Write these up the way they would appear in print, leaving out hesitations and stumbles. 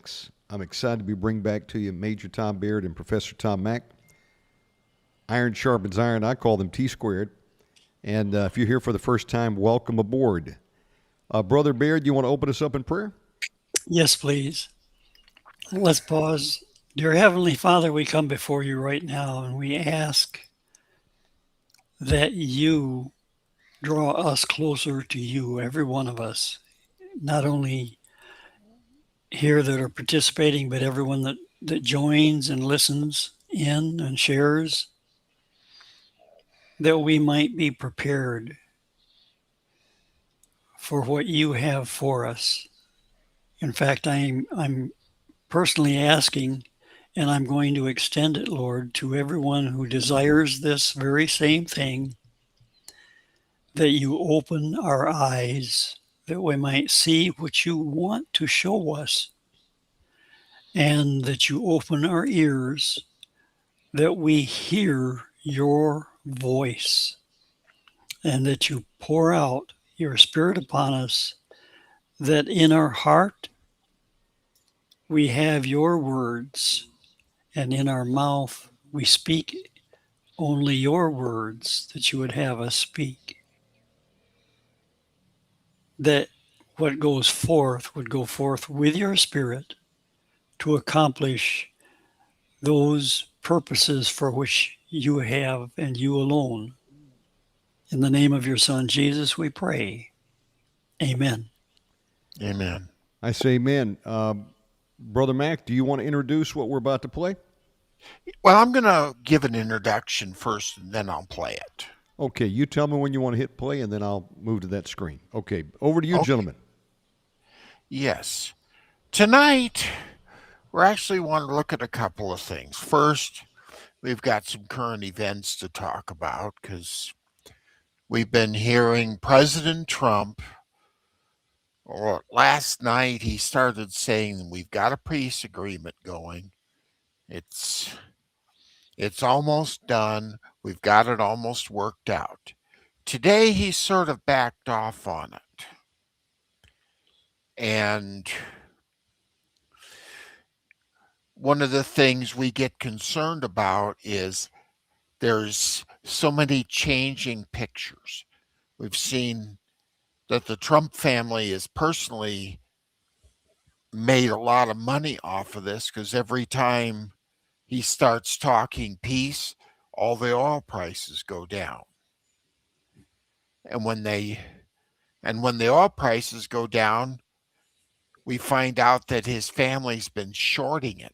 Max. I'm excited to be bringing back to you Major Tom Baird and Professor Tom Mack. Iron sharpens iron. I call them T squared. And if you're here for the first time, welcome aboard. Brother Baird, you want to open us up in prayer? Yes, please. Let's pause. Dear Heavenly Father, we come before you right now and we ask that you draw us closer to you, every one of us, not only here that are participating, but everyone that joins and listens in and shares, that we might be prepared for what you have for us. In fact, I'm personally asking, and I'm going to extend it, Lord, to everyone who desires this very same thing, that you open our eyes, that we might see what you want to show us, and that you open our ears, that we hear your voice, and that you pour out your Spirit upon us, that in our heart we have your words, and in our mouth we speak only your words that you would have us speak, that what goes forth would go forth with your Spirit to accomplish those purposes for which you have and you alone. In the name of your Son, Jesus, we pray. Amen. Amen. I say amen. Brother Mack, do you want to introduce what we're about to play? Well, I'm going to give an introduction first and then I'll play it. Okay, you tell me when you want to hit play, and then I'll move to that screen. Okay, over to you, Okay. gentlemen. Yes. Tonight, we actually want to look at a couple of things. First, we've got some current events to talk about because we've been hearing President Trump, or last night, he started saying we've got a peace agreement going. It's it's almost done. We've got it almost worked out. Today he sort of backed off on it. And one of the things we get concerned about is there's so many changing pictures. We've seen that the Trump family has personally made a lot of money off of this because every time he starts talking peace, all the oil prices go down. And when the oil prices go down, we find out that his family's been shorting it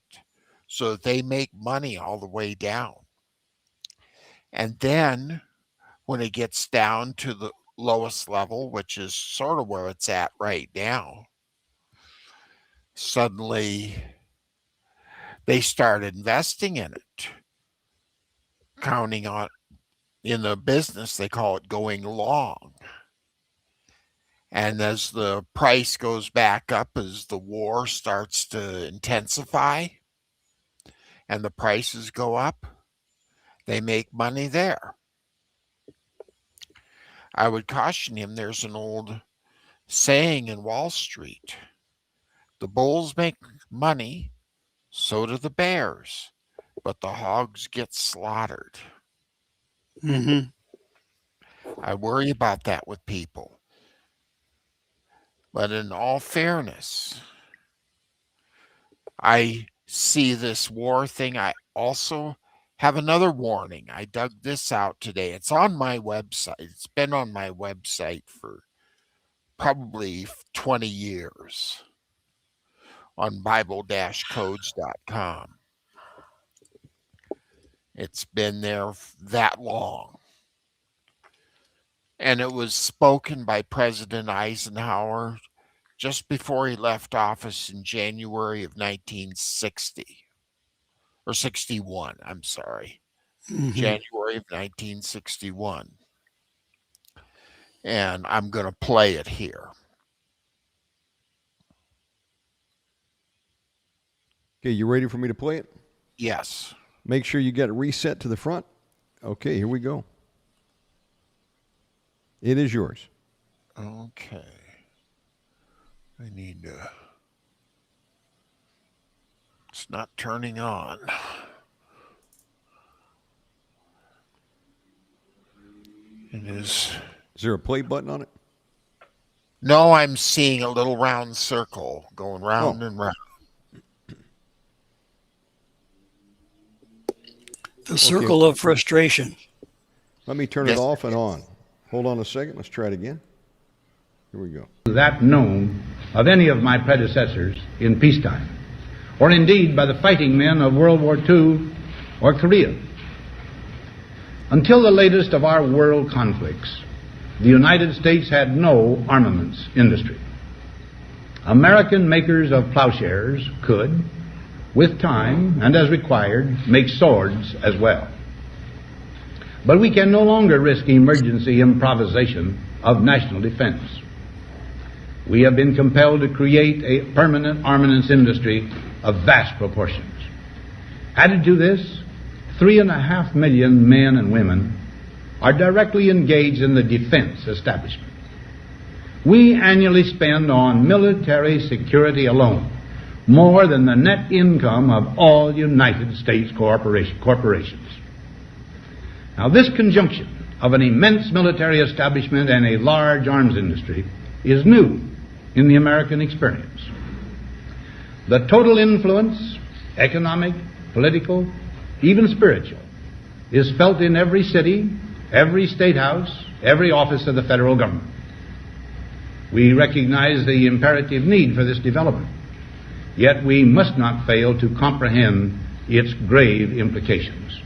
so that they make money all the way down. And then when it gets down to the lowest level, which is sort of where it's at right now, suddenly they start investing in it, counting on in the business, they call it going long. And as the price goes back up, as the war starts to intensify and the prices go up, they make money there. I would caution him there's an old saying in Wall Street: the bulls make money, so do the bears, but the hogs get slaughtered. Mm-hmm. I worry about that with people. But in all fairness, I see this war thing. I also have another warning. I dug this out today. It's on my website. It's been on my website for probably 20 years on Bible-codes.com. It's been there that long. And it was spoken by President Eisenhower just before he left office in January of 1960, or 61, I'm sorry. Mm-hmm. January of 1961. And I'm going to play it here. Okay, you ready for me to play it? Yes. Make sure you get it reset to the front. Okay, here we go. It is yours. Okay. I need to. It's not turning on. It is. Is there a play button on it? No, I'm seeing a little round circle going round Oh. and round. The circle of frustration. Let me turn it Yes. off and on. Hold on a second. Let's try it again. Here we go. That known of any of my predecessors in peacetime, or indeed by the fighting men of World War II or Korea. Until the latest of our world conflicts, the United States had no armaments industry. American makers of plowshares could, with time and as required, make swords as well. But we can no longer risk emergency improvisation of national defense. We have been compelled to create a permanent armaments industry of vast proportions. Added to this, 3.5 million men and women are directly engaged in the defense establishment. We annually spend on military security alone more than the net income of all United States corporations. Now, this conjunction of an immense military establishment and a large arms industry is new in the American experience. The total influence, economic, political, even spiritual, is felt in every city, every state house, every office of the federal government. We recognize the imperative need for this development, yet we must not fail to comprehend its grave implications.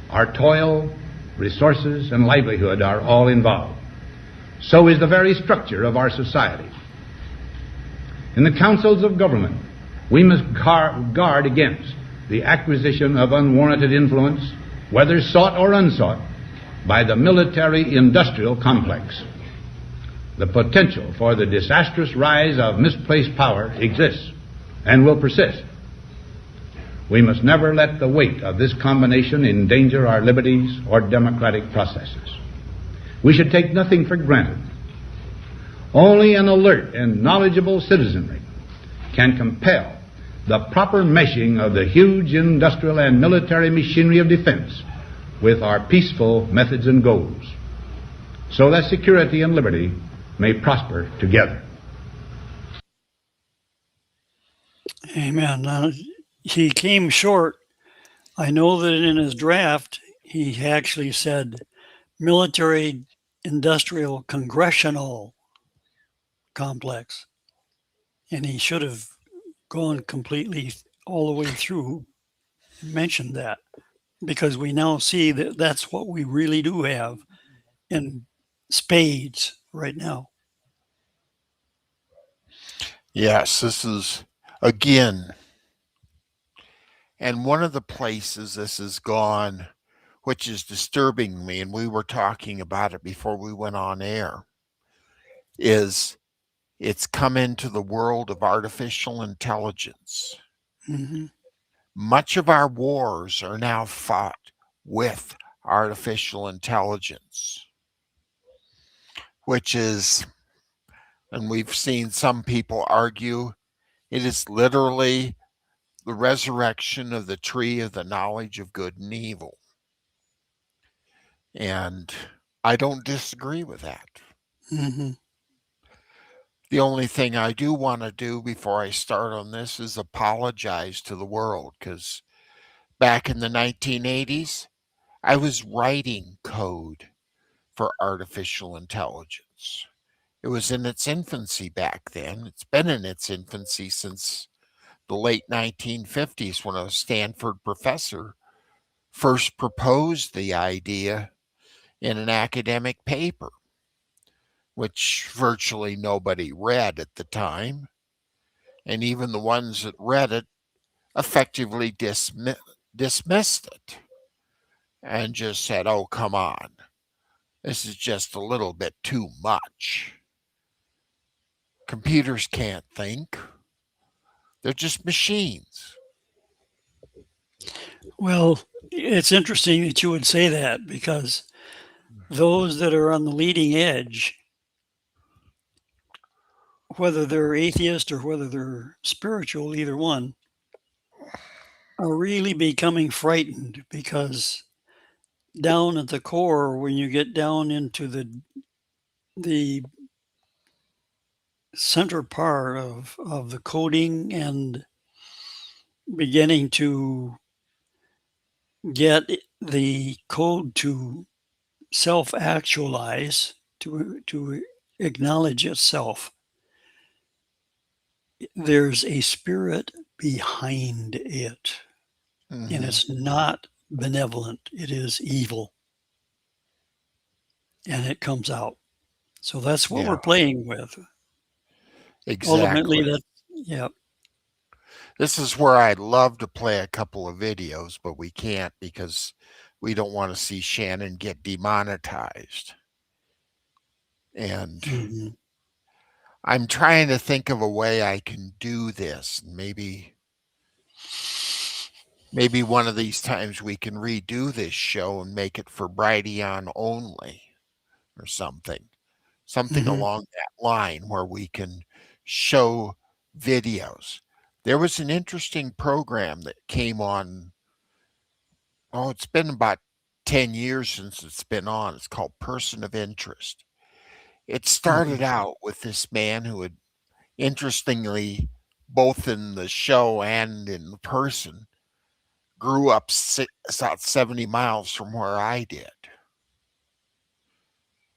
Our toil, resources, and livelihood are all involved. So is the very structure of our society. In the councils of government, we must guard against the acquisition of unwarranted influence, whether sought or unsought, by the military-industrial complex. The potential for the disastrous rise of misplaced power exists and will persist. We must never let the weight of this combination endanger our liberties or democratic processes. We should take nothing for granted. Only an alert and knowledgeable citizenry can compel the proper meshing of the huge industrial and military machinery of defense with our peaceful methods and goals, so that security and liberty may prosper together. Amen. Now, he came short. I know that in his draft, he actually said military industrial congressional complex. And he should have gone completely all the way through and mentioned that, because we now see that that's what we really do have in spades right now. Yes, this is, again, and one of the places this has gone, which is disturbing me, and we were talking about it before we went on air, is it's come into the world of artificial intelligence. Mm-hmm. Much of our wars are now fought with artificial intelligence, which is, and we've seen some people argue, it is literally the resurrection of the tree of the knowledge of good and evil. And I don't disagree with that. Mm-hmm. The only thing I do want to do before I start on this is apologize to the world, because back in the 1980s, I was writing code for artificial intelligence. It was in its infancy back then. It's been in its infancy since the late 1950s, when a Stanford professor first proposed the idea in an academic paper, which virtually nobody read at the time. And even the ones that read it effectively dismissed it and just said, oh, come on. This is just a little bit too much. Computers can't think. They're just machines. Well, it's interesting that you would say that, because those that are on the leading edge, whether they're atheist or whether they're spiritual, either one, are really becoming frightened because down at the core, when you get down into the center part of the coding and beginning to get the code to self-actualize, to acknowledge itself, there's a spirit behind it, and Mhm. it's not benevolent, it is evil, and it comes out. So that's what we're Yeah, playing with. Ultimately, exactly. that yeah. This is where I'd love to play a couple of videos, but we can't because we don't want to see Shannon get demonetized. And Mhm. I'm trying to think of a way I can do this. Maybe one of these times we can redo this show and make it for Brighteon only or something. Something Mhm. along that line where we can show videos. There was an interesting program that came on. Oh, it's been about 10 years since it's been on. It's called Person of Interest. It started Mhm. out with this man who had, interestingly, both in the show and in the person, grew up about 70 miles from where I did.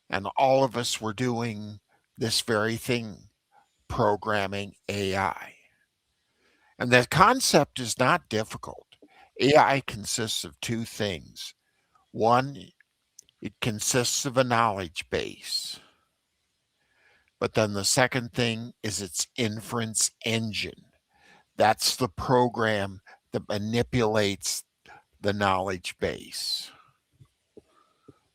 And all of us were doing this very thing, programming AI. And the concept is not difficult. AI consists of two things. One, it consists of a knowledge base. But then the second thing is its inference engine. That's the program that manipulates the knowledge base.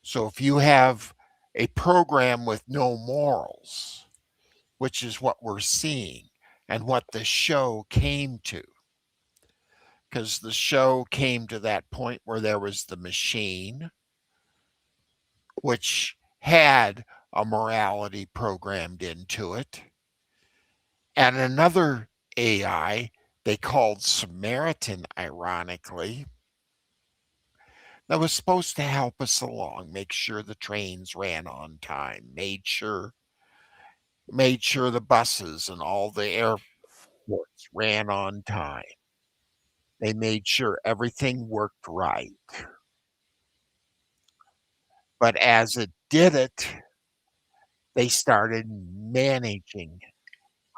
So if you have a program with no morals, which is what we're seeing and what the show came to, because the show came to that point where there was the machine, which had a morality programmed into it, and another AI they called Samaritan, ironically, that was supposed to help us along, make sure the trains ran on time, made sure the buses and all the airports ran on time. They made sure everything worked right. But as it did it, they started managing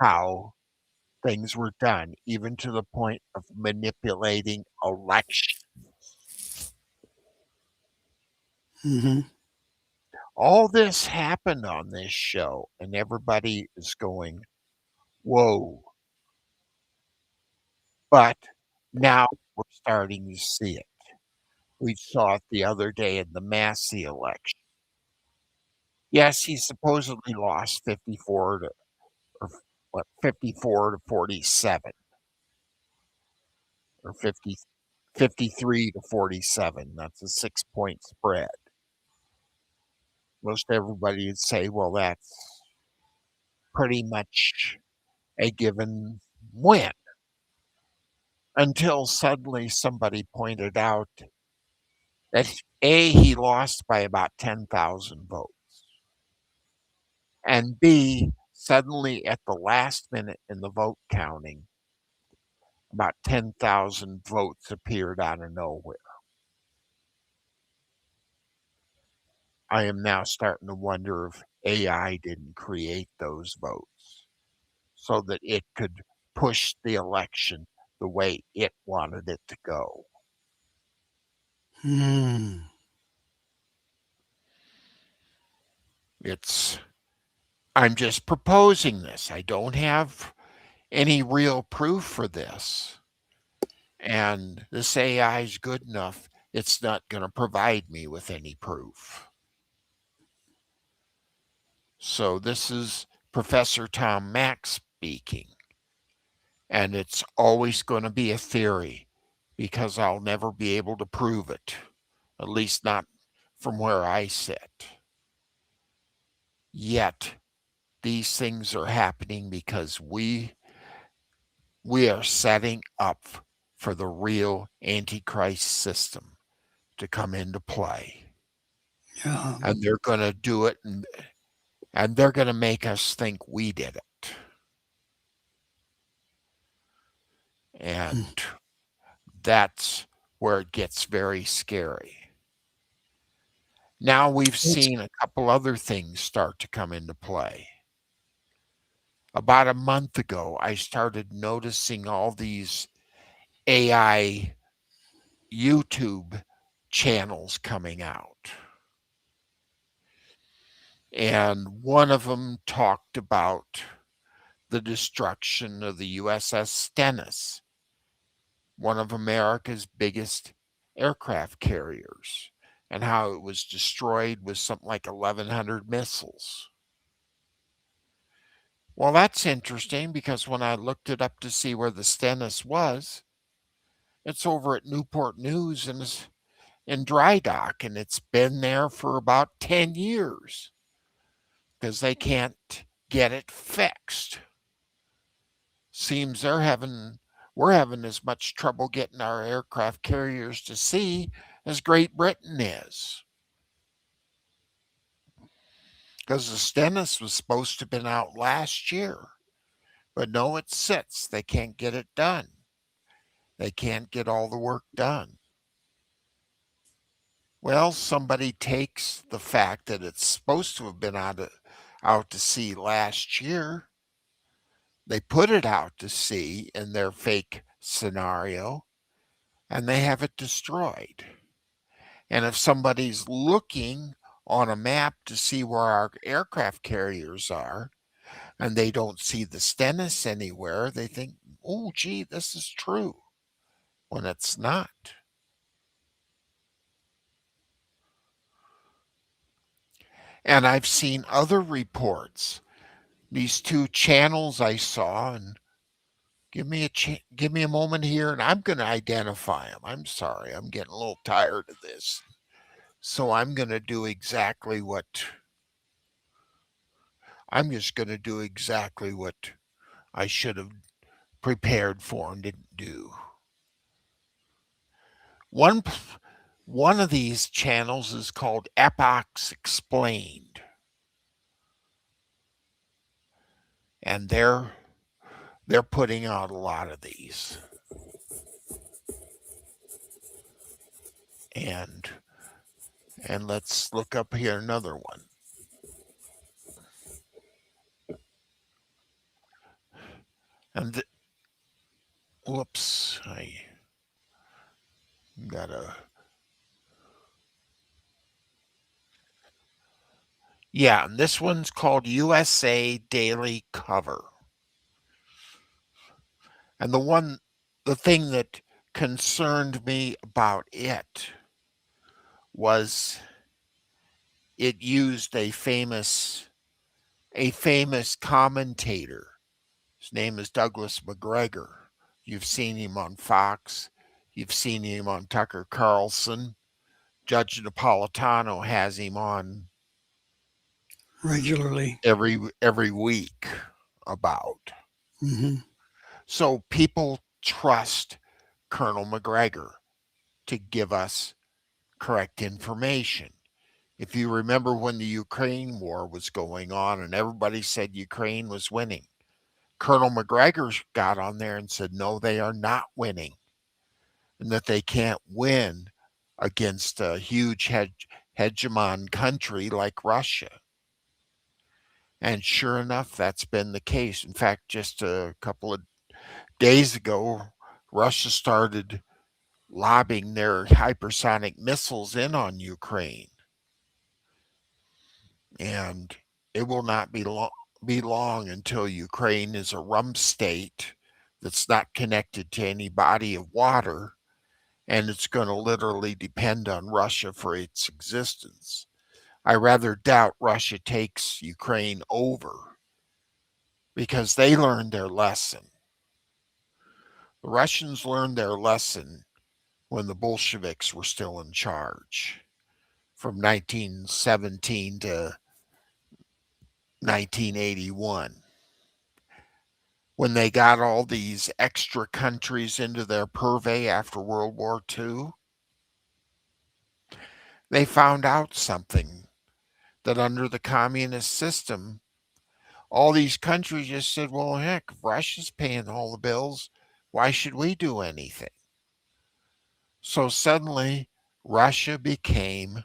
how things were done, even to the point of manipulating elections. Mhm. All this happened on this show, and everybody is going, whoa. But now we're starting to see it. We saw it the other day in the Massey election. Yes, he supposedly lost 54 to or what 54 to 47 or 53 to 47. That's a 6-point spread. Most everybody would say, well, that's pretty much a given win. Until suddenly somebody pointed out that A, he lost by about 10,000 votes, and B, suddenly at the last minute in the vote counting, about 10,000 votes appeared out of nowhere. I am now starting to wonder if AI didn't create those votes so that it could push the election the way it wanted it to go. Mm. It's I'm just proposing this. I don't have any real proof for this. And this AI is good enough, it's not going to provide me with any proof. So this is Professor Tom Mack speaking. And it's always going to be a theory because I'll never be able to prove it, at least not from where I sit. Yet these things are happening because we are setting up for the real Antichrist system to come into play. Yeah. And they're going to do it, and they're going to make us think we did it. And that's where it gets very scary. Now we've seen a couple other things start to come into play. About a month ago, I started noticing all these AI YouTube channels coming out. And one of them talked about the destruction of the USS Stennis, one of America's biggest aircraft carriers, and how it was destroyed with something like 1,100 missiles. Well, that's interesting because when I looked it up to see where the Stennis was, it's over at Newport News and is in dry dock, and it's been there for about 10 years because they can't get it fixed. Seems we're having as much trouble getting our aircraft carriers to sea as Great Britain is. Because the Stennis was supposed to have been out last year. But no, it sits. They can't get it done. They can't get all the work done. Well, somebody takes the fact that it's supposed to have been out to sea last year. They put it out to sea in their fake scenario, and they have it destroyed. And if somebody's looking on a map to see where our aircraft carriers are, and they don't see the Stennis anywhere, they think, oh, gee, this is true, when it's not. And I've seen other reports. These two channels I saw, and give me a moment here, and I'm going to identify them. I'm sorry, I'm getting a little tired of this. So I'm just going to do exactly what I should have prepared for and didn't do. One of these channels is called Epochs Explained. And they're putting out a lot of these. And let's look up here another one. And whoops, I gotta. Yeah, and this one's called USA Daily Cover. And the thing that concerned me about it was it used a famous commentator. His name is Douglas McGregor. You've seen him on Fox. You've seen him on Tucker Carlson. Judge Napolitano has him on Regularly. every week about. Mm-hmm. So people trust Colonel McGregor to give us correct information. If you remember when the Ukraine war was going on and everybody said Ukraine was winning, Colonel McGregor got on there and said, no, they are not winning, and that they can't win against a huge hegemon country like Russia. And sure enough, that's been the case. In fact, just a couple of days ago, Russia started lobbing their hypersonic missiles in on Ukraine. And it will not be long until Ukraine is a rump state that's not connected to any body of water, and it's going to literally depend on Russia for its existence. I rather doubt Russia takes Ukraine over because they learned their lesson. The Russians learned their lesson when the Bolsheviks were still in charge from 1917 to 1981. when they got all these extra countries into their purvey after World War II, they found out something, that under the communist system, all these countries just said, well, heck, if Russia's paying all the bills, why should we do anything? So suddenly, Russia became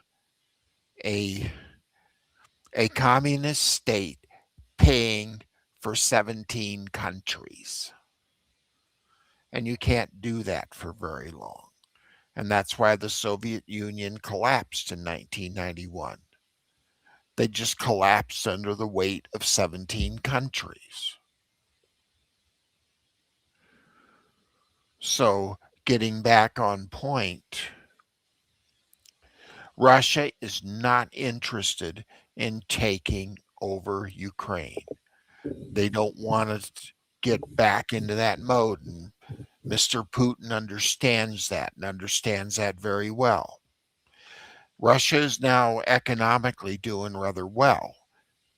a communist state paying for 17 countries. And you can't do that for very long. And that's why the Soviet Union collapsed in 1991. They just collapsed under the weight of 17 countries. So, getting back on point, Russia is not interested in taking over Ukraine. They don't want to get back into that mode. And Mr. Putin understands that and understands that very well. Russia is now economically doing rather well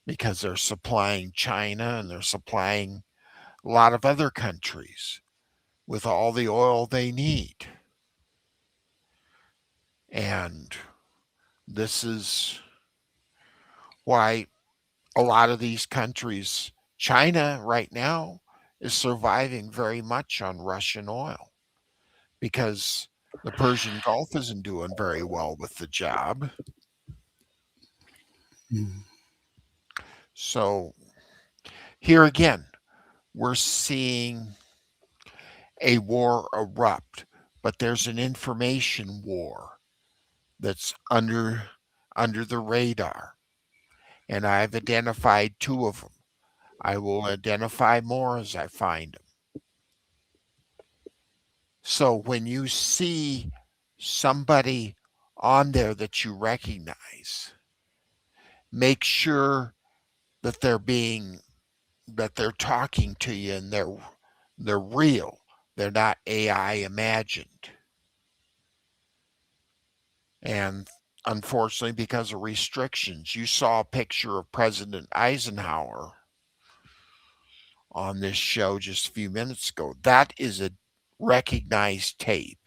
because they're supplying China and they're supplying a lot of other countries with all the oil they need. And this is why a lot of these countries, China right now, is surviving very much on Russian oil because the Persian Gulf isn't doing very well with the job. So here again, we're seeing a war erupt, but there's an information war that's under the radar. And I've identified 2 of them. I will identify more as I find them. So when you see somebody on there that you recognize, make sure that they're talking to you and they're real. They're not AI imagined. And unfortunately, because of restrictions, you saw a picture of President Eisenhower on this show just a few minutes ago. That is a recognized tape.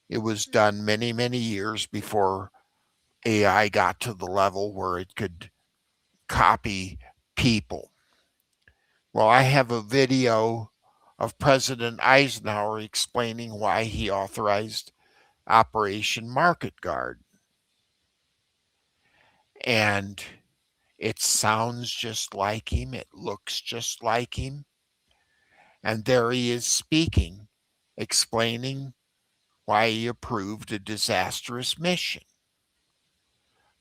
It was done many, many years before AI got to the level where it could copy people. Well, I have a video of President Eisenhower explaining why he authorized Operation Market Guard. And it sounds just like him. It looks just like him. And there he is speaking, explaining why he approved a disastrous mission.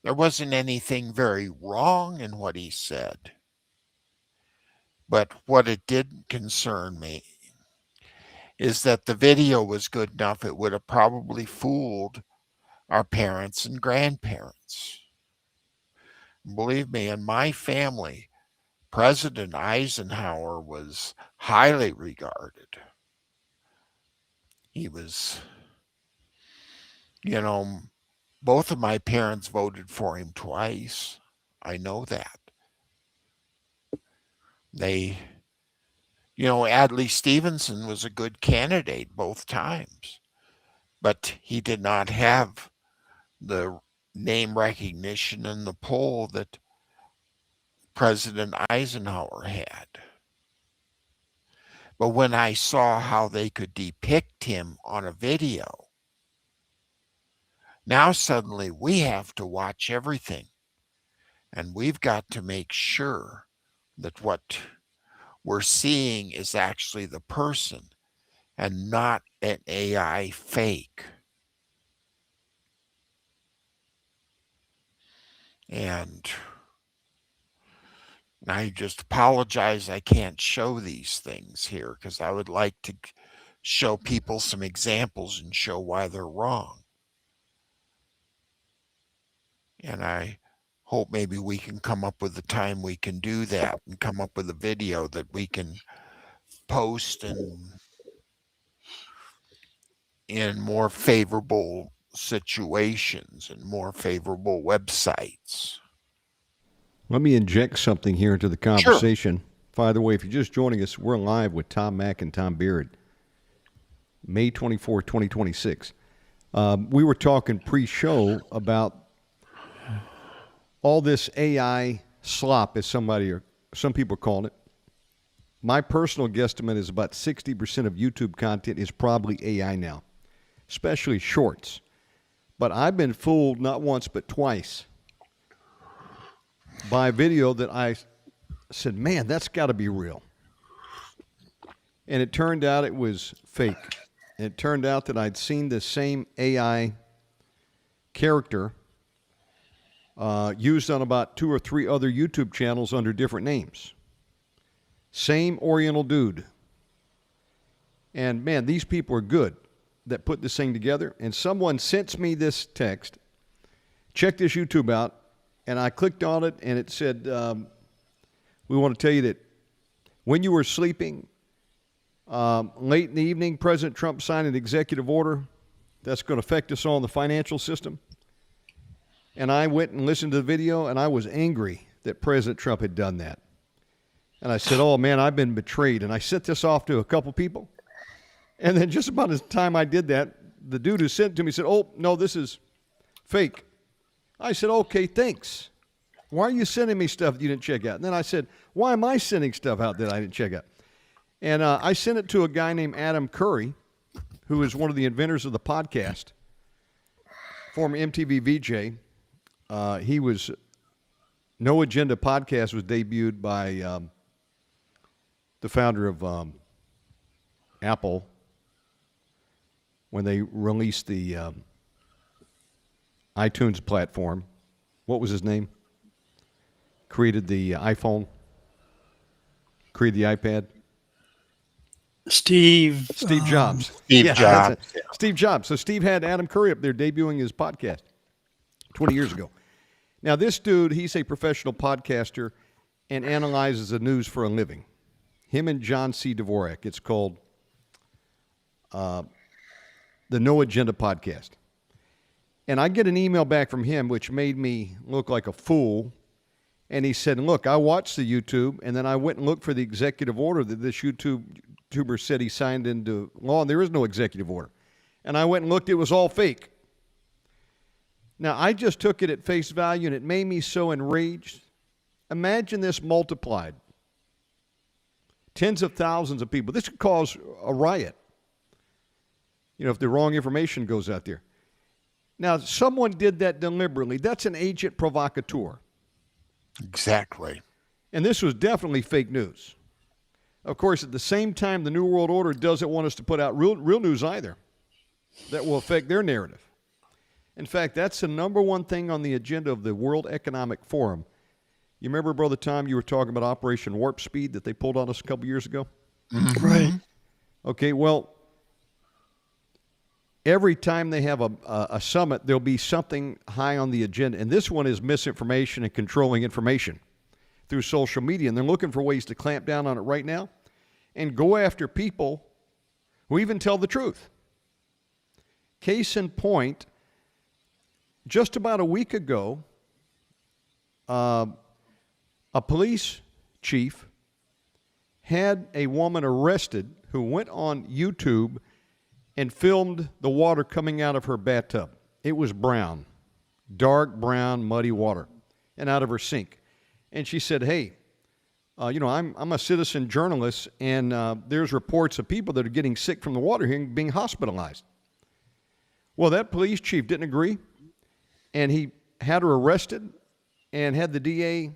There wasn't anything very wrong in what he said. But what it did concern me is that the video was good enough, it would have probably fooled our parents and grandparents. Believe me, in my family, President Eisenhower was highly regarded. He was, both of my parents voted for him twice. I know that. Adlai Stevenson was a good candidate both times, but he did not have the name recognition in the poll that President Eisenhower had. But when I saw how they could depict him on a video, now suddenly we have to watch everything. And we've got to make sure that what we're seeing is actually the person and not an AI fake. And I just apologize I can't show these things here because I would like to show people some examples and show why they're wrong. And I hope maybe we can come up with the time we can do that and come up with a video that we can post in more favorable situations and more favorable websites. Let me inject something here into the conversation. By the way, if you're just joining us, we're live with Tom Mack and Tom Baird, May 24, 2026. We were talking pre-show about all this AI slop, as somebody or some people are calling it. My personal guesstimate is about 60% of YouTube content is probably AI now, especially shorts. But I've been fooled not once but twice by a video that I said, man, that's got to be real. And it turned out it was fake. And it turned out that I'd seen the same AI character used on about 2 or 3 other YouTube channels under different names. Same Oriental dude. And man, these people are good that put this thing together. And someone sent me this text, check this YouTube out, and I clicked on it, and it said, we want to tell you that when you were sleeping, late in the evening, President Trump signed an executive order that's going to affect us all in the financial system. And I went and listened to the video, and I was angry that President Trump had done that. And I said, oh, man, I've been betrayed. And I sent this off to a couple people. And then just about the time I did that, the dude who sent it to me said, oh, no, this is fake. I said, okay, thanks. Why are you sending me stuff that you didn't check out? And then I said, why am I sending stuff out that I didn't check out? And I sent it to a guy named Adam Curry, who is one of the inventors of the podcast, former MTV VJ. He was, No Agenda podcast was debuted by the founder of Apple when they released the iTunes platform. What was his name? Created the iPhone, created the iPad. Steve Jobs. Steve Jobs. Steve Jobs. So Steve had Adam Curry up there debuting his podcast 20 years ago. Now this dude, he's a professional podcaster and analyzes the news for a living. Him and John C. Dvorak. It's called the No Agenda Podcast. And I get an email back from him, which made me look like a fool. And he said, look, I watched the YouTube, and then I went and looked for the executive order that this YouTuber said he signed into law, and there is no executive order. And I went and looked, it was all fake. Now, I just took it at face value, and it made me so enraged. Imagine this multiplied. Tens of thousands of people. This could cause a riot, if the wrong information goes out there. Now, someone did that deliberately. That's an agent provocateur. Exactly. And this was definitely fake news. Of course, at the same time, the New World Order doesn't want us to put out real news either that will affect their narrative. In fact, that's the number one thing on the agenda of the World Economic Forum. You remember, Brother Tom, you were talking about Operation Warp Speed that they pulled on us a couple years ago? Mm-hmm. Right. Okay, well, every time they have a summit, there'll be something high on the agenda. And this one is misinformation and controlling information through social media. And they're looking for ways to clamp down on it right now and go after people who even tell the truth. Case in point, just about a week ago, a police chief had a woman arrested who went on YouTube and filmed the water coming out of her bathtub. It was brown, dark brown, muddy water, and out of her sink. And she said, hey, I'm a citizen journalist, and there's reports of people that are getting sick from the water here and being hospitalized. Well, that police chief didn't agree, and he had her arrested and had the DA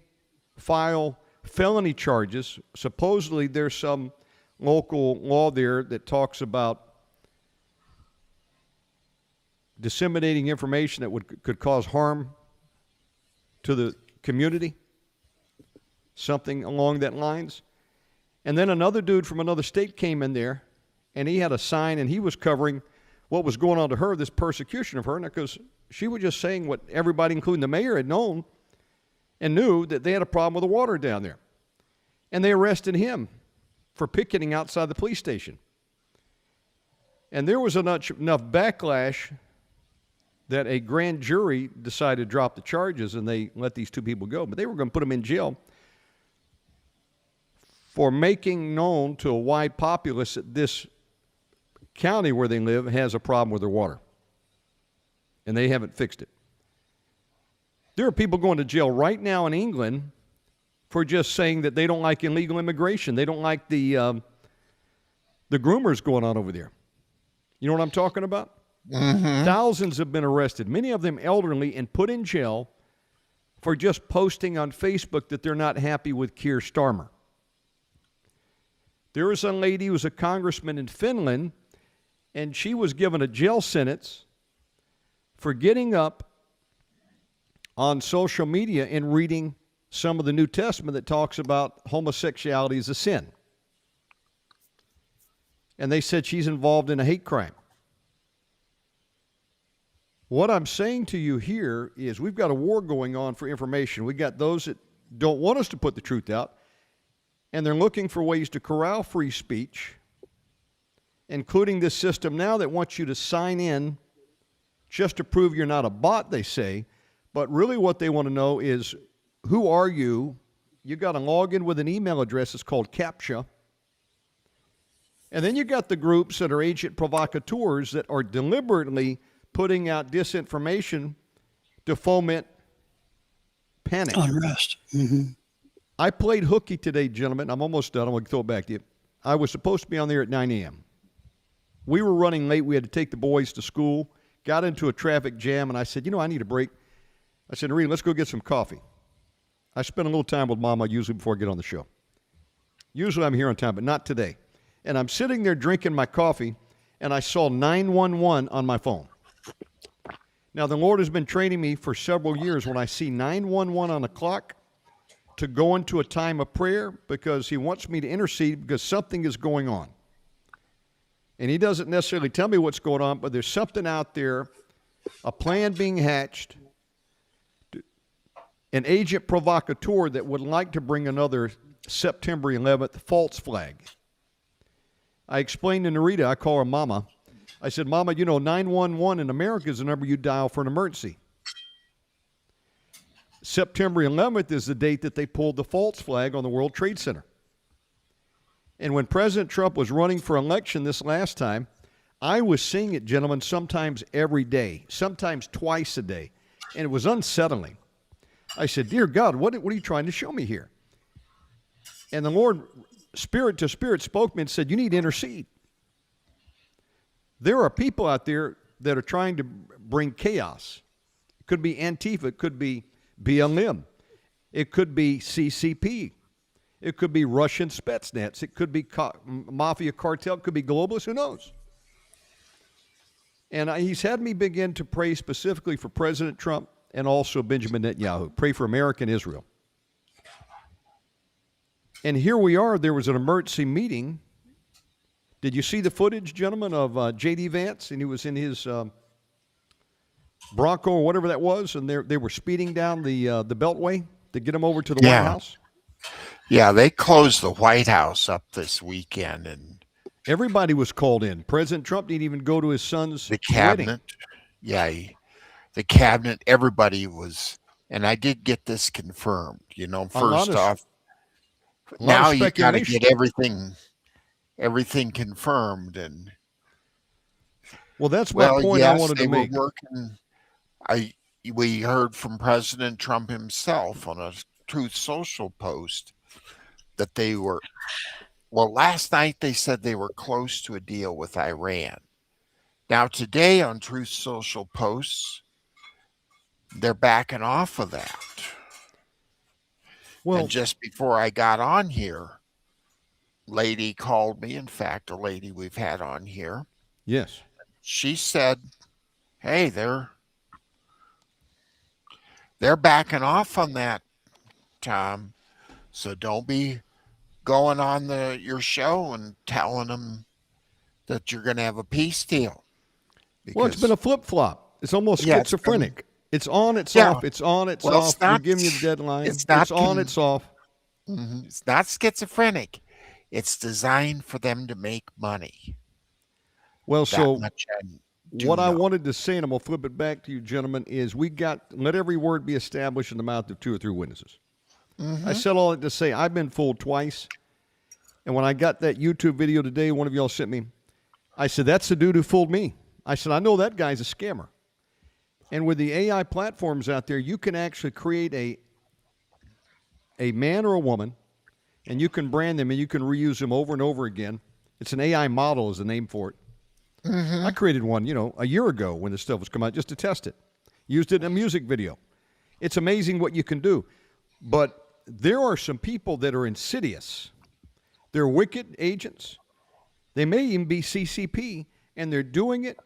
file felony charges. Supposedly there's some local law there that talks about disseminating information that could cause harm to the community, something along that lines. And then another dude from another state came in there, and he had a sign, and he was covering what was going on to her, this persecution of her, because she was just saying what everybody, including the mayor, had known and knew, that they had a problem with the water down there. And they arrested him for picketing outside the police station. And there was enough backlash that a grand jury decided to drop the charges, and they let these two people go. But they were going to put them in jail for making known to a wide populace that this county where they live has a problem with their water. And they haven't fixed it. There are people going to jail right now in England for just saying that they don't like illegal immigration. They don't like the groomers going on over there. You know what I'm talking about? Mm-hmm. Thousands have been arrested, many of them elderly, and put in jail for just posting on Facebook that they're not happy with Keir Starmer. There was a lady who was a congressman in Finland, and she was given a jail sentence for getting up on social media and reading some of the New Testament that talks about homosexuality as a sin. And they said she's involved in a hate crime. What I'm saying to you here is we've got a war going on for information. We've got those that don't want us to put the truth out, and they're looking for ways to corral free speech, including this system now that wants you to sign in just to prove you're not a bot, they say. But really what they want to know is, who are you? You got to log in with an email address. It's called CAPTCHA. And then you got the groups that are agent provocateurs that are deliberately putting out disinformation to foment panic. Unrest. Mm-hmm. I played hooky today, gentlemen. I'm almost done. I'm going to throw it back to you. I was supposed to be on there at 9 a.m. We were running late. We had to take the boys to school, got into a traffic jam, and I said, I need a break. I said, Noreen, let's go get some coffee. I spend a little time with Mama usually before I get on the show. Usually I'm here on time, but not today. And I'm sitting there drinking my coffee, and I saw 911 on my phone. Now, the Lord has been training me for several years when I see 911 on the clock to go into a time of prayer, because he wants me to intercede because something is going on. And he doesn't necessarily tell me what's going on, but there's something out there, a plan being hatched, an agent provocateur that would like to bring another September 11th false flag. I explained to Narita, I call her Mama. I said, Mama, 911 in America is the number you dial for an emergency. September 11th is the date that they pulled the false flag on the World Trade Center. And when President Trump was running for election this last time, I was seeing it, gentlemen, sometimes every day, sometimes twice a day. And it was unsettling. I said, dear God, what are you trying to show me here? And the Lord, spirit to spirit, spoke to me and said, you need to intercede. There are people out there that are trying to bring chaos. It could be Antifa. It could be BLM. It could be CCP. It could be Russian Spetsnaz. It could be mafia cartel. It could be globalists. Who knows? And he's had me begin to pray specifically for President Trump and also Benjamin Netanyahu. Pray for America and Israel. And here we are. There was an emergency meeting. Did you see the footage, gentlemen, of J.D. Vance? And he was in his Bronco or whatever that was, and they were speeding down the Beltway to get him over to the White House. Yeah, they closed the White House up this weekend, and everybody was called in. President Trump didn't even go to his son's the cabinet. wedding. Yeah, the cabinet. Everybody was, and I did get this confirmed. First off, now you got to get everything confirmed, and that's my point. Yes, I wanted to make. We heard from President Trump himself on a Truth Social post that they were, last night they said they were close to a deal with Iran. Now today on Truth Social posts, they're backing off of that. And just before I got on here, lady called me, in fact, a lady we've had on here. Yes. She said, hey, they're backing off on that, Tom. So don't be going on your show and telling them that you're going to have a peace deal. It's been a flip-flop. It's almost schizophrenic. It's on, it's off. It's on, it's off. You're giving you the deadline. It's on, it's off. Mm-hmm. It's not schizophrenic. It's designed for them to make money. Well, so what I wanted to say, and I'm going to flip it back to you, gentlemen, is let every word be established in the mouth of 2 or 3 witnesses. Mm-hmm. I said all that to say I've been fooled twice. And when I got that YouTube video today, one of y'all sent me, I said, that's the dude who fooled me. I said, I know that guy's a scammer. And with the AI platforms out there, you can actually create a man or a woman, and you can brand them and you can reuse them over and over again. It's an AI model is the name for it. I created one, a year ago when this stuff was coming out just to test it. Used it in a music video. It's amazing what you can do. But there are some people that are insidious. They're wicked agents. They may even be CCP, and they're doing it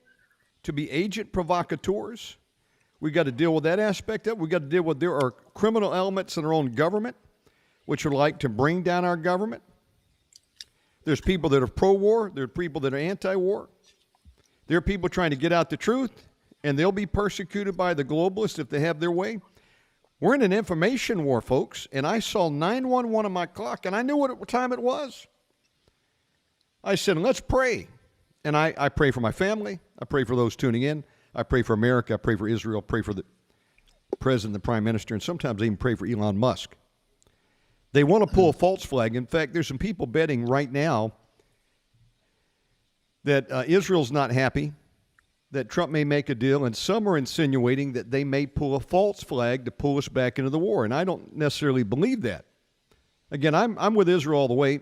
to be agent provocateurs. We got to deal with that aspect of it. We got to deal with there are criminal elements in our own government, which are like to bring down our government. There's people that are pro-war. There are people that are anti-war. There are people trying to get out the truth, and they'll be persecuted by the globalists if they have their way. We're in an information war, folks, and I saw 911 on my clock, and I knew what time it was. I said, let's pray. And I pray for my family. I pray for those tuning in. I pray for America. I pray for Israel. I pray for the president, the prime minister, and sometimes I even pray for Elon Musk. They want to pull a false flag. In fact, there's some people betting right now that Israel's not happy, that Trump may make a deal, and some are insinuating that they may pull a false flag to pull us back into the war. And I don't necessarily believe that. Again, I'm with Israel all the way.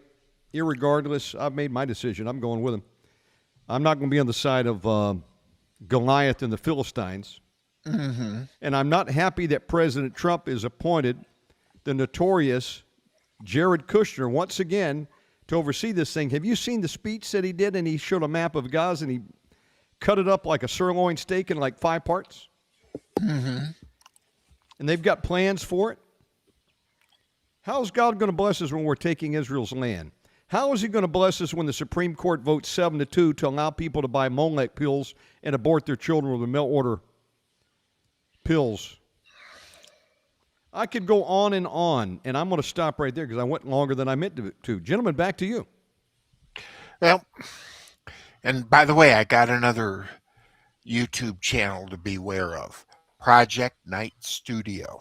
Irregardless, I've made my decision. I'm going with them. I'm not going to be on the side of Goliath and the Philistines. Mm-hmm. And I'm not happy that President Trump is appointed the notorious Jared Kushner once again to oversee this thing. Have you seen the speech that he did? And he showed a map of Gaza and he cut it up like a sirloin steak in like 5 parts. Mm-hmm. And they've got plans for it. How's God going to bless us when we're taking Israel's land? How is he going to bless us when the Supreme Court votes 7-2 to allow people to buy Molech pills and abort their children with the mail order pills? I could go on, and I'm going to stop right there because I went longer than I meant to. Gentlemen, back to you. Well, and by the way, I got another YouTube channel to beware of. Project Night Studio.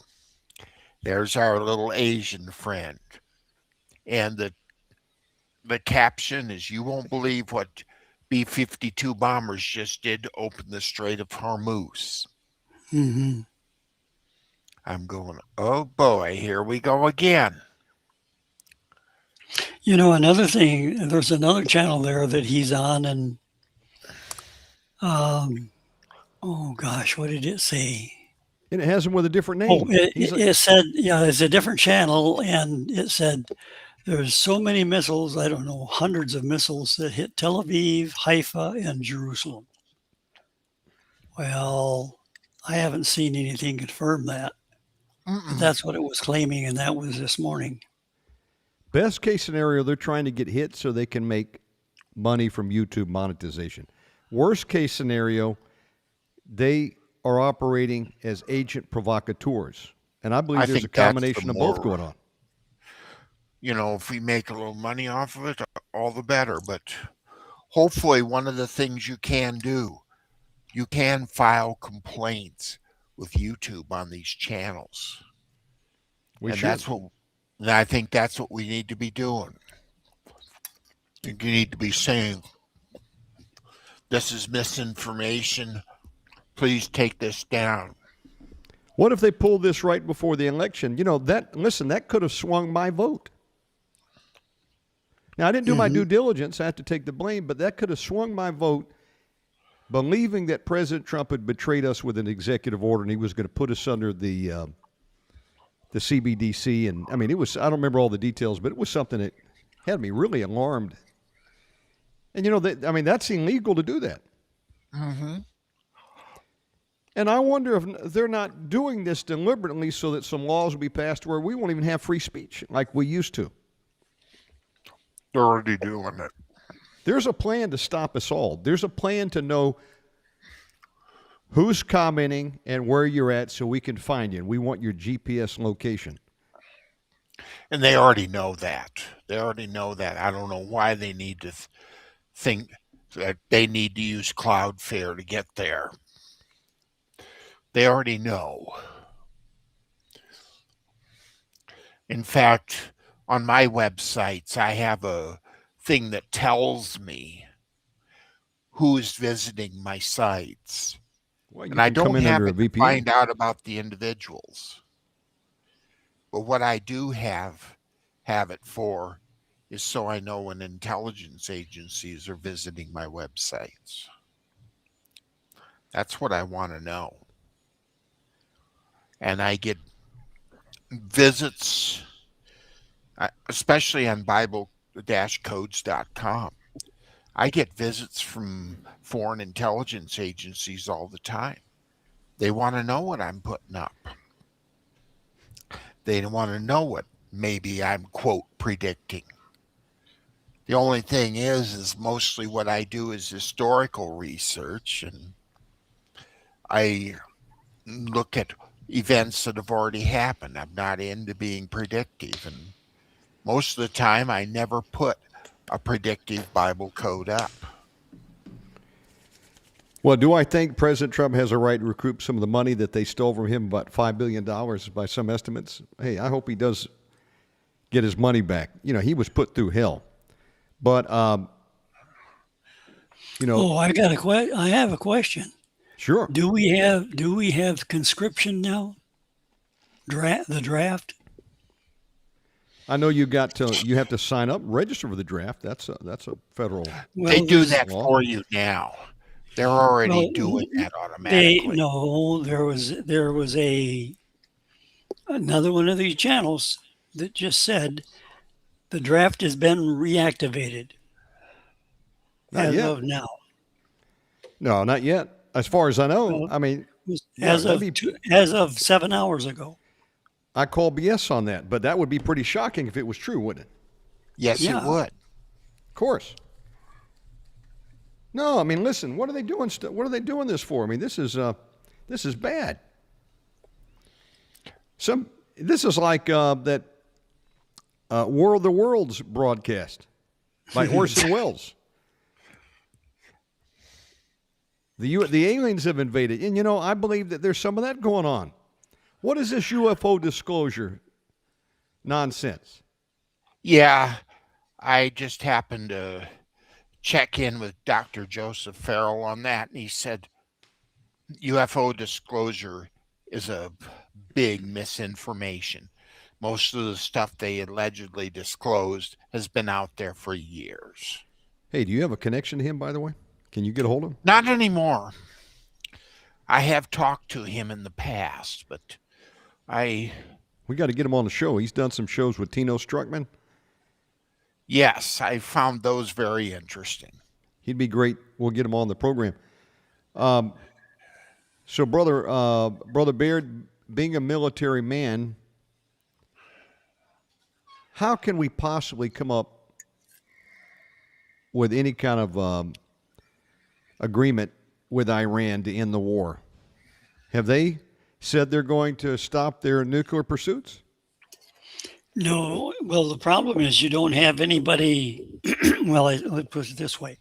There's our little Asian friend. And the caption is, you won't believe what B-52 bombers just did to open the Strait of Hormuz. Mm-hmm. I'm going, oh boy, here we go again. Another thing, there's another channel there that he's on, and oh gosh, what did it say? And it has him with a different name. It said, it's a different channel, and it said there's so many missiles, I don't know, hundreds of missiles that hit Tel Aviv, Haifa, and Jerusalem. Well, I haven't seen anything confirm that. But that's what it was claiming, and that was this morning. Best case scenario, they're trying to get hit so they can make money from YouTube monetization. Worst case scenario, they are operating as agent provocateurs. And I believe there's a combination of both going on. If we make a little money off of it, all the better. But hopefully one of the things you can do, you can file complaints with YouTube on these channels. I think that's what we need to be doing. You need to be saying, this is misinformation. Please take this down. What if they pulled this right before the election? That could have swung my vote. Now, I didn't do my due diligence. I have to take the blame, but that could have swung my vote, believing that President Trump had betrayed us with an executive order and he was going to put us under the CBDC. And I mean, I don't remember all the details, but it was something that had me really alarmed. And that's illegal to do that. Mm-hmm. And I wonder if they're not doing this deliberately so that some laws will be passed where we won't even have free speech like we used to. They're already doing it. There's a plan to stop us all. There's a plan to know who's commenting and where you're at so we can find you. And we want your GPS location. And they already know that. I don't know why they need to think that they need to use Cloudflare to get there. They already know. In fact, on my websites, I have a thing that tells me who's visiting my sites. Well, you And I can come don't in have under a it to VPN. find out about the individuals. But what I do have it for is so I know when intelligence agencies are visiting my websites. That's what I want to know. And I get visits, especially on Bible-codes.com. I get visits from foreign intelligence agencies all the time. They want to know what I'm putting up. They want to know what maybe I'm, quote, predicting. The only thing is mostly what I do is historical research, and I look at events that have already happened. I'm not into being predictive, and most of the time I never put a predictive Bible code up. Well, do I think President Trump has a right to recoup some of the money that they stole from him, about $5 billion by some estimates? Hey, I hope he does get his money back. You know, he was put through hell. But, you know, Oh, I have a question. sure. Do we have conscription now? The draft? I know you have to sign up, register for the draft. That's a federal. Well, They do there's- that law. for you now. They're already Well, doing that They automatically. no, there was another one of these channels that just said the draft has been reactivated Not as yet. of now. No, not yet. As far as I know, Well, I mean, As yeah, as of 7 hours ago. I call BS on that, but that would be pretty shocking if it was true, wouldn't it? Yes, Yeah. it would. Of course. No, I mean, listen. What are they doing? What are they doing this for? I mean, this is bad. This is like that War of the Worlds broadcast by Orson Welles. The aliens have invaded, and you know, I believe that there's some of that going on. What is this UFO disclosure nonsense? Yeah, I just happened to check in with Dr. Joseph Farrell on that, and he said UFO disclosure is a big misinformation. Most of the stuff they allegedly disclosed has been out there for years. Hey, do you have a connection to him, by the way? Can you get a hold of him? Not anymore. I have talked to him in the past, but We got to get him on the show. He's done some shows with Tino Struckman. yes, I found those very interesting. He'd be great. We'll get him on the program. So, brother Baird, being a military man, how can we possibly come up with any kind of agreement with Iran to end the war? Have they said they're going to stop their nuclear pursuits? No, well, the problem is you don't have anybody. Well, let's put it this way: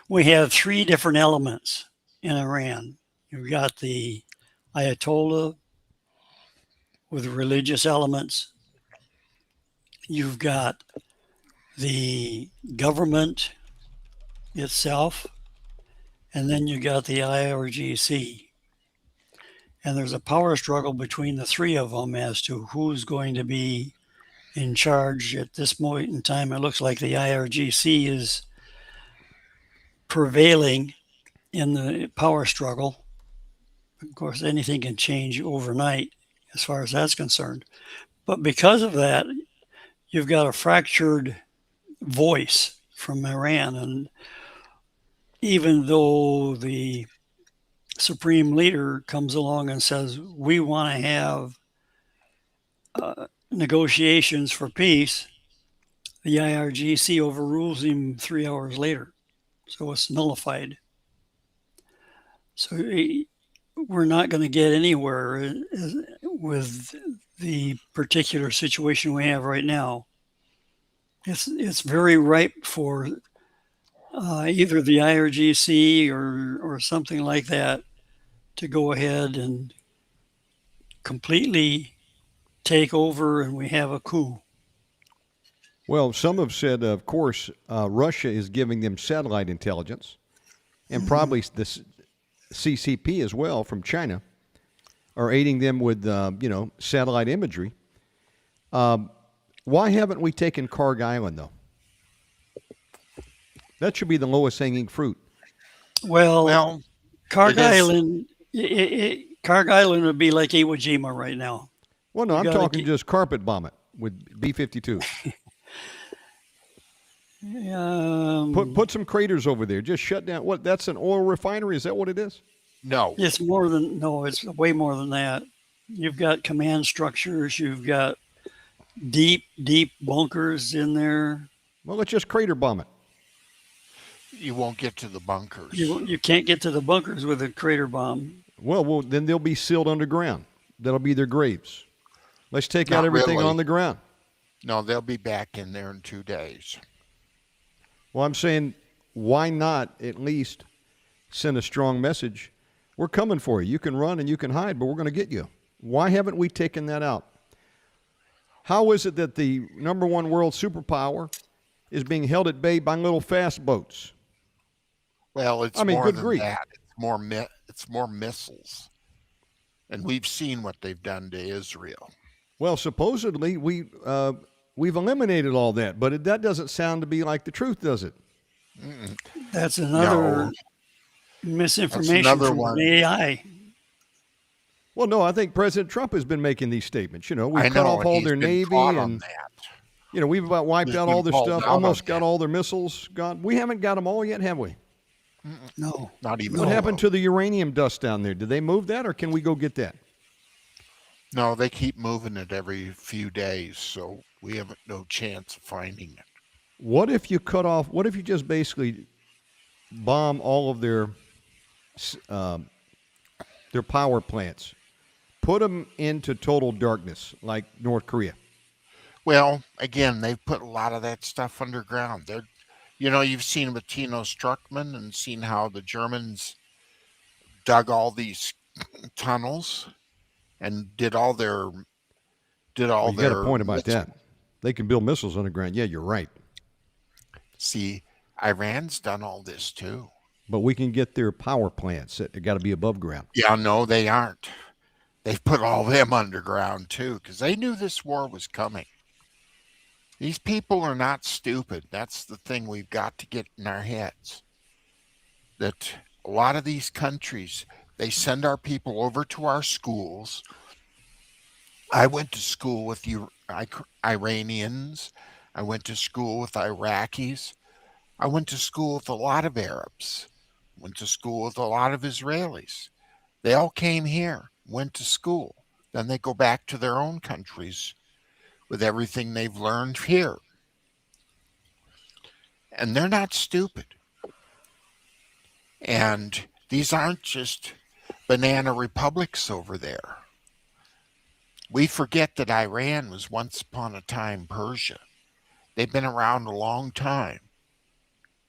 we have three different elements in Iran. You've got the Ayatollah with religious elements. You've got the government itself, and then you got the IRGC. And there's a power struggle between the three of them as to who's going to be in charge at this point in time. It looks like the IRGC is prevailing in the power struggle. Of course, anything can change overnight as far as that's concerned. But because of that, you've got a fractured voice from Iran. And even though the supreme leader comes along and says, we want to have negotiations for peace, the IRGC overrules him 3 hours later. So it's nullified. So we're not going to get anywhere with the particular situation we have right now. It's very ripe for either the IRGC or something like that to go ahead and completely take over, and we have a coup. Well, some have said, of course, Russia is giving them satellite intelligence, and probably the CCP as well from China are aiding them with, satellite imagery. Why haven't we taken Karg Island, though? That should be the lowest hanging fruit. Well, Karg it is- Island, Karg Island would be like Iwo Jima right now. Well, no, You I'm gotta talking keep- just carpet bomb it with B-52. Put some craters over there. Just shut down. What? That's an oil refinery. Is that what it is? No. It's way more than that. You've got command structures. You've got deep bunkers in there. Well, let's just crater bomb it. You won't get to the bunkers. You can't get to the bunkers with a crater bomb. Well, then they'll be sealed underground. That'll be their graves. Let's take out Not everything really. on the ground. No, they'll be back in there in 2 days. Well, I'm saying, why not at least send a strong message? We're coming for you. You can run and you can hide, but we're going to get you. Why haven't we taken that out? How is it that the number one world superpower is being held at bay by little fast boats? Well, it's I mean, more good than grief. that. It's more missiles. And we've seen what they've done to Israel. Well, supposedly we've eliminated all that, but that doesn't sound to be like the truth, does it? That's another No. misinformation That's another from one. AI. Well, no, I think President Trump has been making these statements. I We've cut know, off and all he's their been Navy caught on and, that. we've about wiped He's out been all their called stuff, out on almost got that. all their missiles gone. We haven't got them all yet, have we? No. Not even What all happened of to the uranium dust down there? Did they move that, or can we go get that? them. No, they keep moving it every few days, so we have no chance of finding it. What if you what if you just basically bomb all of their power plants, put them into total darkness like North Korea? Well, again, they've put a lot of that stuff underground. You've seen with Tino Struckman and seen how the Germans dug all these tunnels and did all their Well, you got a point about that. They can build missiles underground. Yeah, you're right. See, Iran's done all this too. But we can get their power plants that got to be above ground. Yeah, no, they aren't. They've put all them underground too because they knew this war was coming. These people are not stupid. That's the thing we've got to get in our heads. That a lot of these countries, they send our people over to our schools. I went to school with Iranians. I went to school with Iraqis. I went to school with a lot of Arabs. Went to school with a lot of Israelis. They all came here, went to school. Then they go back to their own countries with everything they've learned here. And they're not stupid. And these aren't just banana republics over there. We forget that Iran was once upon a time Persia. They've been around a long time.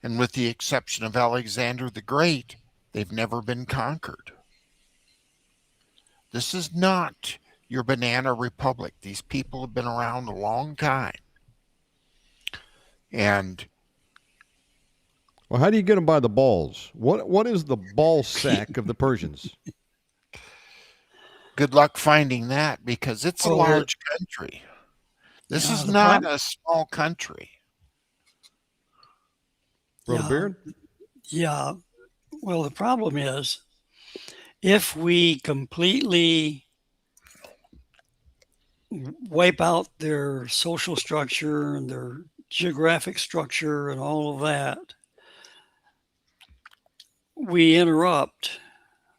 And with the exception of Alexander the Great, they've never been conquered. This is not your banana republic. These people have been around a long time. And Well, how do you get them by the balls? What is the ball sack of the Persians? good luck finding that because it's a Well, large country. This Yeah, is the not prob- a small country. Brother Yeah. Baird? Yeah. Well, the problem is if we completely wipe out their social structure and their geographic structure and all of that, we interrupt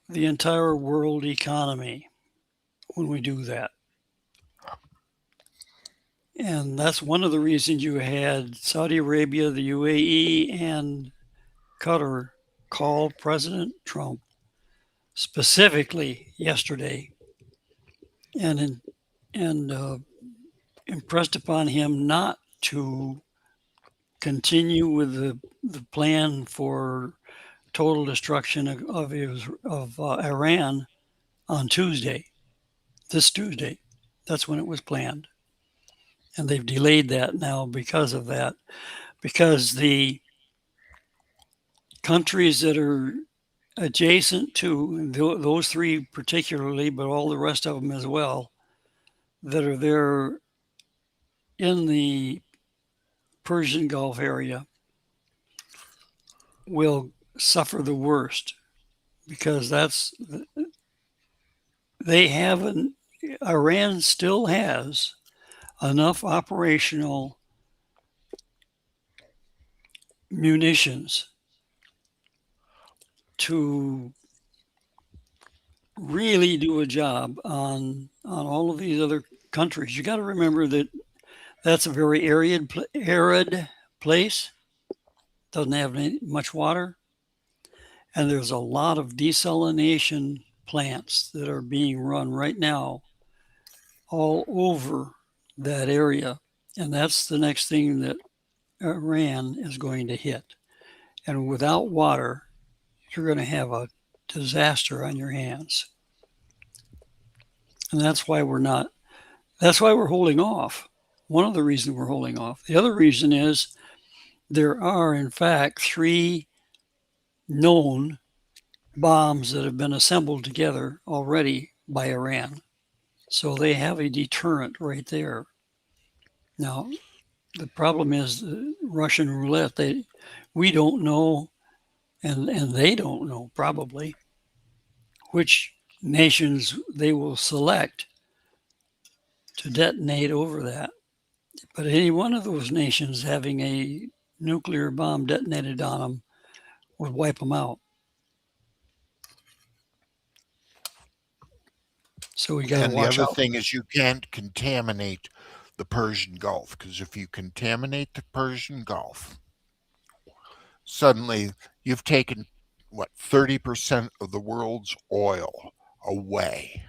the entire world economy when we do that. And that's one of the reasons you had Saudi Arabia, the UAE, and Qatar call President Trump specifically yesterday and impressed upon him not to continue with the plan for total destruction of Iran on Tuesday, this Tuesday. That's when it was planned. And they've delayed that now because of that. Because the countries that are adjacent to those three particularly, but all the rest of them as well, that are there in the Persian Gulf area will suffer the worst because they haven't. Iran still has enough operational munitions to really do a job on all of these other countries. You got to remember that that's a very arid place. Doesn't have much water, and there's a lot of desalination plants that are being run right now all over that area, and that's the next thing that Iran is going to hit. And without water, you're going to have a disaster on your hands. And that's why we're holding off. One of the reasons we're holding off. The other reason is there are, in fact, 3 known bombs that have been assembled together already by Iran. So they have a deterrent right there. Now, the problem is Russian roulette. We don't know, and they don't know probably, which nations they will select to detonate over that. But any one of those nations having a nuclear bomb detonated on them would wipe them out. So we got to And the watch other out. thing is you can't contaminate the Persian Gulf, because if you contaminate the Persian Gulf, suddenly you've taken 30% of the world's oil away.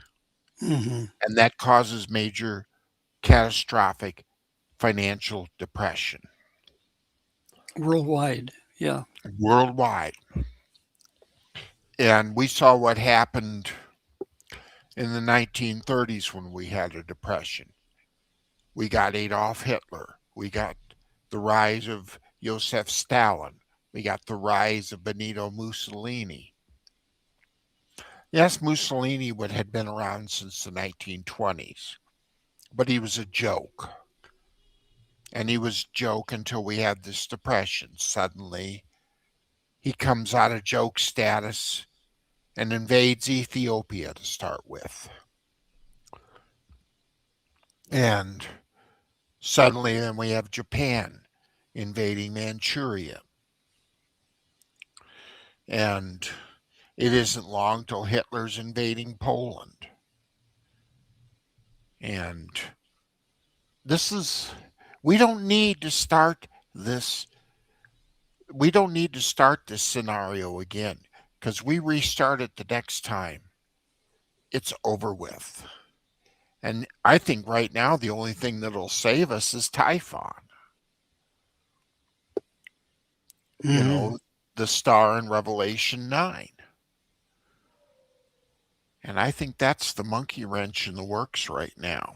Mm-hmm. And that causes major catastrophic financial depression Worldwide, yeah. worldwide. And we saw what happened in the 1930s when we had a depression. We got Adolf Hitler. We got the rise of Joseph Stalin. We got the rise of Benito Mussolini. Yes, Mussolini had been around since the 1920s, but he was a joke. And he was a joke until we had this depression. Suddenly, he comes out of joke status and invades Ethiopia to start with. And suddenly then we have Japan invading Manchuria. And it isn't long till Hitler's invading Poland. And we don't need to start this. We don't need to start this scenario again, because we restart it the next time, it's over with. And I think right now the only thing that'll save us is Typhon. Mm-hmm. You know, the star in Revelation 9. And I think that's the monkey wrench in the works right now.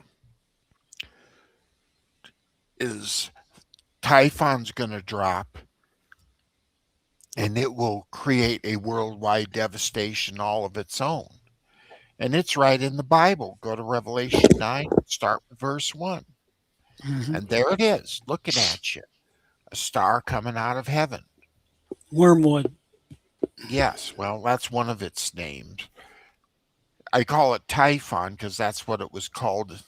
Is Typhon's going to drop, and it will create a worldwide devastation all of its own. And it's right in the Bible. Go to Revelation 9, start with verse 1. Mm-hmm. And there it is, looking at you. A star coming out of heaven. Wormwood. Yes, well, that's one of its names. I call it Typhon because that's what it was called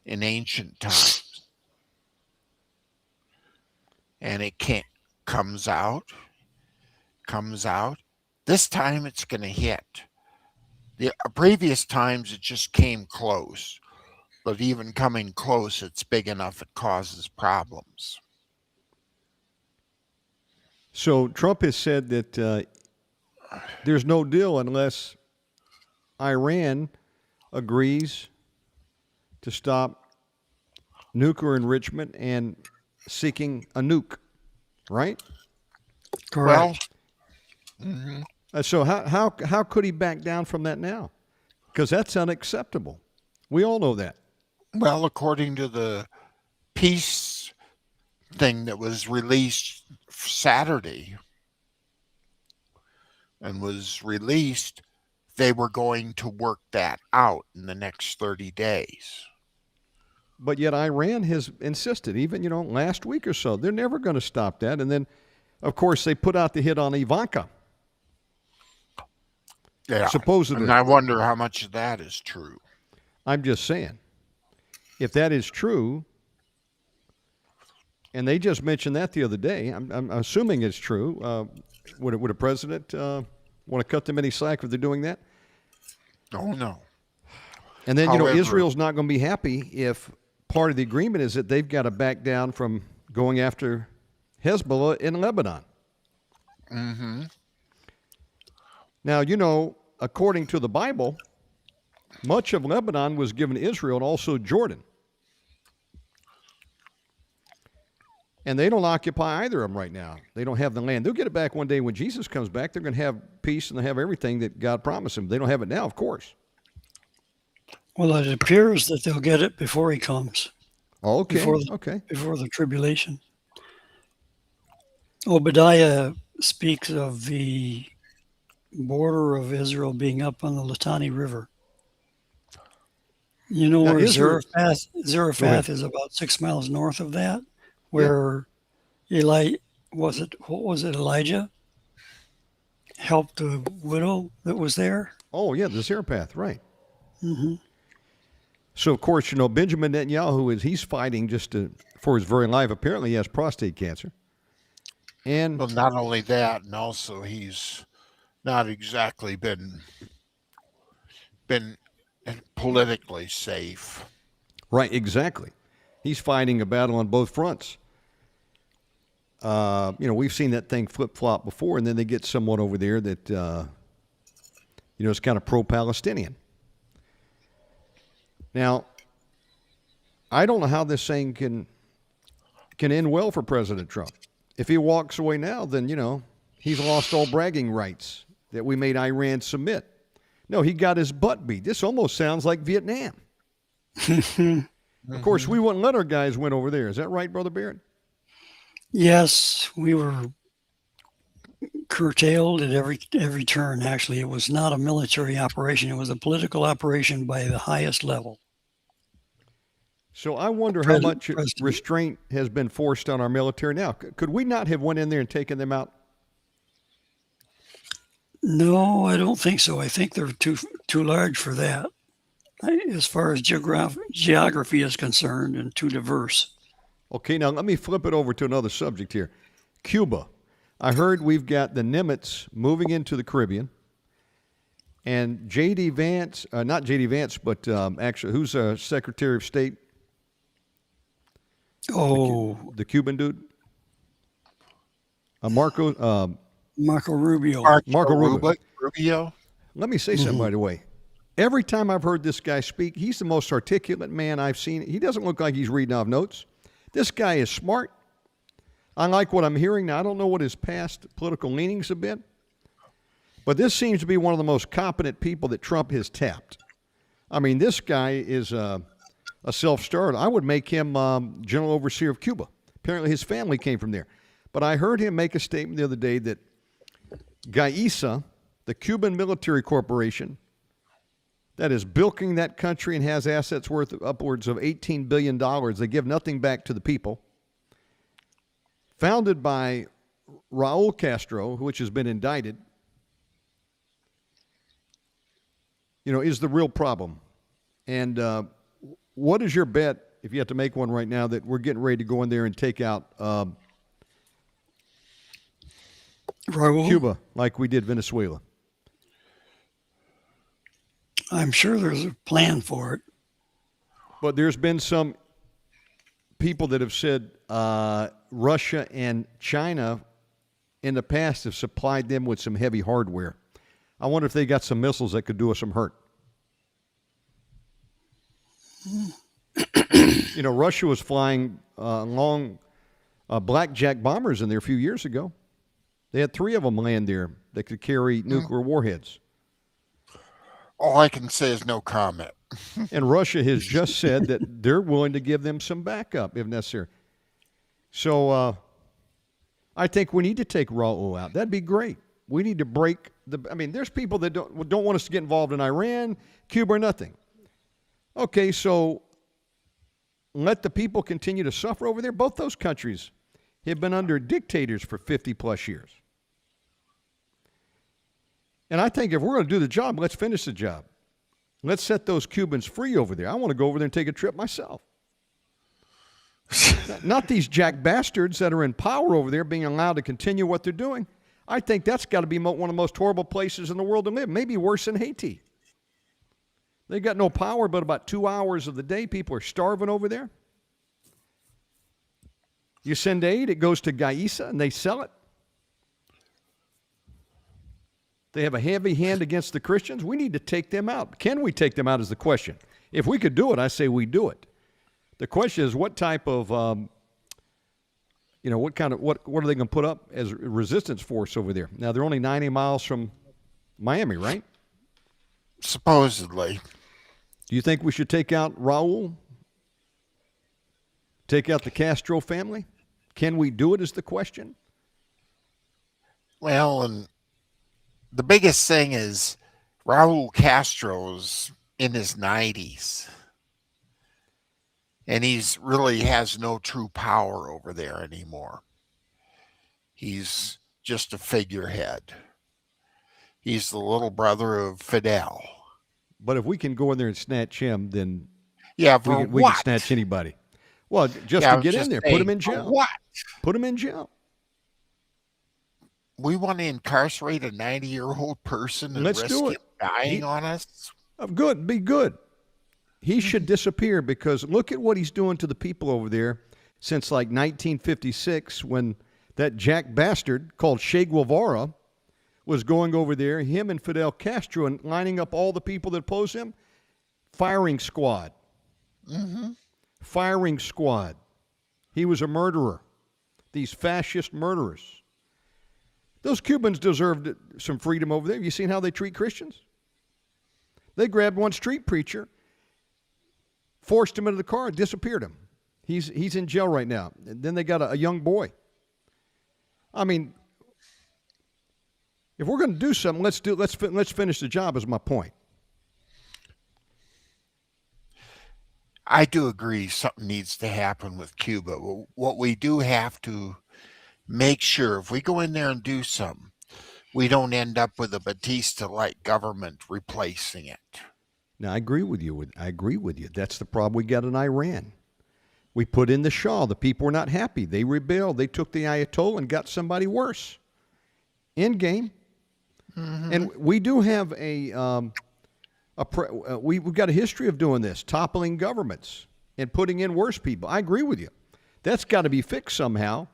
in ancient times. And it comes out. This time it's going to hit. The previous times it just came close. But even coming close, it's big enough it causes problems. So Trump has said that there's no deal unless Iran agrees to stop nuclear enrichment and seeking a nuke, right? Correct. Well, So how could he back down from that now? Because that's unacceptable. We all know that. well, according to the peace thing that was released Saturday and was released, they were going to work that out in the next 30 days. But yet Iran has insisted, even, last week or so, they're never going to stop that. And then, of course, they put out the hit on Ivanka. Yeah. Supposedly. And I wonder how much of that is true. I'm just saying, if that is true, and they just mentioned that the other day, I'm assuming it's true. Would a president want to cut them any slack if they're doing that? Oh, no. And then, However, Israel's not going to be happy if part of the agreement is that they've got to back down from going after Hezbollah in Lebanon. Mm-hmm. Now, according to the Bible, much of Lebanon was given to Israel and also Jordan. And they don't occupy either of them right now. They don't have the land. They'll get it back one day when Jesus comes back. They're going to have peace and they have everything that God promised them. They don't have it now, of course. Well, it appears that they'll get it before he comes. Okay. Before the tribulation. Obadiah speaks of the border of Israel being up on the Litani River. Now, Where Israel- Zarephath is about 6 miles north of that, where Elijah helped the widow that was there? Oh, yeah, the Zarephath, right. Mm-hmm. So, of course, Benjamin Netanyahu he's fighting for his very life. Apparently, he has prostate cancer. And well, not only that, and also he's not exactly been politically safe. right, exactly. He's fighting a battle on both fronts. We've seen that thing flip-flop before, and then they get someone over there that, is kind of pro-Palestinian. Now, I don't know how this thing can end well for President Trump. If he walks away now, then, he's lost all bragging rights that we made Iran submit. No, he got his butt beat. This almost sounds like Vietnam. Of course, we wouldn't let our guys win over there. Is that right, Brother Baird? Yes, we were curtailed at every turn. Actually, it was not a military operation. It was a political operation by the highest level. So I wonder how much restraint has been forced on our military now. Could we not have went in there and taken them out? No, I don't think so. I think they're too large for that, as far as geography is concerned, and too diverse. Okay, now let me flip it over to another subject here. Cuba. I heard we've got the Nimitz moving into the Caribbean. And J.D. Vance, not J.D. Vance, but actually, who's Secretary of State? Oh, The Cuban dude? Marco Rubio. Marco Rubio. Rubio. Let me say something right away. Every time I've heard this guy speak, he's the most articulate man I've seen. He doesn't look like he's reading off notes. This guy is smart. I like what I'm hearing. Now, I don't know what his past political leanings have been, but this seems to be one of the most competent people that Trump has tapped. I mean, this guy is a self-starter. I would make him General Overseer of Cuba. Apparently, his family came from there. But I heard him make a statement the other day that GAISA, the Cuban Military Corporation, that is bilking that country and has assets worth upwards of $18 billion. They give nothing back to the people. Founded by Raul Castro, which has been indicted, is the real problem. And what is your bet, if you have to make one right now, that we're getting ready to go in there and take out Raul? Cuba like we did Venezuela? I'm sure there's a plan for it. But there's been some people that have said Russia and China in the past have supplied them with some heavy hardware. I wonder if they got some missiles that could do us some hurt. Russia was flying long blackjack bombers in there a few years ago. They had 3 of them land there that could carry nuclear warheads. All I can say is no comment. And Russia has just said that they're willing to give them some backup if necessary. So I think we need to take Raul out. That'd be great. We need to break there's people that don't want us to get involved in Iran, Cuba, or nothing. Okay, so let the people continue to suffer over there. Both those countries have been under dictators for 50 plus years. And I think if we're going to do the job, let's finish the job. Let's set those Cubans free over there. I want to go over there and take a trip myself. Not these jack bastards that are in power over there being allowed to continue what they're doing. I think that's got to be one of the most horrible places in the world to live, maybe worse than Haiti. They got no power, but about 2 hours of the day, people are starving over there. You send aid, it goes to Gaisa, and they sell it. They have a heavy hand against the Christians. We need to take them out. Can we take them out is the question. If we could do it, I say we do it. The question is what type of, what are they going to put up as a resistance force over there? Now, they're only 90 miles from Miami, right? Supposedly. Do you think we should take out Raul? Take out the Castro family? Can we do it is the question. Well, and the biggest thing is Raul Castro's in his 90s. And he's really has no true power over there anymore. He's just a figurehead. He's the little brother of Fidel. But if we can go in there and snatch him, then Yeah, we can snatch anybody. Well, just to get in there, put him in jail. What? Put him in jail. We want to incarcerate a 90-year-old person and Let's risk do him it. dying on us? Good, be good. He should disappear because look at what he's doing to the people over there since like 1956 when that jack bastard called Che Guevara was going over there, him and Fidel Castro, and lining up all the people that oppose him. Firing squad. Mm-hmm. Firing squad. He was a murderer. These fascist murderers. Those Cubans deserved some freedom over there. Have you seen how they treat Christians? They grabbed one street preacher, forced him into the car, disappeared him. He's in jail right now. And then they got a young boy. I mean, if we're going to do something, let's finish the job is my point. I do agree something needs to happen with Cuba. What we do have to make sure, if we go in there and do something, we don't end up with a Batista-like government replacing it. Now, I agree with you. That's the problem we got in Iran. We put in the Shah. The people were not happy. They rebelled. They took the Ayatollah and got somebody worse. End game. Mm-hmm. And we do have we've got a history of doing this, toppling governments and putting in worse people. I agree with you. That's got to be fixed somehow.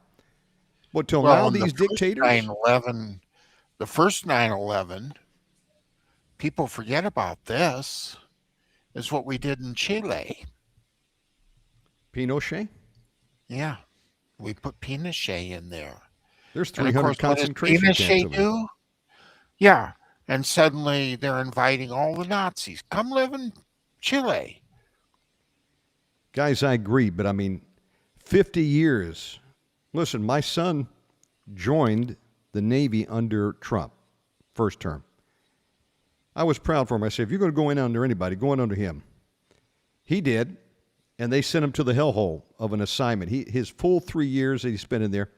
But to allow these dictators. The first 9/11, people forget about this, is what we did in Chile. Pinochet? Yeah. We put Pinochet in there. There's 300 concentration camps. What did Pinochet do? Yeah. And suddenly they're inviting all the Nazis. Come live in Chile. Guys, I agree, but 50 years. Listen, my son joined the Navy under Trump, first term. I was proud for him. I said, if you're going to go in under anybody, go in under him. He did, and they sent him to the hellhole of an assignment. His full 3 years that he spent in there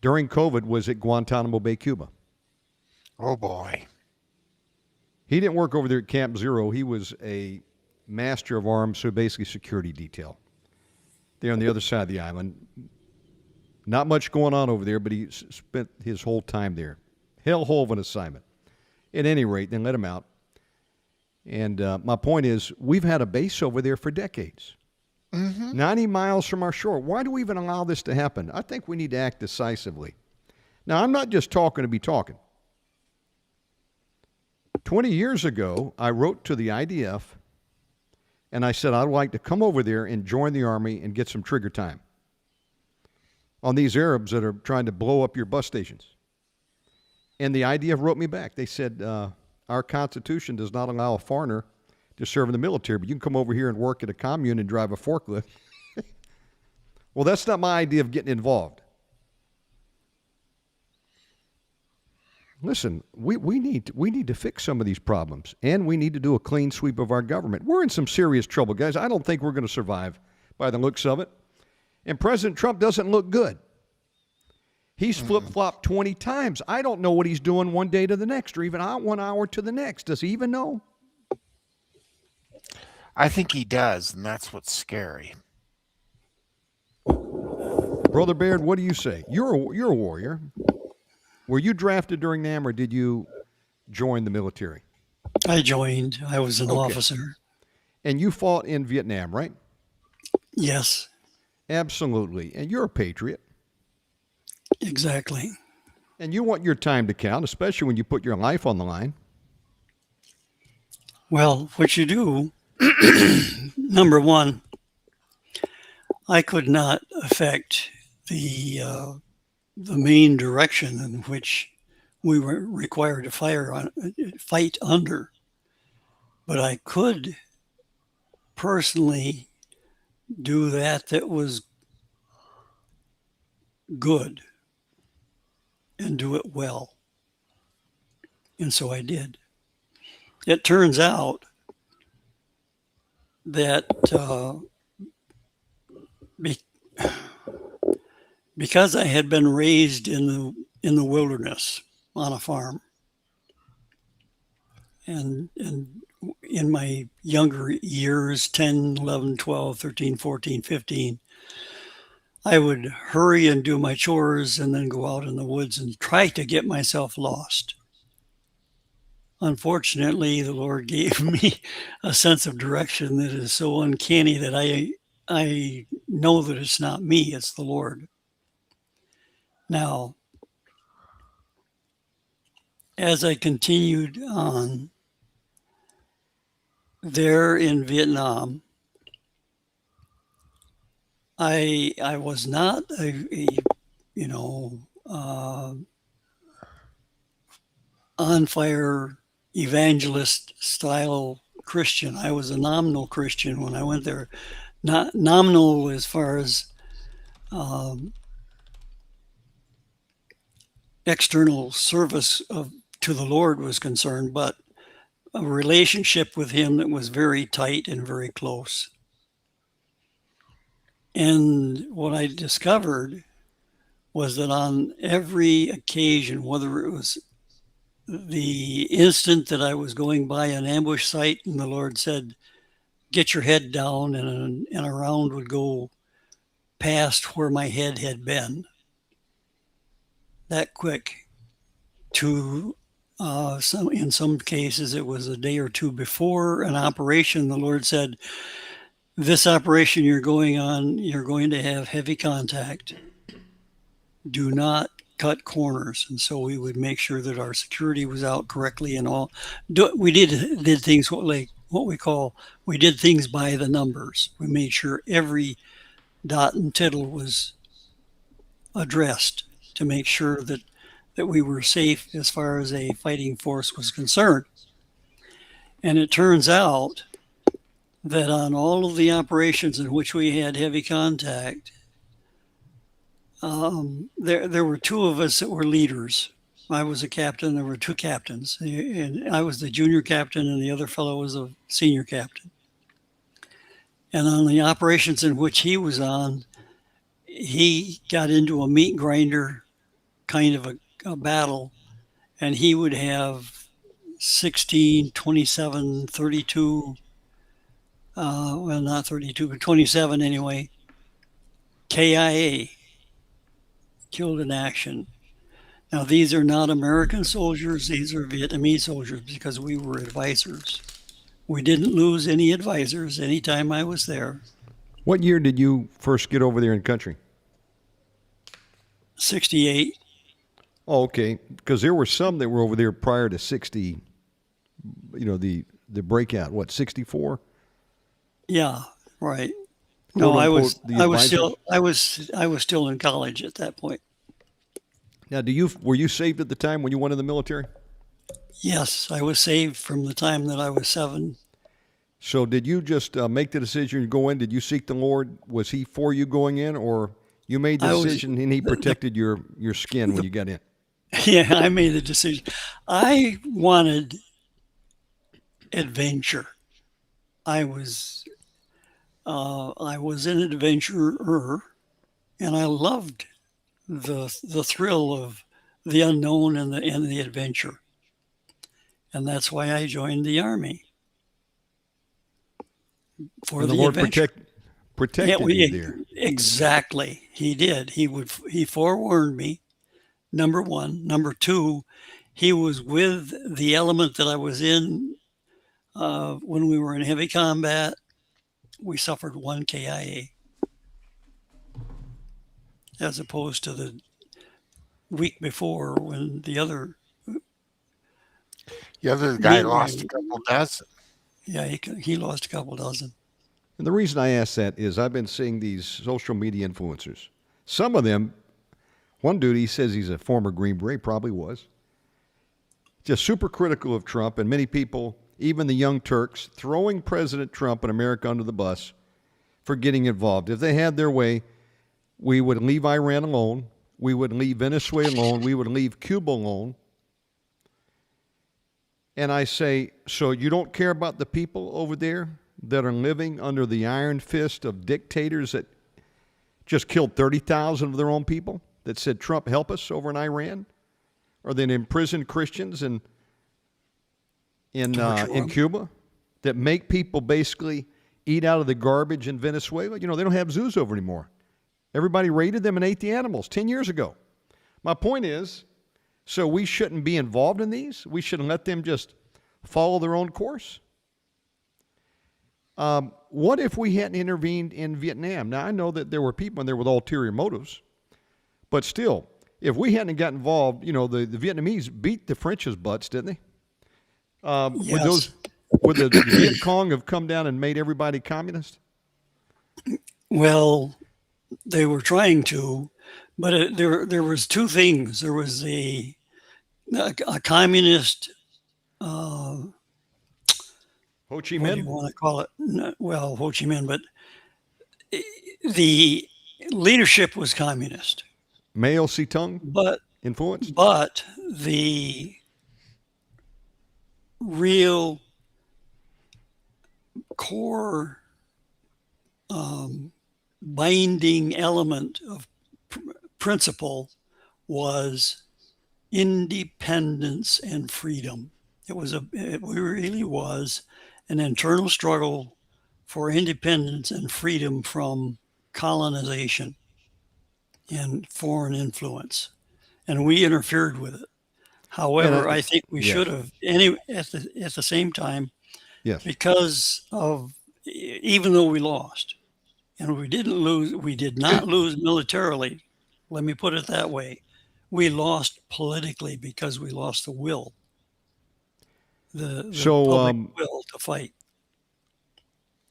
during COVID was at Guantanamo Bay, Cuba. Oh, boy. He didn't work over there at Camp Zero. He was a master of arms, so basically security detail. There on the other side of the island. Not much going on over there, but he spent his whole time there. Hellhole of an assignment. At any rate, then let him out. And my point is, we've had a base over there for decades. Mm-hmm. 90 miles from our shore. Why do we even allow this to happen? I think we need to act decisively. Now, I'm not just talking to be talking. 20 years ago, I wrote to the IDF, and I said I'd like to come over there and join the Army and get some trigger time on these Arabs that are trying to blow up your bus stations. And the IDF wrote me back. They said, our Constitution does not allow a foreigner to serve in the military, but you can come over here and work at a commune and drive a forklift. Well, that's not my idea of getting involved. Listen, we need to fix some of these problems, and we need to do a clean sweep of our government. We're in some serious trouble, guys. I don't think we're going to survive by the looks of it. And President Trump doesn't look good. He's flip-flopped 20 times. I don't know what he's doing one day to the next, or even out 1 hour to the next. Does he even know? I think he does, and that's what's scary. Brother Baird, what do you say? You're a warrior. Were you drafted during NAM, or did you join the military? I joined. I was an officer. And you fought in Vietnam, right? Yes, Absolutely. And you're a patriot. exactly. And you want your time to count, especially when you put your life on the line. Well, what you do, number one, I could not affect the main direction in which we were required to fight under, but I could personally do that was good and do it well, and so I did. It turns out that because I had been raised in the wilderness on a farm, and in my younger years, 10, 11, 12, 13, 14, 15, I would hurry and do my chores and then go out in the woods and try to get myself lost. Unfortunately, the Lord gave me a sense of direction that is so uncanny that I know that it's not me, it's the Lord. Now, as I continued on there in Vietnam, I was not a on fire evangelist style Christian. I was a nominal Christian when I went there. Not nominal as far as external service to the Lord was concerned, but a relationship with Him that was very tight and very close. And what I discovered was that on every occasion, whether it was the instant that I was going by an ambush site and the Lord said, "Get your head down," and a round would go past where my head had been, that quick, to in some cases it was a day or two before an operation. The Lord said, "This operation you're going on, you're going to have heavy contact. Do not cut corners." And so we would make sure that our security was out correctly and all. We did things like what we did things by the numbers. We made sure every dot and tittle was addressed to make sure that we were safe as far as a fighting force was concerned. And it turns out that on all of the operations in which we had heavy contact, there were two of us that were leaders. I was a captain. There were two captains, and I was the junior captain, and the other fellow was a senior captain. And on the operations in which he was on, he got into a meat grinder kind of a battle, and he would have 16, 27, 32, well, not 32, but 27 anyway, KIA, killed in action. Now, these are not American soldiers. These are Vietnamese soldiers because we were advisors. We didn't lose any advisors any time I was there. What year did you first get over there in country? 68. Oh, okay. Because there were some that were over there prior to 60, the breakout, 64? Yeah, right. Quote, No, unquote, I was still in college at that point. Now, were you saved at the time when you went in the military? Yes, I was saved from the time that I was 7. So did you just make the decision to go in? Did you seek the Lord? Was he for you going in, or you made the I was decision and he protected your skin when you got in? yeah, I made the decision. I wanted adventure. I was an adventurer, and I loved the thrill of the unknown and the adventure, and that's why I joined the Army for And the the Lord adventure. protected you there. Exactly. He did. He forewarned me. Number one. Number two, he was with the element that I was in when we were in heavy combat. We suffered 1 KIA as opposed to the week before when the other guy men lost a couple dozen. yeah, he lost a couple dozen. And the reason I ask that is I've been seeing these social media influencers. Some of them, one dude, he says he's a former Green Beret, probably was, just super critical of Trump, and many people, even the young Turks, throwing President Trump and America under the bus for getting involved. If they had their way, we would leave Iran alone. We would leave Venezuela alone. We would leave Cuba alone. And I say, so you don't care about the people over there that are living under the iron fist of dictators that just killed 30,000 of their own people, that said, Trump, help us over in Iran? Or that imprisoned Christians in Cuba, that make people basically eat out of the garbage in Venezuela? You know, they don't have zoos over anymore. Everybody raided them and ate the animals 10 years ago. My point is, so we shouldn't be involved in these? We shouldn't let them just follow their own course? What if we hadn't intervened in Vietnam? Now, I know that there were people in there with ulterior motives, but still, if we hadn't got involved, you know, the Vietnamese beat the French's butts, didn't they? Yes. Would the Viet Cong have come down and made everybody communist? Well, they were trying to, but there was two things. There was a communist. Ho Chi What do you Minh? want to call it? Well, Ho Chi Minh, but the leadership was communist. Mao Zedong But influence? the real core binding element of principle was independence and freedom. It really was an internal struggle for independence and freedom from colonization and foreign influence, and we interfered with it. However, I think we should have at the same time, Yes. because of, even though we lost, and we did not lose militarily. Let me put it that way. We lost politically because we lost the will, the public will to fight.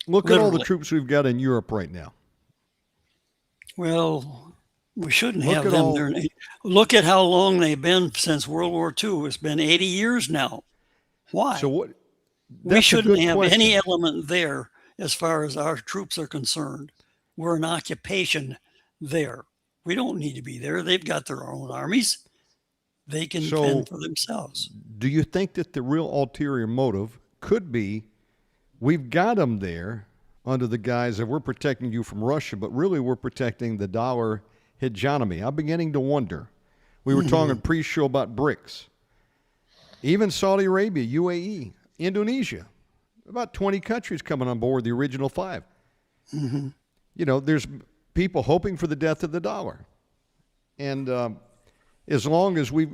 Look at all the troops we've got in Europe right now. Well, we shouldn't have them there. Look at how long they've been since World War II. It's been 80 years now. Why? So what? We shouldn't have any element there as far as our troops are concerned. We're an occupation there. We don't need to be there. They've got their own armies. They can fend for themselves. Do you think that the real ulterior motive could be we've got them there under the guise that we're protecting you from Russia, but really we're protecting the dollar hegemony? I'm beginning to wonder. We were talking pre-show about BRICS. Even Saudi Arabia, UAE, Indonesia, about 20 countries coming on board, the original 5. Mm-hmm. You know, there's people hoping for the death of the dollar. And as long as we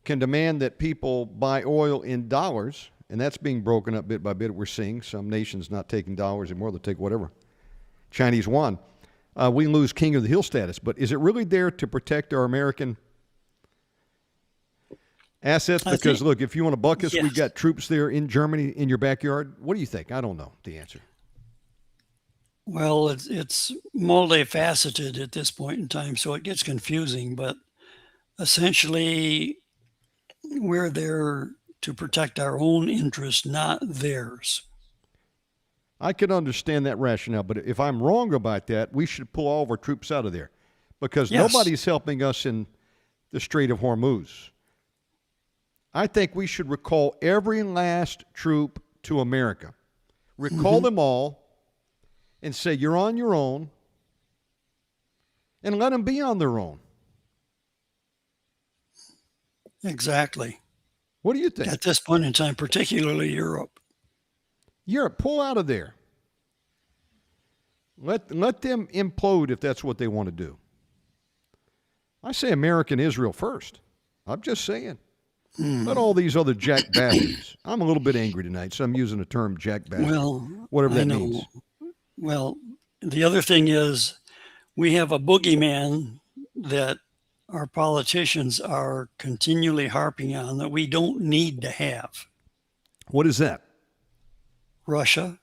can demand that people buy oil in dollars, and that's being broken up bit by bit, we're seeing some nations not taking dollars anymore, they'll take whatever, Chinese yuan, we lose king of the hill status. But is it really there to protect our American assets? Because, look, if you want to buck us, we've got troops there in Germany in your backyard. What do you think? I don't know the answer. Well, it's multifaceted at this point in time, so it gets confusing. But essentially, we're there to protect our own interests, not theirs. I can understand that rationale, but if I'm wrong about that, we should pull all of our troops out of there because Yes. nobody's helping us in the Strait of Hormuz. I think we should recall every last troop to America. Recall them all and say, you're on your own, and let them be on their own. Exactly. What do you think? At this point in time, particularly Europe. Europe, pull out of there. Let them implode if that's what they want to do. I say America and Israel first. I'm just saying. Let all these other jack bastards. I'm a little bit angry tonight, so I'm using the term jack bastard. Well, whatever I that know. means. Well, the other thing is we have a boogeyman that our politicians are continually harping on that we don't need to have. What is that? Russia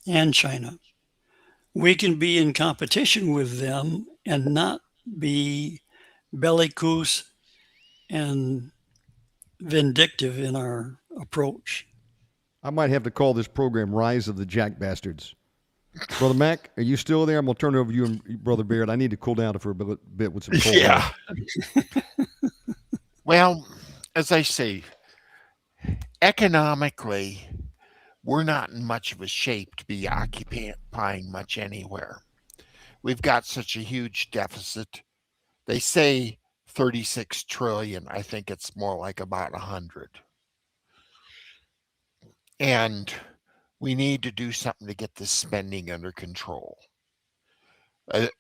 and China. We can be in competition with them and not be bellicose and vindictive in our approach. I might have to call this program Rise of the Jack Bastards. Brother Mack, are you still there? I'm going to turn it over to you and Brother Baird. I need to cool down for a bit with some cold water. Yeah. Well, as I say, economically, we're not in much of a shape to be occupying much anywhere. We've got such a huge deficit. They say 36 trillion. I think it's more like about 100. And we need to do something to get this spending under control.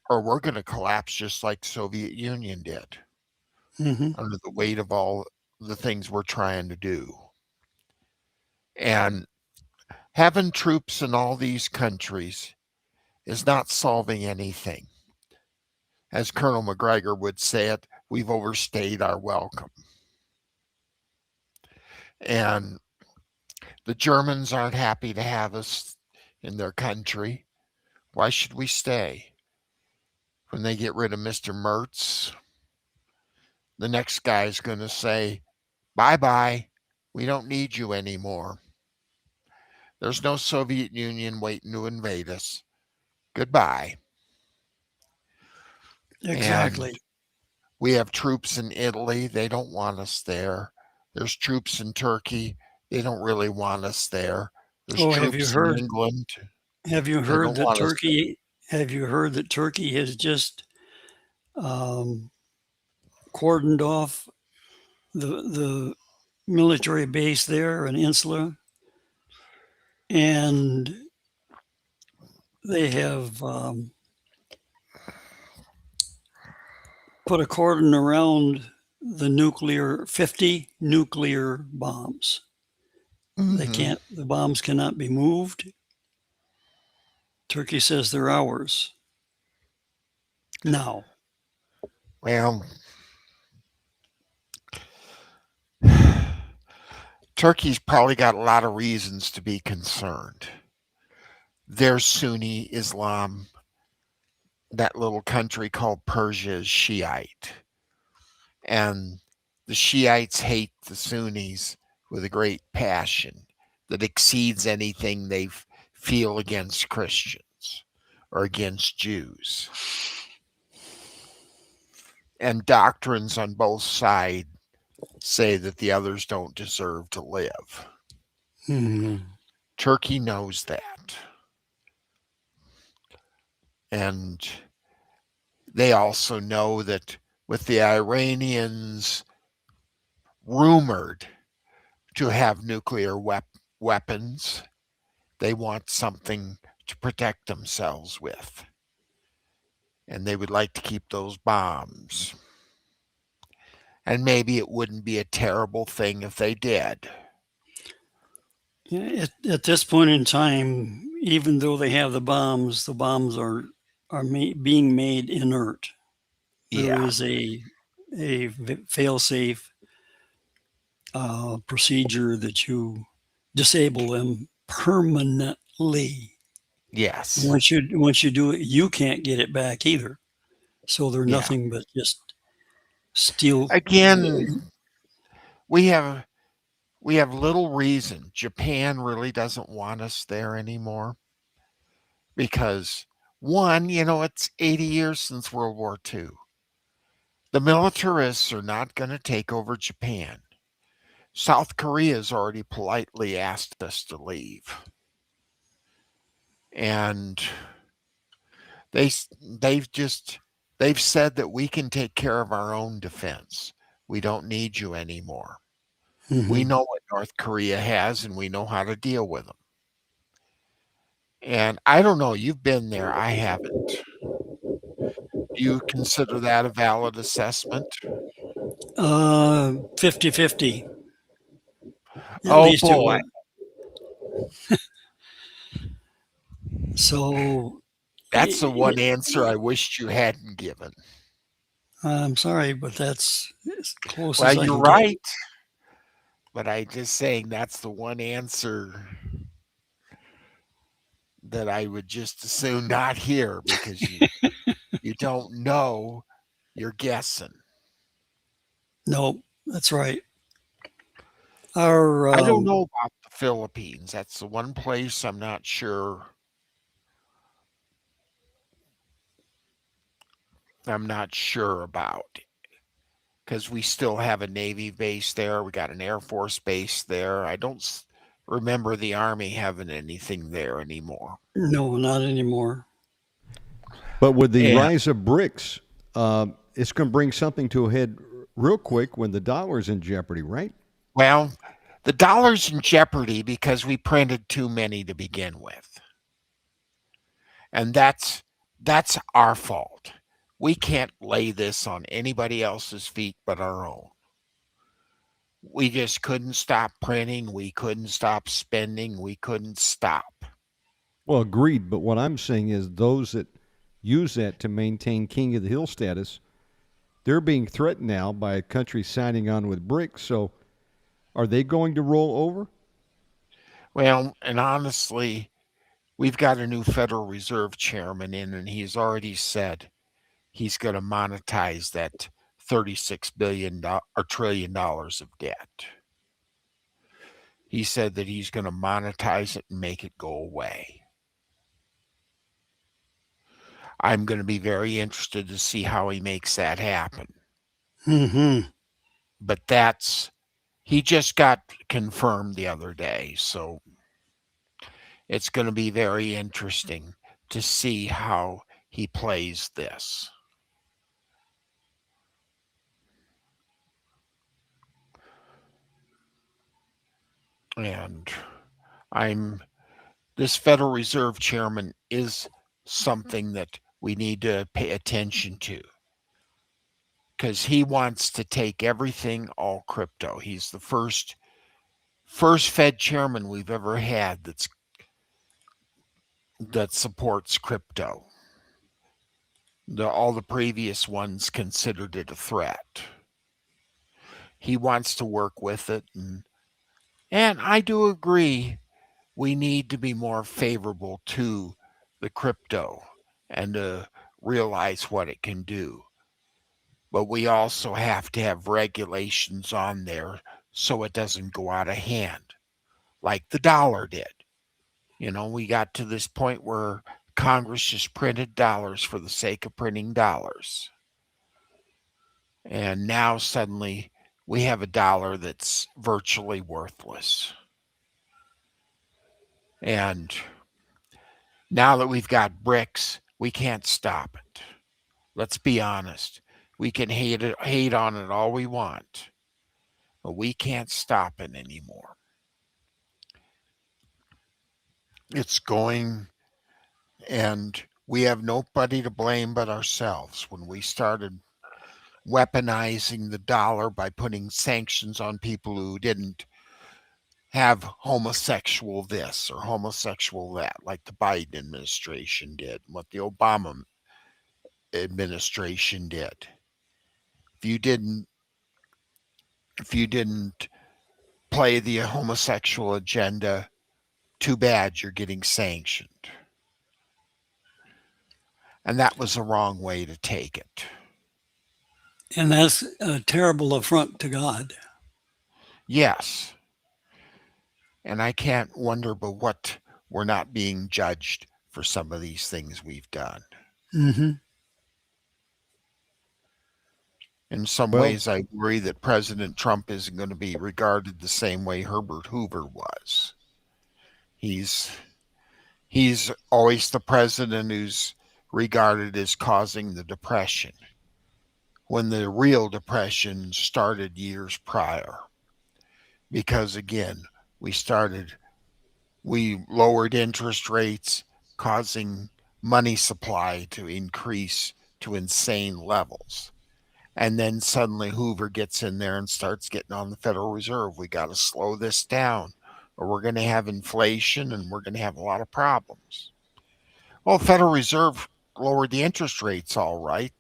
Or we're going to collapse just like Soviet Union did under the weight of all the things we're trying to do. And having troops in all these countries is not solving anything. As Colonel McGregor would say it, we've overstayed our welcome. And the Germans aren't happy to have us in their country. Why should we stay? When they get rid of Mr. Mertz, the next guy's going to say, bye-bye, we don't need you anymore. There's no Soviet Union waiting to invade us. Goodbye. Exactly. And we have troops in Italy. They don't want us there. There's troops in Turkey. They don't really want us there. There's troops have you heard? in England. Have you They heard don't that want us Turkey? Have you heard that Turkey has just cordoned off the military base there, an insula, and they have put a cordon around the 50 nuclear bombs. They can't. The bombs cannot be moved. Turkey says they're ours. Now, Well, Turkey's probably got a lot of reasons to be concerned. There's Sunni Islam. That little country called Persia is Shiite. And the Shiites hate the Sunnis with a great passion that exceeds anything they feel against Christians or against Jews. And doctrines on both sides say that the others don't deserve to live. Turkey knows that. And they also know that with the Iranians rumored to have nuclear weapons, they want something to protect themselves with. And they would like to keep those bombs. And maybe it wouldn't be a terrible thing if they did. at this point in time, even though they have the bombs are being made inert. There is a fail-safe procedure that you disable them permanently. Yes. Once you do it, you can't get it back either. So they're nothing but just steel. Again, we have we have little reason. Japan really doesn't want us there anymore because, one, it's 80 years since World War II. The militarists are not going to take over Japan. South Korea has already politely asked us to leave. And they they've said that we can take care of our own defense. We don't need you anymore. We Hmm. know what North Korea has and we know how to deal with them. And I don't know, you've been there, I haven't. Do you consider that a valid assessment? 50-50. At Oh least it boy, was. So that's the one answer I wished you hadn't given. I'm sorry, but that's as close Well, as I you're can get. right, but I just saying that's the one answer that I would just as soon not hear because you don't know, you're guessing. No, that's right. Our I don't know about the Philippines. That's the one place I'm not sure about because we still have a Navy base there. We got an Air Force base there. I don't remember the Army having anything there anymore. no, not anymore. But with the And rise of BRICS, it's going to bring something to a head real quick when the dollar's in jeopardy, right? well, the dollar's in jeopardy because we printed too many to begin with. And that's our fault. We can't lay this on anybody else's feet but our own. We just couldn't stop printing. We couldn't stop spending. We couldn't stop. Well, agreed. But what I'm saying is those that use that to maintain king of the hill status, they're being threatened now by a country signing on with BRICS. So are they going to roll over? Well, and honestly, we've got a new Federal Reserve chairman in, and he's already said he's going to monetize that $36 trillion of debt. He said that he's going to monetize it and make it go away. I'm going to be very interested to see how he makes that happen. Hmm. But he just got confirmed the other day, so it's going to be very interesting to see how he plays this. And I'm this Federal Reserve chairman is something that we need to pay attention to because he wants to take everything all crypto. He's the first Fed chairman we've ever had that supports crypto. All the previous ones considered it a threat. He wants to work with it, and I do agree we need to be more favorable to the crypto and to realize what it can do. But we also have to have regulations on there so it doesn't go out of hand like the dollar did. We got to this point where Congress just printed dollars for the sake of printing dollars. And now suddenly we have a dollar that's virtually worthless. And now that we've got BRICS, we can't stop it. Let's be honest. We can hate on it all we want, but we can't stop it anymore. It's going, and we have nobody to blame but ourselves. When we started weaponizing the dollar by putting sanctions on people who didn't have homosexual this or homosexual that, like the Biden administration did, what the Obama administration did. If you didn't if you didn't play the homosexual agenda, too bad you're getting sanctioned. And that was the wrong way to take it. And that's a terrible affront to God. Yes. And I can't wonder but what we're not being judged for some of these things we've done. Hmm. In some Well, ways, I worry that President Trump isn't going to be regarded the same way Herbert Hoover was. He's he's always the president who's regarded as causing the depression, when the real depression started years prior. Because again, we started we lowered interest rates, causing money supply to increase to insane levels. And then suddenly Hoover gets in there and starts getting on the Federal Reserve. We got to slow this down, or we're going to have inflation and we're going to have a lot of problems. Well, the Federal Reserve lowered the interest rates all right.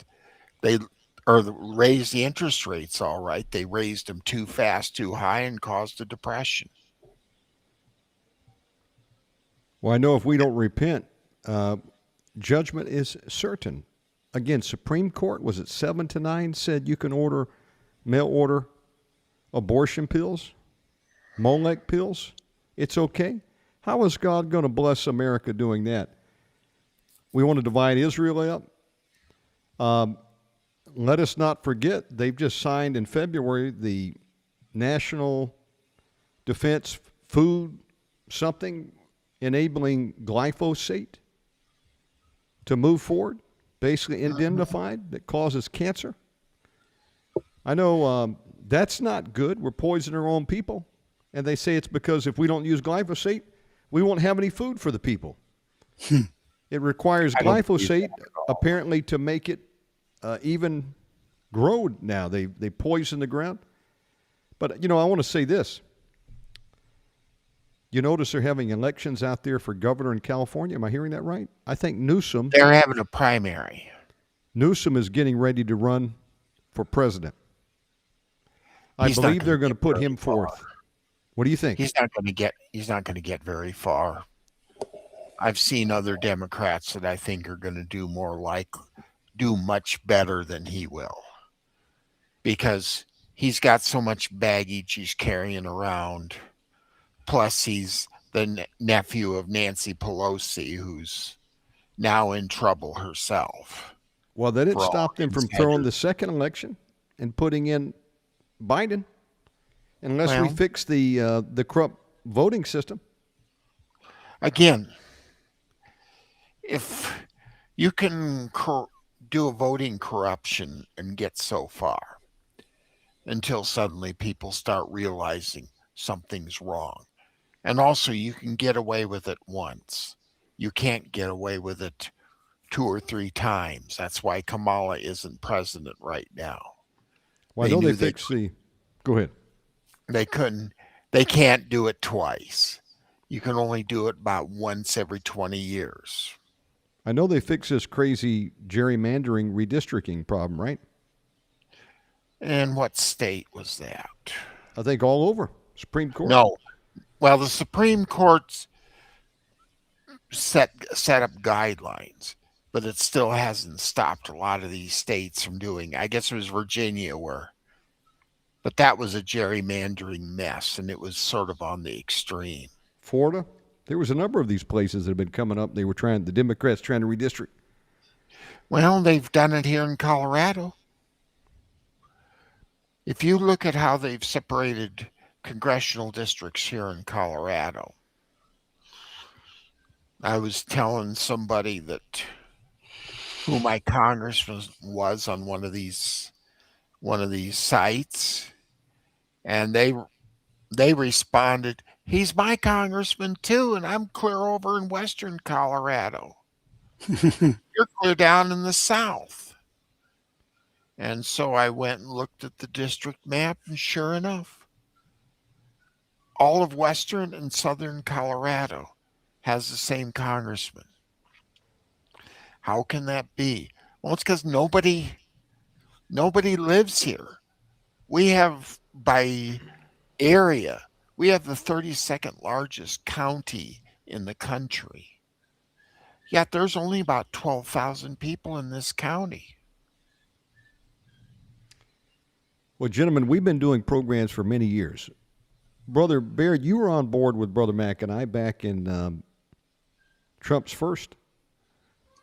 They raised the interest rates all right. They raised them too fast, too high, and caused a depression. well, I know if we don't repent, judgment is certain. Again, Supreme Court, was it 7-9, said you can mail order abortion pills, Molech pills? It's okay. How is God going to bless America doing that? We want to divide Israel up. Let us not forget, they've just signed in February the National Defense Food something enabling glyphosate to move forward, basically indemnified, that causes cancer. I know that's not good. We're poisoning our own people. And they say it's because if we don't use glyphosate, we won't have any food for the people. It requires I don't believe glyphosate, that at all. apparently, to make it even grow now. They poison the ground. But, I want to say this. You notice they're having elections out there for governor in California. Am I hearing that right? I think Newsom They're having a primary. is getting ready to run for president. I He's not believe gonna they're going to get put very him far. forth. What do you think? He's not going to get very far. I've seen other Democrats that I think are going to do much better than he will, because he's got so much baggage he's carrying around. Plus, he's the nephew of Nancy Pelosi, who's now in trouble herself Well, they didn't for all stop them from insider. throwing the second election and putting in Biden unless we Well, fix the corrupt voting system. again, if you can do a voting corruption and get so far, until suddenly people start realizing something's wrong. And also, you can get away with it once. You can't get away with it 2 or 3 times. That's why Kamala isn't president right now. Well, I They know they knew they fixed the. Go ahead. they couldn't they can't do it twice. You can only do it about once every 20 years. I know they fixed this crazy gerrymandering redistricting problem, right? And what state was that? I think all over Supreme Court. No. Well, the Supreme Court's set up guidelines, but it still hasn't stopped a lot of these states from doing. I guess it was Virginia but that was a gerrymandering mess, and it was sort of on the extreme. Florida. There was a number of these places that have been coming up. The Democrats trying to redistrict. Well, they've done it here in Colorado. If you look at how they've separated congressional districts here in Colorado, I was telling somebody that who my congressman was on one of these sites, and they responded, "He's my congressman too, and I'm clear over in western Colorado. You're clear down in the south." And so I went and looked at the district map, and sure enough, all of western and southern Colorado has the same congressman. How can that be? Well, it's because nobody lives here. We have, by area, we have the 32nd largest county in the country. Yet there's only about 12,000 people in this county. Well, gentlemen, we've been doing programs for many years. Brother Baird, you were on board with Brother Mack and I back in Trump's first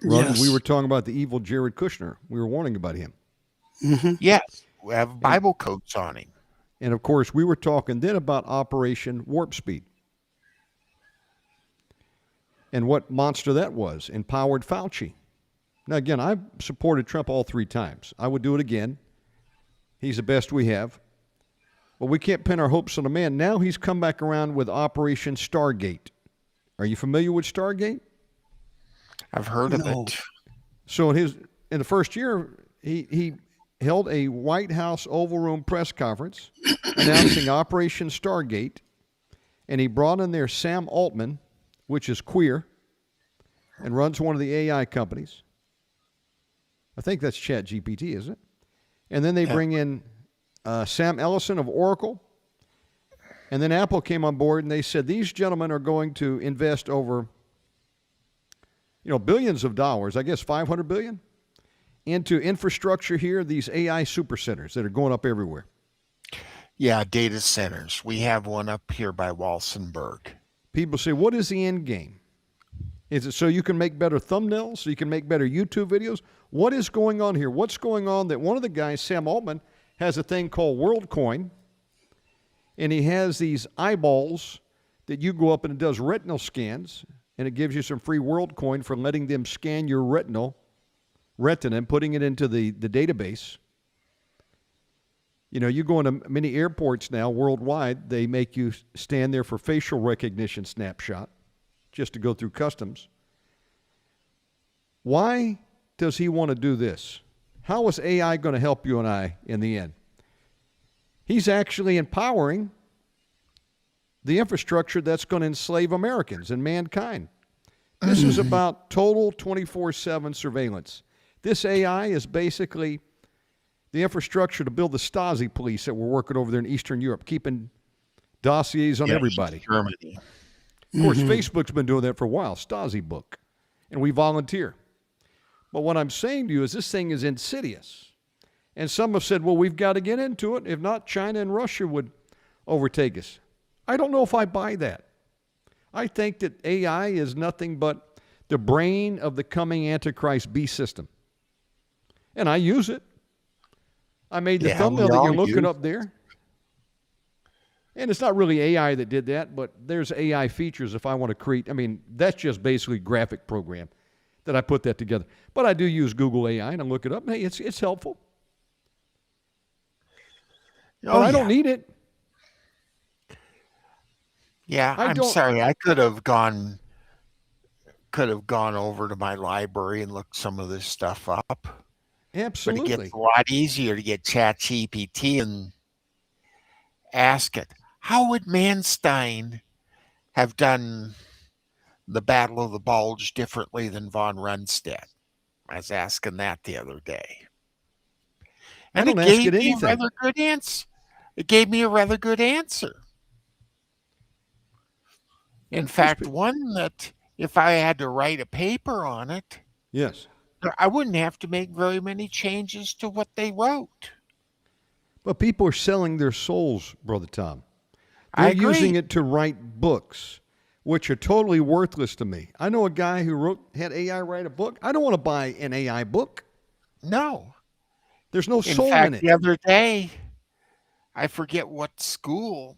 run. Yes. We were talking about the evil Jared Kushner. We were warning about him. Yes, we have Bible codes on him. And of course, we were talking then about Operation Warp Speed and what monster that was, empowered Fauci. Now, again, I've supported Trump all 3 times. I would do it again. He's the best we have. But we can't pin our hopes on a man. Now he's come back around with Operation Stargate. Are you familiar with Stargate? I've heard of No. it. So in the first year, he held a White House Oval Room press conference announcing Operation Stargate, and he brought in there Sam Altman, which is queer, and runs one of the AI companies. I think that's ChatGPT, isn't it? And then they bring in Sam Ellison of Oracle, and then Apple came on board, and they said these gentlemen are going to invest over, billions of dollars, I guess $500 billion, into infrastructure here, these AI super centers that are going up everywhere. Yeah, data centers. We have one up here by Walsenburg. People say, what is the end game? Is it so you can make better thumbnails, so you can make better YouTube videos? What is going on here? What's going on that one of the guys, Sam Altman, has a thing called WorldCoin, and he has these eyeballs that you go up and it does retinal scans, and it gives you some free WorldCoin for letting them scan your retina and putting it into the database. You go into many airports now worldwide, they make you stand there for facial recognition snapshot just to go through customs. Why does he want to do this? How is AI going to help you and I in the end? He's actually empowering the infrastructure that's going to enslave Americans and mankind. This is about total 24/7 surveillance. This AI is basically the infrastructure to build the Stasi police that we're working over there in Eastern Europe, keeping dossiers on everybody. Germany. Of course, Facebook's been doing that for a while, Stasi book, and we volunteer. But what I'm saying to you is this thing is insidious. And some have said, well, we've got to get into it. If not, China and Russia would overtake us. I don't know if I buy that. I think that AI is nothing but the brain of the coming Antichrist beast system. And I use it. I made the thumbnail that you're looking up there. And it's not really AI that did that, but there's AI features if I want to create. I mean, that's just basically graphic program that I put that together. But I do use Google AI and I look it up. Hey, it's helpful. But I don't need it. Yeah, I'm sorry. I could have gone over to my library and looked some of this stuff up. Absolutely. But it gets a lot easier to get ChatGPT and ask it. How would Manstein have done the Battle of the Bulge differently than von Rundstedt? I was asking that the other day. And it gave me a rather good answer. It gave me a rather good answer. In fact, one that if I had to write a paper on it, yes, I wouldn't have to make very many changes to what they wrote. But people are selling their souls, Brother Tom. They're using it to write books, which are totally worthless to me. I know a guy who had AI write a book. I don't want to buy an AI book. No. There's no soul in it. The other day, I forget what school,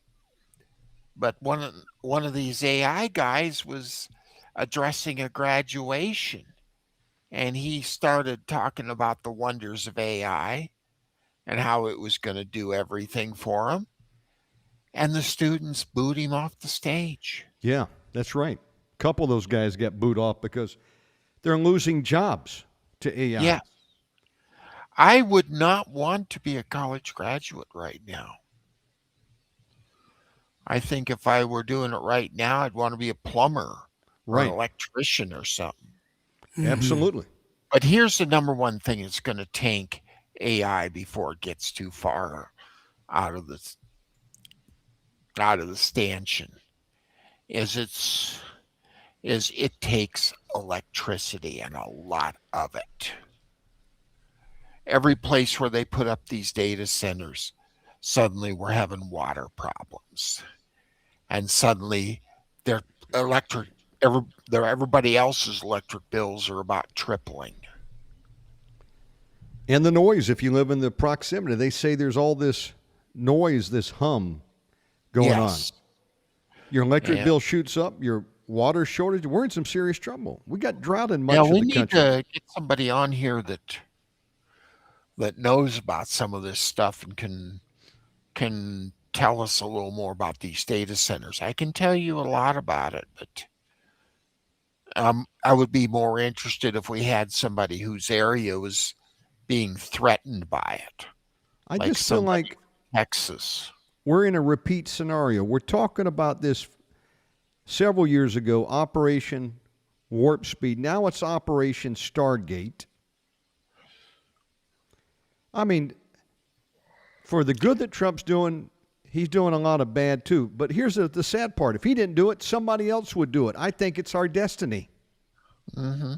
but one of these AI guys was addressing a graduation, and he started talking about the wonders of AI and how it was going to do everything for him. And the students booed him off the stage. Yeah, that's right. A couple of those guys got booed off because they're losing jobs to AI. Yeah. I would not want to be a college graduate right now. I think if I were doing it right now, I'd want to be a plumber or an electrician or something. Absolutely. But here's the number one thing that's going to tank AI before it gets too far out of the stanchion is it takes electricity and a lot of it. Every place where they put up these data centers, suddenly we're having water problems. and suddenly their electric, everybody else's electric bills are about tripling. And the noise, if you live in the proximity, they say there's all this noise, this hum going on. Yes. Your electric Yeah. bill shoots up, your water shortage, we're in some serious trouble. We got drought in Yeah, much of we the need country. to get somebody on here that knows about some of this stuff and can tell us a little more about these data centers. I can tell you a lot about it, but I would be more interested if we had somebody whose area was being threatened by it, I like just feel somebody like in Texas. we're in a repeat scenario. We're talking about this several years ago, Operation Warp Speed. Now it's Operation Stargate. I mean, for the good that Trump's doing, he's doing a lot of bad too. But here's the sad part. If he didn't do it, somebody else would do it. I think it's our destiny. Hmm.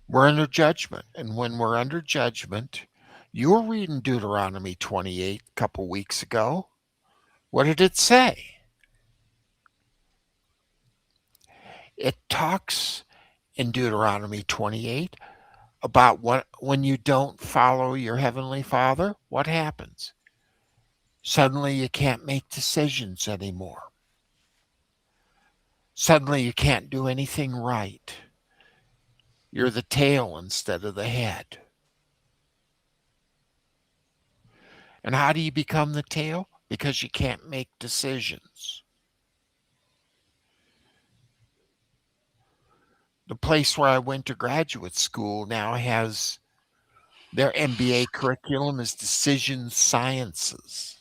We're under judgment. And when we're under judgment, you were reading Deuteronomy 28 a couple weeks ago. What did it say? It talks in Deuteronomy 28 about what when you don't follow your heavenly Father, what happens? Suddenly you can't make decisions anymore. Suddenly you can't do anything right. You're the tail instead of the head. And how do you become the tail? Because you can't make decisions. The place where I went to graduate school now has their MBA curriculum is decision sciences.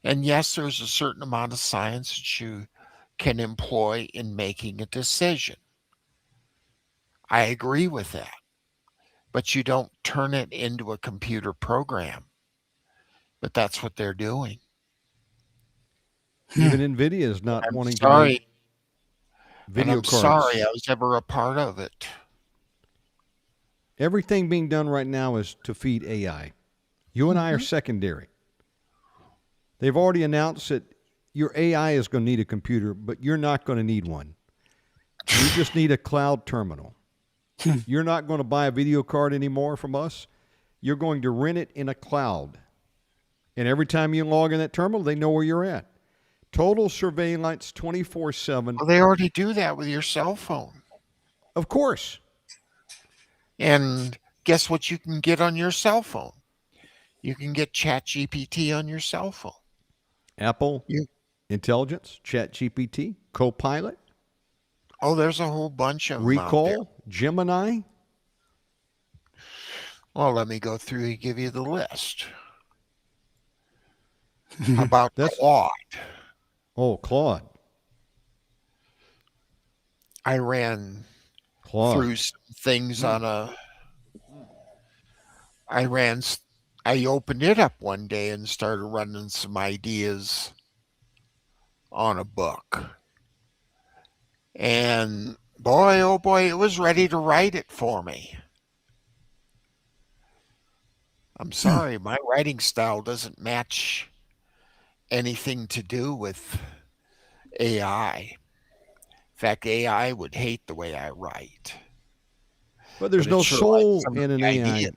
And yes, there's a certain amount of science that you can employ in making a decision. I agree with that. But you don't turn it into a computer program. But that's what they're doing. Even NVIDIA is not I'm wanting to make sorry. And video I'm cards. sorry I was ever a part of it. Everything being done right now is to feed AI. You and I are secondary. They've already announced that your AI is going to need a computer, but you're not going to need one. You just need a cloud terminal. You're not going to buy a video card anymore from us. You're going to rent it in a cloud. And every time you log in that terminal, they know where you're at. Total surveillance 24/7. Well, they already do that with your cell phone. Of course. And guess what you can get on your cell phone? You can get ChatGPT on your cell phone. Apple You, Intelligence, ChatGPT, Copilot, oh, there's a whole bunch of them out there. Recall, Gemini. Well, let me go through and give you the list. How about That's Claude? Claude. I ran Claude. through some things on I opened it up one day and started running some ideas on a book. And boy, oh boy, it was ready to write it for me. I'm sorry, my writing style doesn't match anything to do with AI. In fact, AI would hate the way I write. But there's But no it sure likes soul some of in an the AI ideas.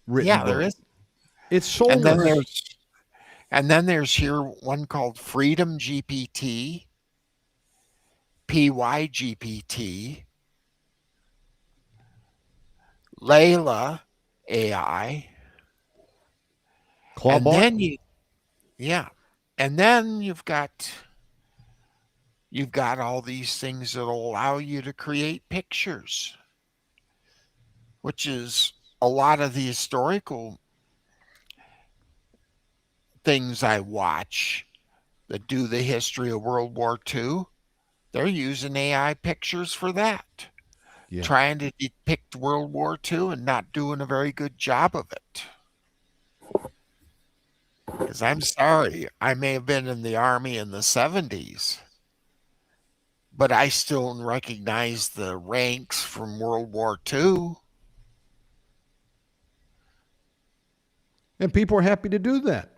written Yeah, there book. is. It's And then soulless. there's here one called Freedom GPT, PYGPT, Layla AI, and Clawbot. then and then you've got all these things that'll allow you to create pictures, which is a lot of the historical things I watch that do the history of World War II. They're using AI pictures for that. Yeah. Trying to depict World War II and not doing a very good job of it. Because I'm sorry, I may have been in the Army in the 70s, but I still recognize the ranks from World War II. And people are happy to do that.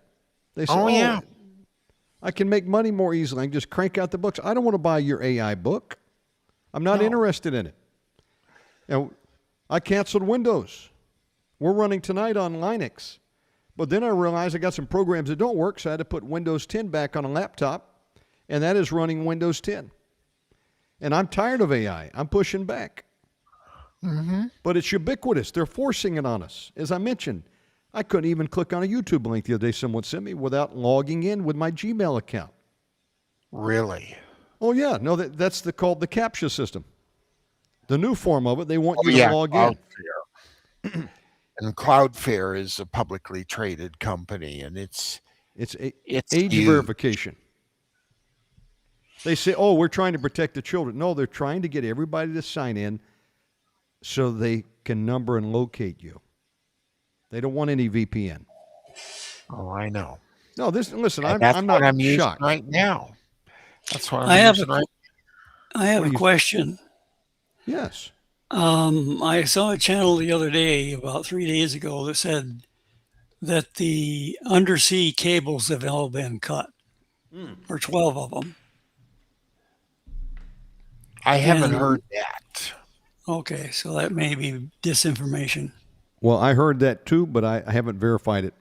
They say, Oh, yeah. I can make money more easily. I can just crank out the books. I don't want to buy your AI book. I'm not interested in it. And I canceled Windows. We're running tonight on Linux. But then I realized I got some programs that don't work, so I had to put Windows 10 back on a laptop, and that is running Windows 10. And I'm tired of AI. I'm pushing back. Mm-hmm. But it's ubiquitous. They're forcing it on us. As I mentioned, I couldn't even click on a YouTube link the other day someone sent me without logging in with my Gmail account. Really? Oh, yeah. No, that's called the CAPTCHA system. The new form of it, they want you to Yeah, log in. Cloudflare. And Cloudflare is a publicly traded company, and it's Age huge. verification. They say, oh, we're trying to protect the children. No, they're trying to get everybody to sign in so they can number and locate you. They don't want any VPN. Oh, I know. No, listen, And I'm not what I'm using shocked. right now. That's what I I'm have using right I have What do a you- question. Yes. I saw a channel the other day, about 3 days ago, that said that the undersea cables have all been cut, or 12 of them. I haven't And- heard that. Okay, so that may be disinformation. Well, I heard that too, but I haven't verified it.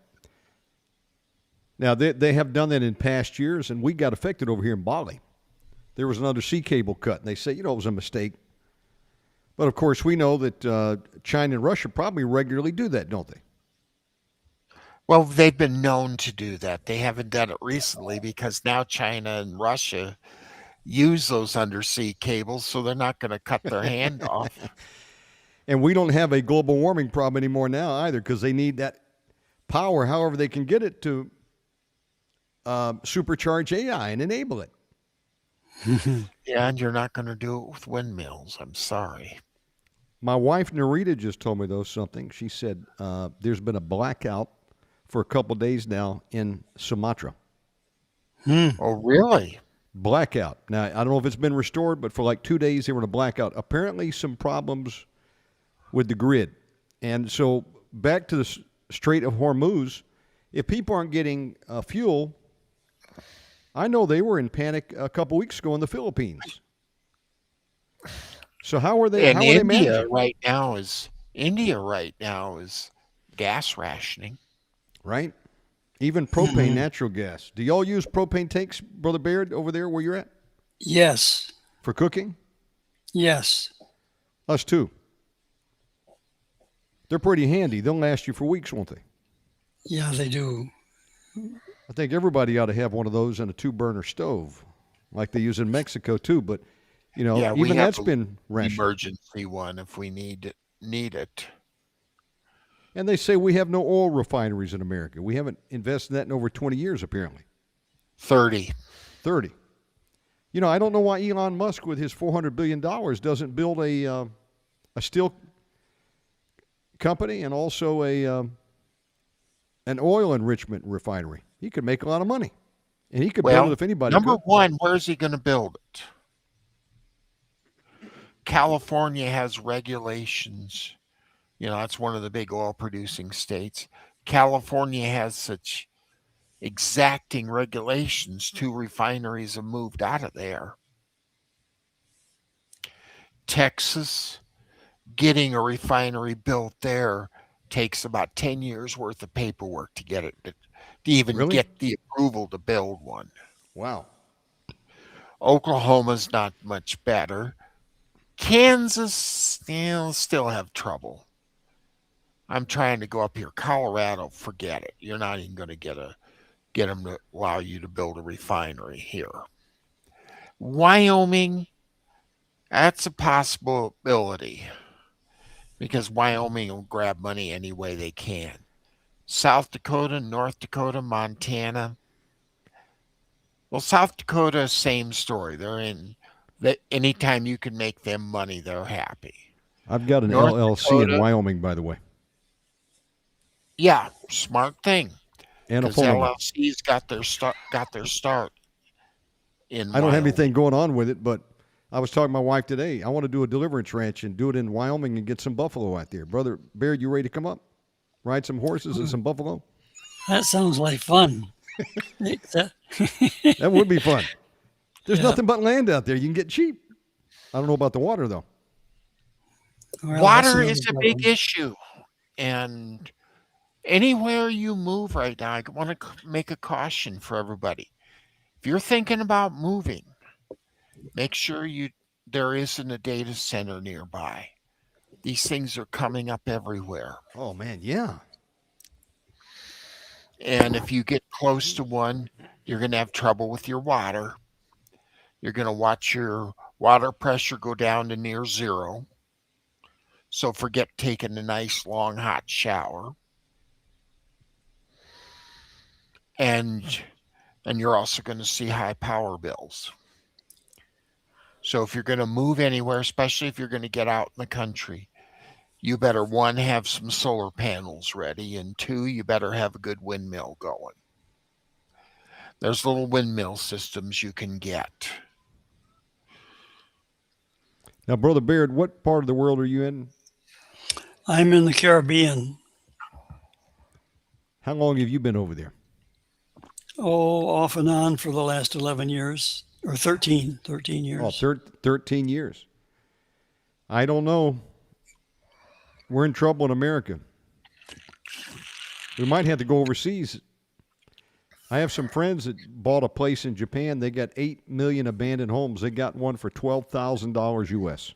Now, they have done that in past years, and we got affected over here in Bali. There was an undersea cable cut, and they say, it was a mistake. But, of course, we know that China and Russia probably regularly do that, don't they? Well, they've been known to do that. They haven't done it recently because now China and Russia use those undersea cables, so they're not going to cut their hand off. And we don't have a global warming problem anymore now either because they need that power, however they can get it, to supercharge AI and enable it. Yeah, and you're not going to do it with windmills. I'm sorry. My wife, Narita, just told me, though, something. She said there's been a blackout for a couple of days now in Sumatra. Oh, really? Blackout. Now, I don't know if it's been restored, but for like 2 days they were in a blackout. Apparently some problems with the grid. And so back to the Strait of Hormuz, if people aren't getting fuel, I know they were in panic a couple weeks ago in the Philippines. So how are they? And How are they India managing? right now is gas rationing. Right? Even propane, natural gas. Do y'all use propane tanks, Brother Baird, over there where you're at Yes, for cooking? yes. Us too. They're pretty handy. They'll last you for weeks, won't they? Yeah, they do. I think everybody ought to have one of those in a 2-burner stove, like they use in Mexico too. But Yeah, we even have that's a been rationed. emergency one if we need it. And they say we have no oil refineries in America. We haven't invested in that in over 20 years, apparently. 30. 30. I don't know why Elon Musk, with his $400 billion, doesn't build a steel company and also an oil enrichment refinery. He could make a lot of money. And he could build it if anybody number could. one, where's he going to build it? California has regulations. That's one of the big oil producing states. California has such exacting regulations. 2 refineries have moved out of there. Texas, getting a refinery built there takes about 10 years worth of paperwork to get it, to even Really? get the approval to build one. Wow. Oklahoma's not much better. Kansas still have trouble. I'm trying to go up here. Colorado, forget it. You're not even going to get them to allow you to build a refinery here. Wyoming, that's a possibility because Wyoming will grab money any way they can. South Dakota, North Dakota, Montana. Well, South Dakota, same story. They're in. Anytime you can make them money, they're happy. I've got an North LLC in Dakota. Wyoming, by the way. Yeah, smart thing. And a Because phone number. LLC's got their start in. I don't have Wyoming. anything going on with it, but I was talking to my wife today. I want to do a deliverance ranch and do it in Wyoming and get some buffalo out there. Brother Baird, you ready to come up? Ride some horses and some buffalo? That sounds like fun. That would be fun. There's Yeah. nothing but land out there. You can get cheap. I don't know about the water, though. Well, that's Water another is a problem. big issue. And anywhere you move right now, I want to make a caution for everybody. If you're thinking about moving, make sure there isn't a data center nearby. These things are coming up everywhere. Oh, man, yeah. And if you get close to one, you're going to have trouble with your water. You're going to watch your water pressure go down to near zero. So forget taking a nice long hot shower. And you're also going to see high power bills. So if you're going to move anywhere, especially if you're going to get out in the country, you better, one, have some solar panels ready, and two, you better have a good windmill going. There's little windmill systems you can get. Now, Brother Baird, what part of the world are you in? I'm in the Caribbean. How long have you been over there? Oh, off and on for the last 11 years or 13 years. Oh, 13 years. I don't know. We're in trouble in America. We might have to go overseas. I have some friends that bought a place in Japan. They got 8 million abandoned homes. They got one for $12,000 US.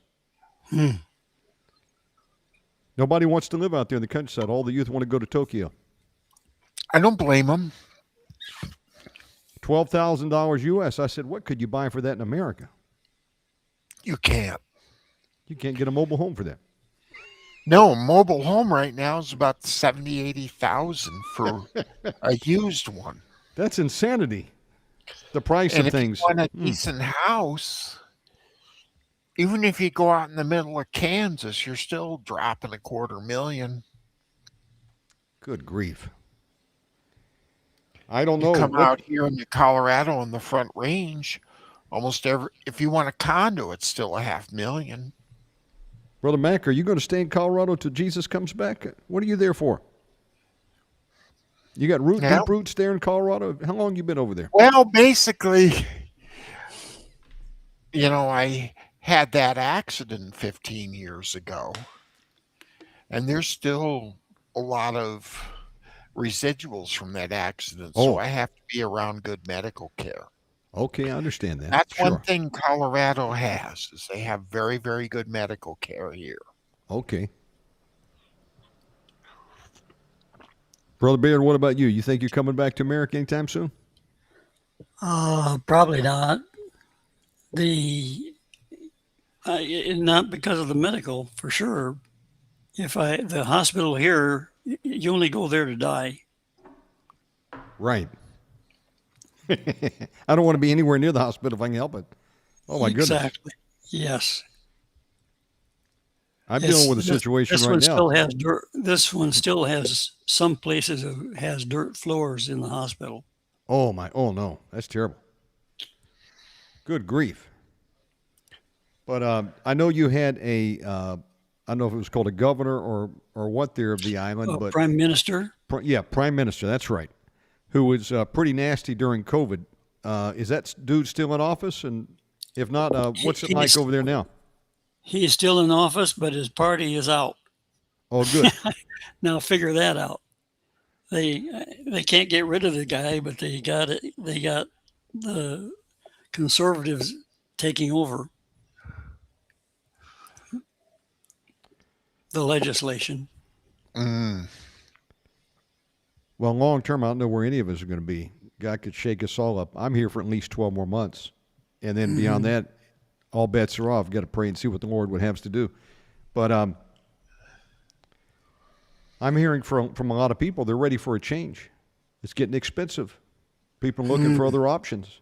Nobody wants to live out there in the countryside. All the youth want to go to Tokyo. I don't blame them. $12,000 US. I said, what could you buy for that in America? You can't. You can't get a mobile home for that. No, a mobile home right now is about 70, 80,000 for a used one. That's insanity. The price And of if things. you want a decent house, even if you go out in the middle of Kansas, you're still dropping $250,000. Good grief. I don't You know. come out here in Colorado on the Front Range, if you want a condo, it's still $500,000. Brother Mack, are you going to stay in Colorado till Jesus comes back? What are you there for? You got deep roots there in Colorado? How long you been over there? Well, basically, I had that accident 15 years ago, and there's still a lot of residuals from that accident, so I have to be around good medical care. Okay, I understand that. That's one thing Colorado has, is they have very, very good medical care here. Okay. Brother Baird, what about you? You think you're coming back to America anytime soon? Probably not. Not because of the medical, for sure. The hospital here, you only go there to die. Right. I don't want to be anywhere near the hospital if I can help it. Oh, my goodness. Exactly. Yes. I'm dealing with a situation this right one now. Still has dirt. This one still has some places has dirt floors in the hospital. Oh, my. Oh, no. That's terrible. Good grief. But I know you had I don't know if it was called a governor or what there of the island. But Prime Minister? Prime Minister. That's right. Who was pretty nasty during COVID. Is that dude still in office? And if not, what's it like over there now? He's still in office, but his party is out. Oh, good. Now figure that out. They can't get rid of the guy, but they got the conservatives taking over the legislation. Well, long term, I don't know where any of us are going to be. God could shake us all up. I'm here for at least 12 more months. And then beyond that, all bets are off. Got to pray and see what the Lord would have us to do. But I'm hearing from a lot of people, they're ready for a change. It's getting expensive. People are looking for other options.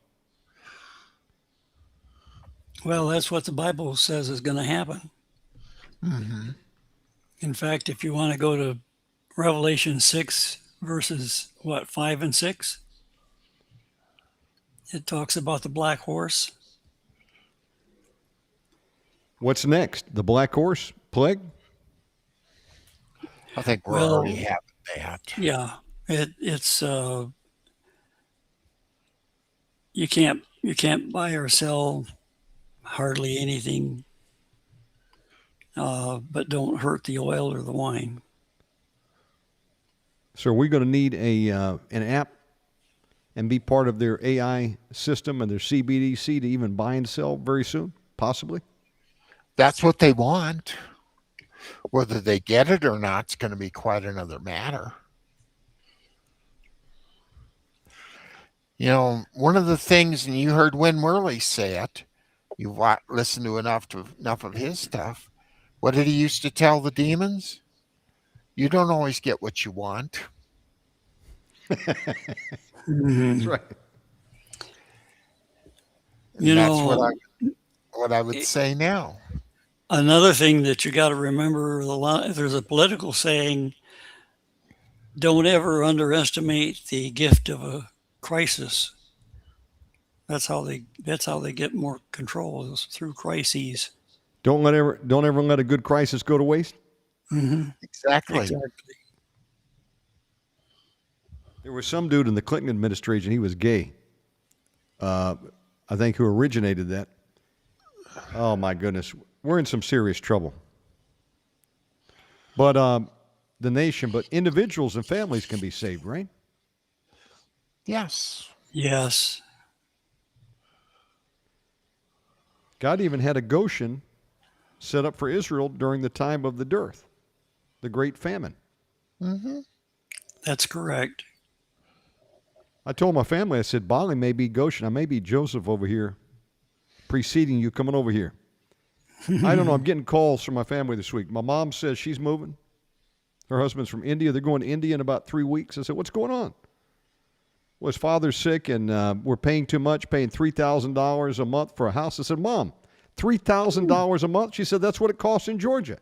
Well, that's what the Bible says is going to happen. Mm-hmm. In fact, if you want to go to Revelation 6, verses 5 and 6, it talks about the black horse. What's next? The black horse plague? I think we're already having that. Yeah, it's You can't buy or sell hardly anything, but don't hurt the oil or the wine. So are we going to need an app and be part of their AI system and their CBDC to even buy and sell very soon, possibly? That's what they want. Whether they get it or not is going to be quite another matter. You know, one of the things, and you heard Win Worley say it, you've listened to enough of his stuff. What did he used to tell the demons? You don't always get what you want. That's right. You That's know, what I would say now. another thing that you got to remember, there's a political saying, don't ever underestimate the gift of a crisis. That's how they get more control, is through crises. Don't ever let a good crisis go to waste. Exactly. Exactly. There was some dude in the Clinton administration. He was gay. I think who originated that. Oh my goodness, we're in some serious trouble. But the nation, but individuals and families can be saved, right? Yes. Yes. God even had a Goshen set up for Israel during the time of the dearth, the great famine. That's correct. I told my family, I said, Bali may be Goshen. I may be Joseph over here preceding you coming over here. I don't know. I'm getting calls from my family this week. My mom says she's moving. Her husband's from India. They're going to India in about 3 weeks. I said, what's going on? Well, his father's sick, and we're paying too much, paying $3,000 a month for a house. I said, Mom, $3,000 a month? She said, that's what it costs in Georgia.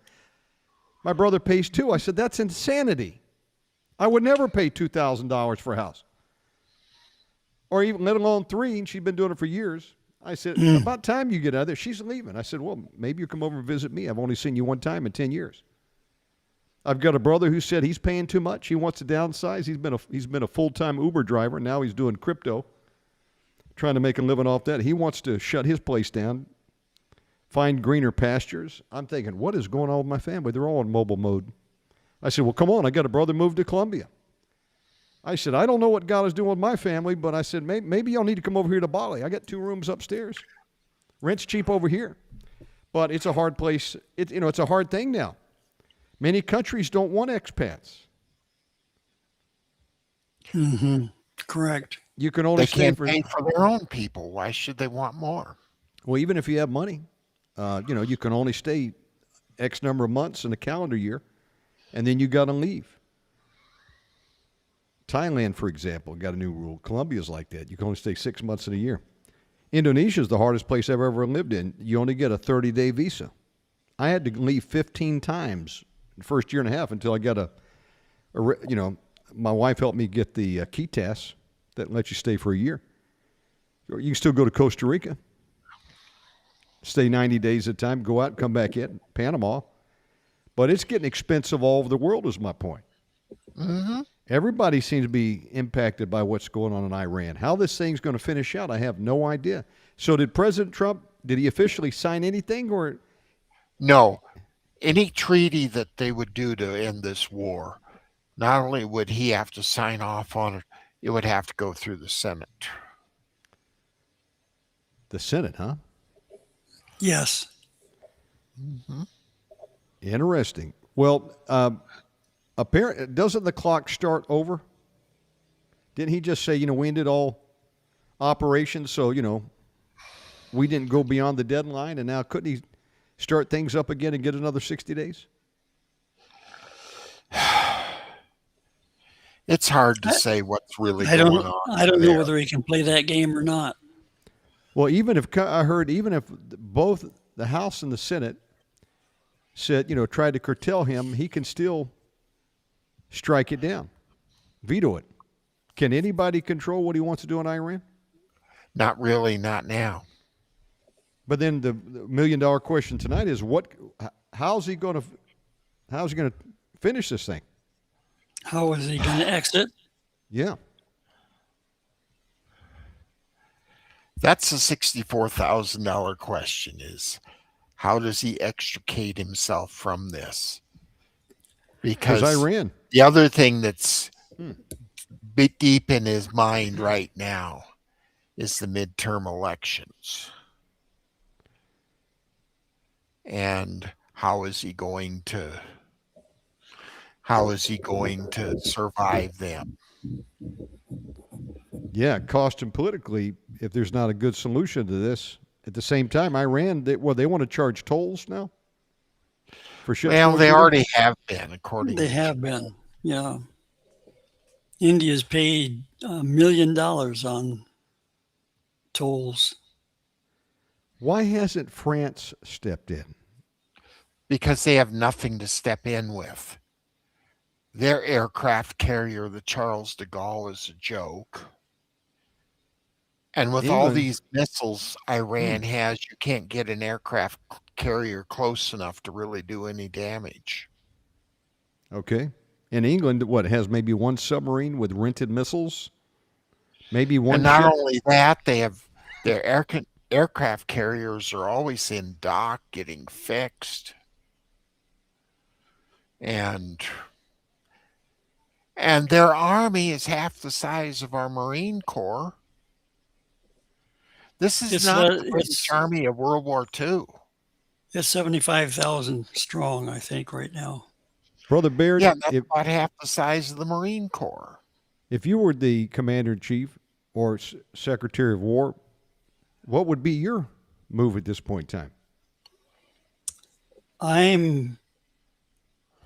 My brother pays $2,000. I said, that's insanity. I would never pay $2,000 for a house. Or even let alone $3,000, and she'd been doing it for years. I said, about time you get out of there. She's leaving. I said, well, maybe you come over and visit me. I've only seen you one time in 10 years. I've got a brother who said he's paying too much. He wants to downsize. He's been a full-time Uber driver. Now he's doing crypto, trying to make a living off that. He wants to shut his place down, find greener pastures. I'm thinking, what is going on with my family? They're all in mobile mode. I said, well, come on. I got a brother moved to Colombia. I said, I don't know what God is doing with my family, but I said, maybe y'all need to come over here to Bali. I got 2 rooms upstairs. Rent's cheap over here. But it's a hard place. It's a hard thing now. Many countries don't want expats. Correct. You can only They stay can't for pay for their own people. Why should they want more? well, even if you have money, you can only stay X number of months in a calendar year, and then you got to leave. Thailand, for example, got a new rule. Colombia's like that. You can only stay 6 months in a year. Indonesia is the hardest place I've ever lived in. You only get a 30-day visa. I had to leave 15 times the first year and a half until I got my wife helped me get the KITAS that lets you stay for a year. You can still go to Costa Rica, stay 90 days at a time, go out, come back in, Panama. But it's getting expensive all over the world is my point. Everybody seems to be impacted by what's going on in Iran. How this thing's going to finish out, I have no idea. So did President Trump, did he officially sign anything or? No. Any treaty that they would do to end this war, not only would he have to sign off on it, it would have to go through the Senate. The Senate, huh? Yes. Interesting. Well, apparently, doesn't the clock start over? Didn't he just say, we ended all operations, so, we didn't go beyond the deadline, and now couldn't he start things up again and get another 60 days? It's hard to say what's really I going don't on. I don't know there. whether he can play that game or not. Well, even if both the House and the Senate said, tried to curtail him, he can still strike it down, veto it. Can anybody control what he wants to do in Iran? Not really, not now. But then the $1 million question tonight is how's he going to finish this thing? How is he going to exit? Yeah. That's a $64,000 question, is how does he extricate himself from this? Because Because Iran. the other thing that's Hmm. bit deep in his mind right now is the midterm elections. And how is he going to survive them? Yeah, cost him politically if there's not a good solution to this. At the same time, Iran, they want to charge tolls now for ships Well, going they through there? already have been, according They to have been. Yeah. India's paid $1 million on tolls. Why hasn't France stepped in? because they have nothing to step in with. Their aircraft carrier, the Charles de Gaulle, is a joke. And with all England, these missiles Iran has, you can't get an aircraft carrier close enough to really do any damage. okay. And England, what, has maybe one submarine with rented missiles? Maybe one And not ship? only that, they have their aircraft carriers are always in dock getting fixed. And their army is half the size of our Marine Corps. This is It's not uh, the British it's Army of World War II. it's 75,000 strong, I think, right now. Brother Baird, Yeah, that's about half the size of the Marine Corps. if you were the commander in chief or secretary of war, what would be your move at this point in time? I'm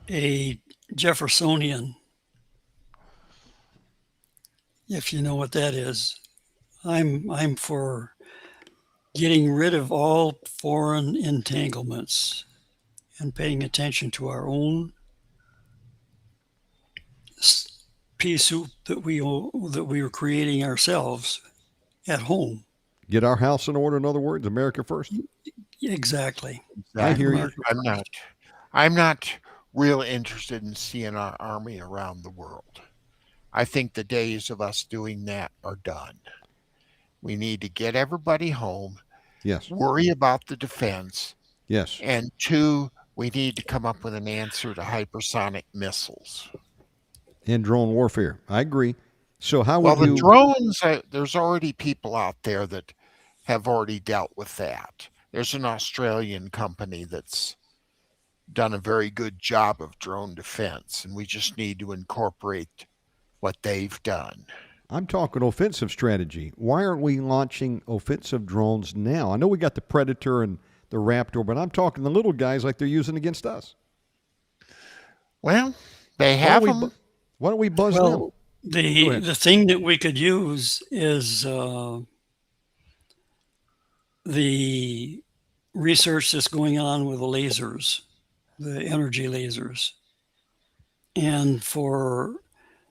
a Jeffersonian, if you know what that is. I'm for getting rid of all foreign entanglements and paying attention to our own pea soup that we are creating ourselves at home. Get our house in order, in other words, America first? Exactly. I hear you. I'm not real interested in seeing our army around the world. I think the days of us doing that are done. We need to get everybody home, Yes. worry about the defense, Yes. and two, we need to come up with an answer to hypersonic missiles. And drone warfare. I agree. So how Well, would the you drones, there's already people out there that have already dealt with that. There's an Australian company that's done a very good job of drone defense, and we just need to incorporate what they've done. I'm talking offensive strategy. Why aren't we launching offensive drones now? I know we got the Predator and the Raptor, but I'm talking the little guys like they're using against us. Well, they have them. Why don't we buzz them? Well, the thing that we could use is the research that's going on with the lasers, the energy lasers, and for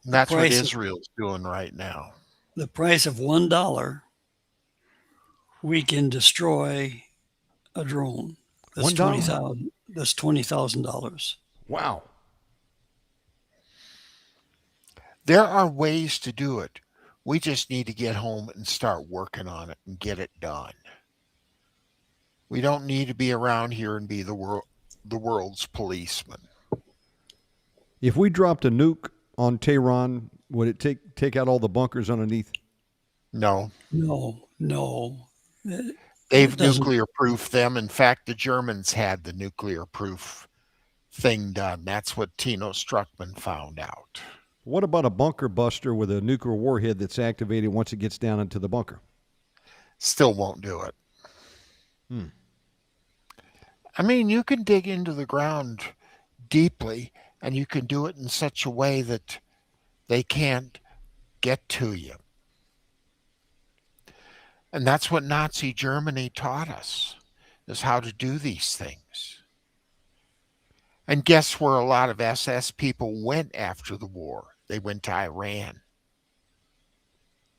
That's what price of- Israel's doing right now. the price of $1, we can destroy a drone. That's $1? $20,000. That's $20,000. Wow. There are ways to do it. We just need to get home and start working on it and get it done. We don't need to be around here and be the world's policeman. If we dropped a nuke on Tehran, would it take out all the bunkers underneath? No. No. They've nuclear proofed them. In fact, the Germans had the nuclear proof thing done. That's what Tino Struckman found out. What about a bunker buster with a nuclear warhead that's activated once it gets down into the bunker? Still won't do it. I mean, you can dig into the ground deeply, and you can do it in such a way that they can't get to you. And that's what Nazi Germany taught us, is how to do these things. And guess where a lot of SS people went after the war? They went to Iran.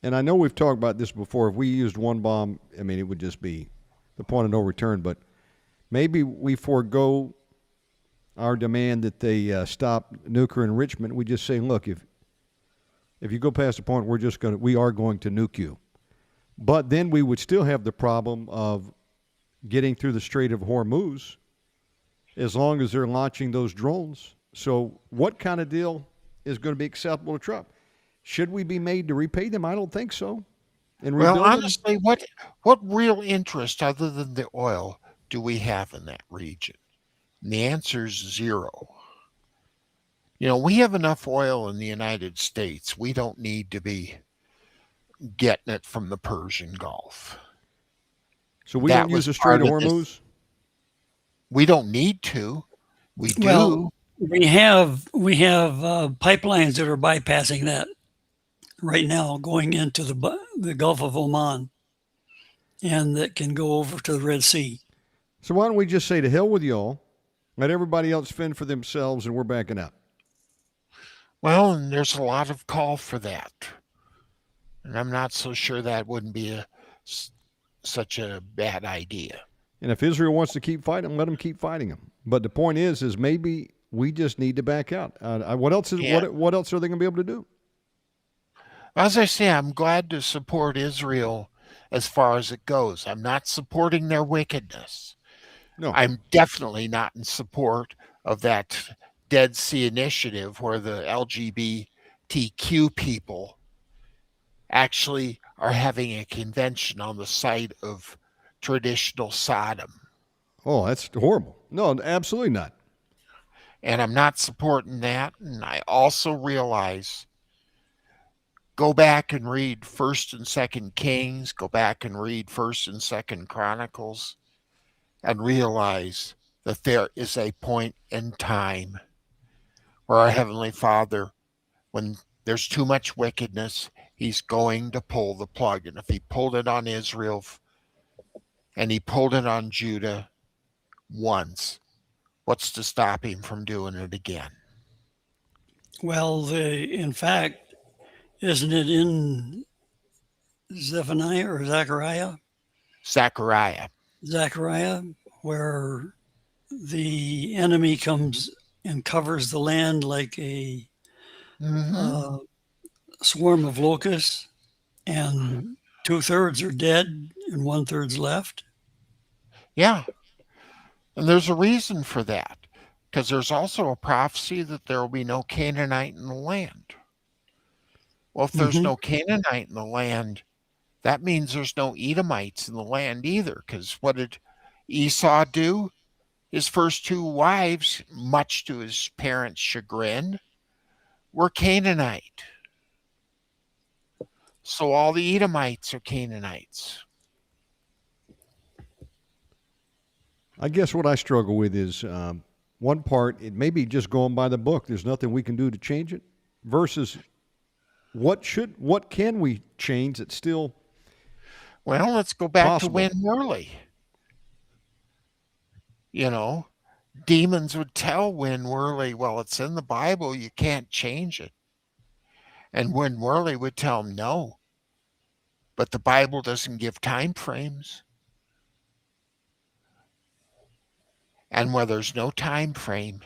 And I know we've talked about this before. If we used one bomb, I mean, it would just be the point of no return. But maybe we forego our demand that they stop nuclear enrichment. We just say, look, if you go past the point, we are going to nuke you. But then we would still have the problem of getting through the Strait of Hormuz as long as they're launching those drones. So what kind of deal is going to be acceptable to Trump? Should we be made to repay them? I don't think so. And Well, rebuild them? honestly, what real interest other than the oil do we have in that region? And the answer is zero. We have enough oil in the United States. We don't need to be getting it from the Persian Gulf. So we That don't use was the Strait part of of this. Hormuz? We don't need to. We do. Well, we have pipelines that are bypassing that right now, going into the Gulf of Oman, and that can go over to the Red Sea. So why don't we just say to hell with y'all, let everybody else fend for themselves, and we're backing out? Well, and there's a lot of call for that. And I'm not so sure that wouldn't be such a bad idea. And if Israel wants to keep fighting, let them keep fighting them. But the point is maybe we just need to back out. What else what else are they going to be able to do? As I say, I'm glad to support Israel as far as it goes. I'm not supporting their wickedness. No. I'm definitely not in support of that Dead Sea Initiative where the LGBTQ people actually are having a convention on the site of traditional Sodom. Oh, that's horrible. No, absolutely not. And I'm not supporting that. And I also realize, go back and read 1st and 2nd Kings, go back and read 1st and 2nd Chronicles, and realize that there is a point in time where our Heavenly Father, when there's too much wickedness, He's going to pull the plug. And if He pulled it on Israel and He pulled it on Judah once, what's to stop Him from doing it again? Well, in fact, isn't it in Zephaniah or Zechariah? Zechariah, where the enemy comes and covers the land like a swarm of locusts, and 2/3 are dead and 1/3's left. Yeah. And there's a reason for that, because there's also a prophecy that there will be no Canaanite in the land. Well, if there's no Canaanite in the land, that means there's no Edomites in the land either, because what did Esau do? His first 2 wives, much to his parents' chagrin, were Canaanite. So all the Edomites are Canaanites. I guess what I struggle with is one part, it may be just going by the book. There's nothing we can do to change it, versus what can we change that's still Well, let's go back possible. to Win Worley. Demons would tell Win Worley, well, it's in the Bible, you can't change it. And Win Worley would tell him, no, but the Bible doesn't give time frames. And where there's no time frame,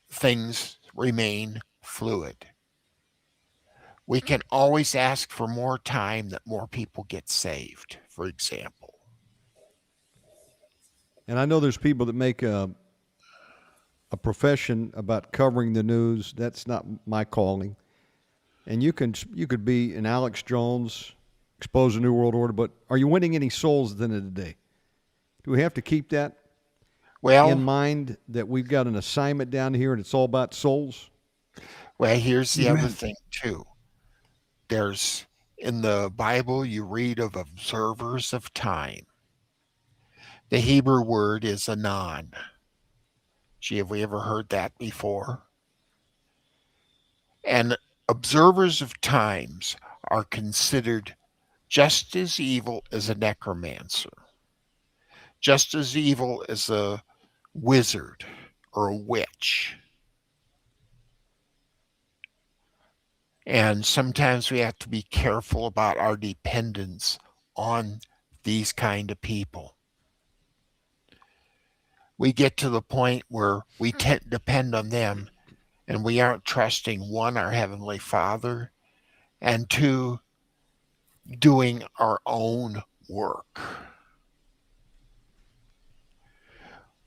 things remain fluid. We can always ask for more time that more people get saved, for example. And I know there's people that make a profession about covering the news. That's not my calling. And you could be an Alex Jones, expose a new world order, but are you winning any souls at the end of the day? Do we have to keep that in mind, that we've got an assignment down here and it's all about souls? Well, here's the other thing too. There's, in the Bible, you read of observers of time. The Hebrew word is anon. Gee, have we ever heard that before? And observers of times are considered just as evil as a necromancer, just as evil as a wizard or a witch. And sometimes we have to be careful about our dependence on these kind of people. We get to the point where we depend on them and we aren't trusting, 1, our Heavenly Father, and 2, doing our own work.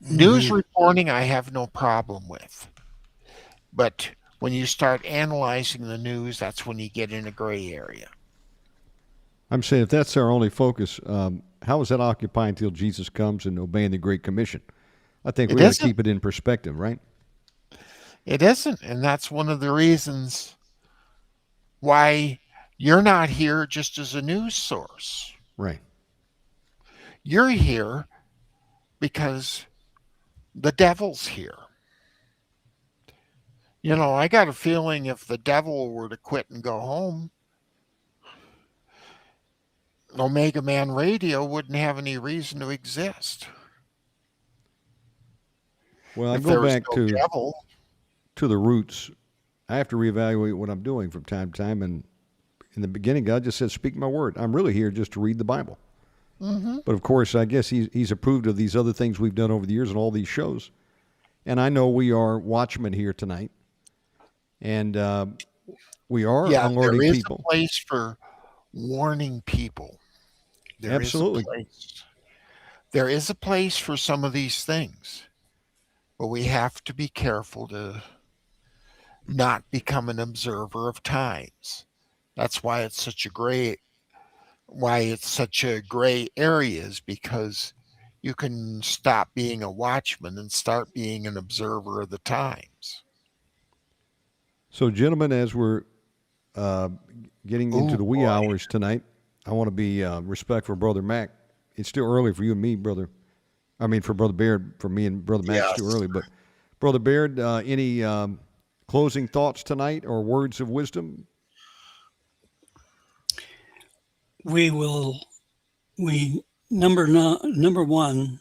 News Mhm. reporting, I have no problem with. But when you start analyzing the news, that's when you get in a gray area. I'm saying if that's our only focus, how is that occupying until Jesus comes and obeying the Great Commission? I think It we got to isn't. keep it in perspective, right? It isn't. And that's one of the reasons why you're not here just as a news source. Right. You're here because the devil's here. You know, I got a feeling if the devil were to quit and go home, Omega Man Radio wouldn't have any reason to exist. Well, I If go there was back no devil, to the roots. I have to reevaluate what I'm doing from time to time. And in the beginning, God just said, "Speak my word." I'm really here just to read the Bible. mm-hmm. But of course, I guess he's approved of these other things we've done over the years and all these shows. And I know we are watchmen here tonight, and we are Yeah, there alerting is a people. place for warning people. There is a Absolutely. place. There is a place for some of these things, but we have to be careful to not become an observer of times. That's why it's such a gray area is because you can stop being a watchman and start being an observer of the times. So, gentlemen, as we're uh, getting into Oh the wee boy. hours tonight, I want to be respectful of Brother Mac. It's still early for you and me, brother. I mean, for Brother Baird, for me and Brother Mac, it's too Yes. early. But Brother Baird, any closing thoughts tonight or words of wisdom? We will. We number one.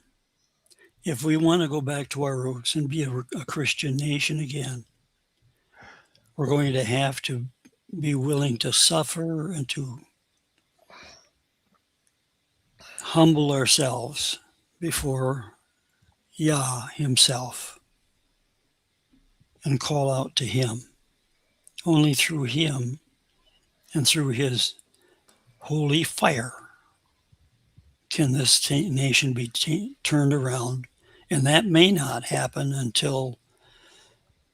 If we want to go back to our roots and be a Christian nation again, we're going to have to be willing to suffer and to humble ourselves before Yah himself and call out to him. Only through him and through his holy fire can this nation be turned around. And that may not happen until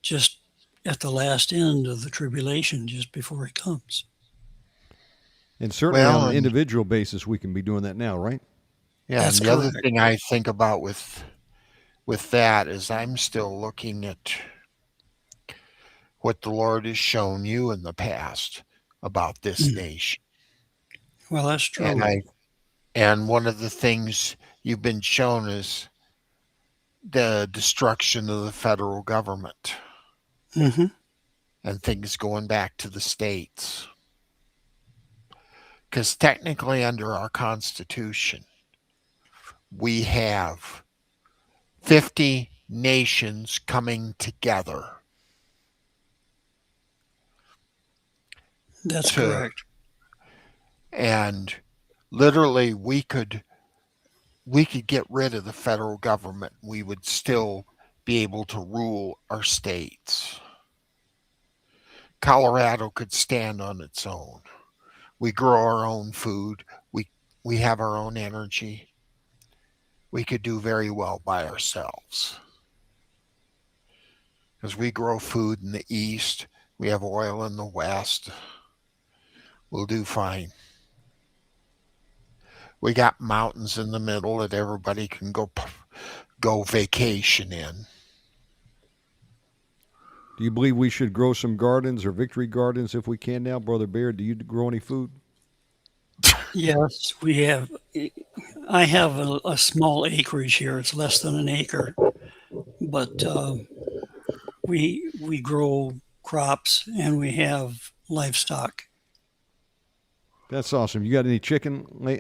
just at the last end of the tribulation, just before it comes. And certainly on Well, an and individual basis, we can be doing that now, right? yeah, and That's the other correct. thing I think about with that is I'm still looking at what the Lord has shown you in the past about this nation. Well, that's And true. one of the things you've been shown is the destruction of the federal government Hmm. and things going back to the states. Because technically, under our Constitution, we have 50 nations coming together That's to, correct. and literally we could get rid of the federal government. We would still be able to rule our states. Colorado could stand on its own. We grow our own food. We have our own energy. We could do very well by ourselves. Because we grow food in the east, we have oil in the west. We'll do fine. We got mountains in the middle that everybody can go vacation in. Do you believe we should grow some gardens or victory gardens if we can now, Brother Baird? Do you grow any food? Yes, we have. I have a small acreage here. It's less than an acre, but we grow crops and we have livestock. That's awesome. You got any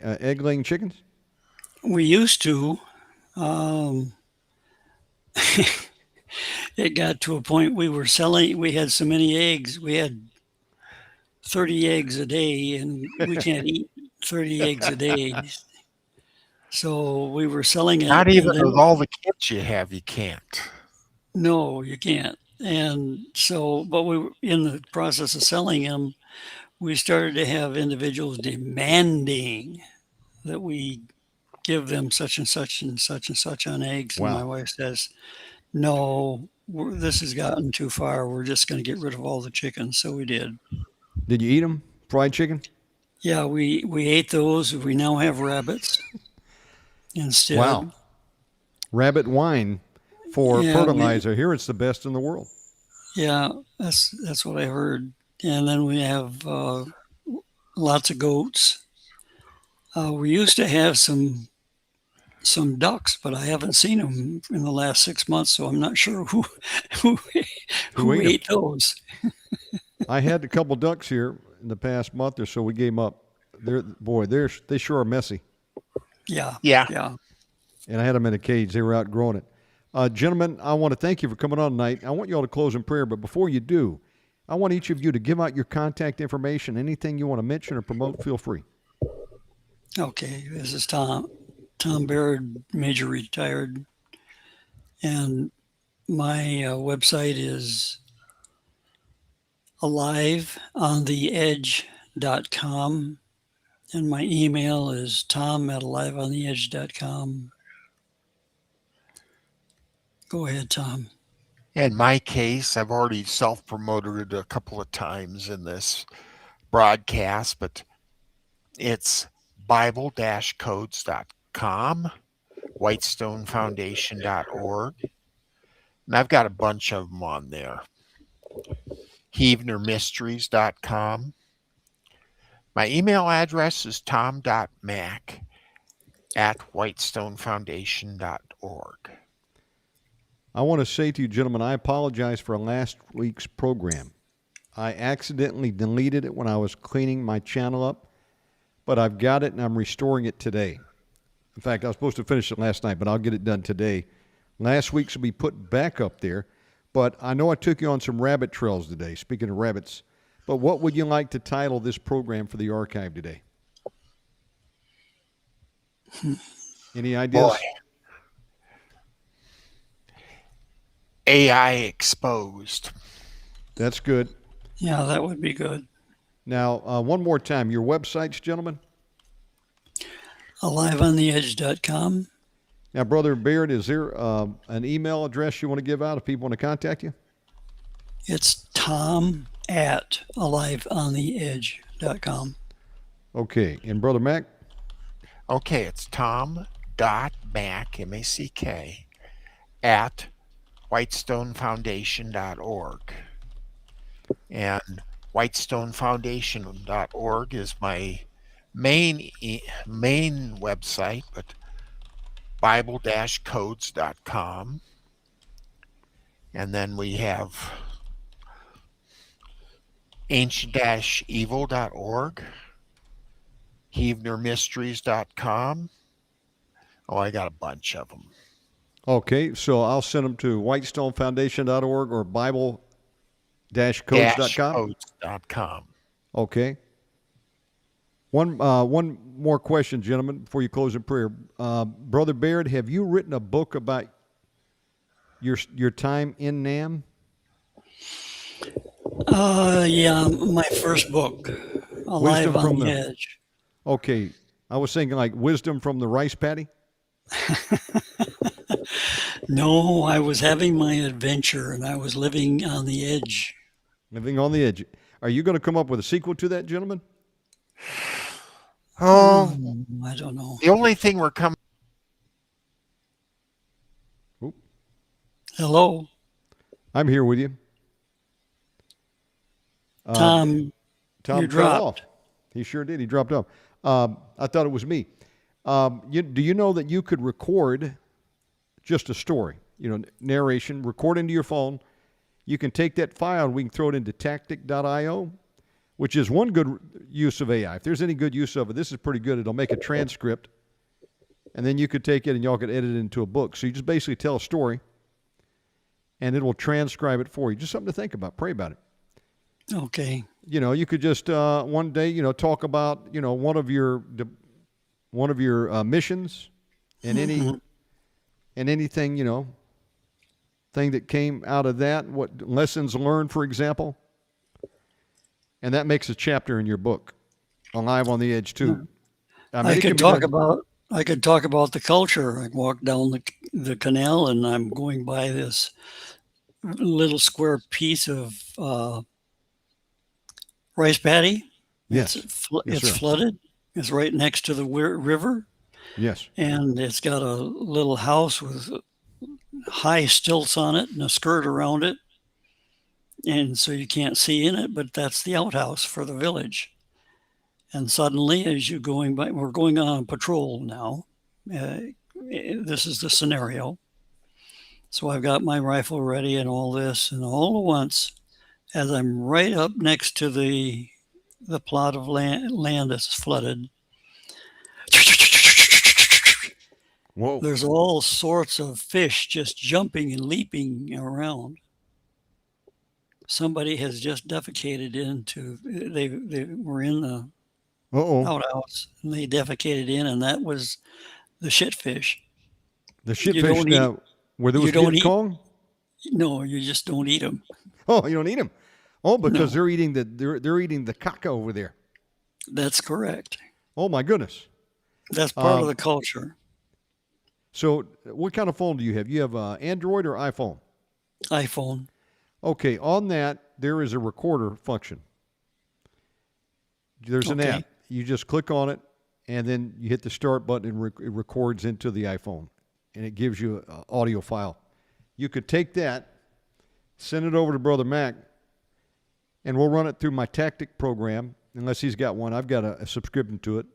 egg laying chickens? We used to. Um, it got to a point we were selling. We had so many eggs. We had 30 eggs a day, and we can't eat 30 eggs a day. So we were selling it, Not even and with then all the kids you have, you can't. no, you can't. And so, but we were in the process of selling them. we started to have individuals demanding that we give them such and such and such and such on eggs. And my Wow. wife says, no, this has gotten too far. We're just going to get rid of all the chickens. So we did. Did you eat them? Fried chicken? Yeah, we ate those. We now have rabbits instead. Wow. Rabbit wine for Yeah, fertilizer. Here it's the best in the world. yeah, that's what I heard. And then we have lots of goats. We used to have some ducks, but I haven't seen them in the last 6 months, so I'm not sure who Who ate 'em? ate those. I had a couple ducks here in the past month or so. We gave them up. They sure are messy. Yeah, Yeah. yeah. And I had them in a cage. They were outgrowing it. Gentlemen, I want to thank you for coming on tonight. I want you all to close in prayer, but before you do, I want each of you to give out your contact information. Anything you want to mention or promote, feel free. Okay, this is Tom Baird, Major Retired, and my website is aliveontheedge.com, and my email is tom@aliveontheedge.com. Go ahead, Tom. In my case, I've already self-promoted it a couple of times in this broadcast, but it's bible-codes.com, whitestonefoundation.org, and I've got a bunch of them on there. heavenermysteries.com. My email address is tom.mack at whitestonefoundation.org. I want to say to you, gentlemen, I apologize for last week's program. I accidentally deleted it when I was cleaning my channel up, but I've got it and I'm restoring it today. In fact, I was supposed to finish it last night, but I'll get it done today. Last week's will be put back up there, but I know I took you on some rabbit trails today, speaking of rabbits. But what would you like to title this program for the archive today? Any ideas? Boy. AI exposed. That's good. Yeah, that would be good. Now, one more time, your websites, gentlemen. aliveontheedge.com. Now, Brother Baird, is there an email address you want to give out if people want to contact you? It's tom@aliveontheedge.com. Okay. And Brother Mack? Okay, it's tom.mack, M-A-C-K, at whitestonefoundation.org. And whitestonefoundation.org is my main website, but bible-codes.com. And then we have ancient-evil.org, heavenermysteries.com. Oh, I got a bunch of them. Okay, so I'll send them to whitestonefoundation.org or bible-codes.com. Codes.com. Okay. One more question, gentlemen, before you close in prayer. Brother Baird, have you written a book about your time in NAM? Yeah, my first book, Alive Wisdom on from the the- Edge. Okay. I was thinking like wisdom from the rice paddy. No, I was having my adventure and I was living on the edge. Living on the edge. Are you going to come up with a sequel to that, gentlemen? Oh, I don't know. the only thing we're coming. Oop. Hello, I'm here with you. Tom. Tom You fell off. dropped. He sure did. He dropped off. I thought it was me. Do you know that you could record just a story, narration, record into your phone? You can take that file and we can throw it into tactic.io, which is one good use of AI. If there's any good use of it, this is pretty good. It'll make a transcript, and then you could take it and y'all could edit it into a book. So you just basically tell a story, and it will transcribe it for you. Just something to think about. Pray about it. Okay. You could just one day, talk about, one of your missions and anything, thing that came out of that, what lessons learned, for example. and that makes a chapter in your book, Alive on the Edge too. I mean, I it can could be talk done. about I could talk about the culture. I walk down the canal and I'm going by this little square piece of rice paddy. Yes, yes, It's sir. flooded. It's right next to the river, Yes, and it's got a little house with high stilts on it and a skirt around it, and so you can't see in it. But that's the outhouse for the village. And suddenly, as you're going by, we're going on patrol now. This is the scenario. So I've got my rifle ready and all this, and all at once, as I'm right up next to the plot of land that's flooded, whoa, there's all sorts of fish just jumping and leaping around. Somebody has just defecated into. They were in the outhouse and they defecated in, and that was the shitfish. the You shitfish don't eat. now, were those You don't Viet eat. Cong? No, you just don't eat them. Oh, you don't eat them. Oh, because No. they're eating they're eating the caca over there. That's correct. Oh my goodness. That's part Um, of the culture. So, what kind of phone do you have? You have Android or iPhone? iPhone. Okay, on that there is a recorder function. There's an Okay. app. You just click on it, and then you hit the start button, and it records into the iPhone, and it gives you an audio file. You could take that, send it over to Brother Mac, and we'll run it through my tactic program, unless he's got one. I've got a subscription to it,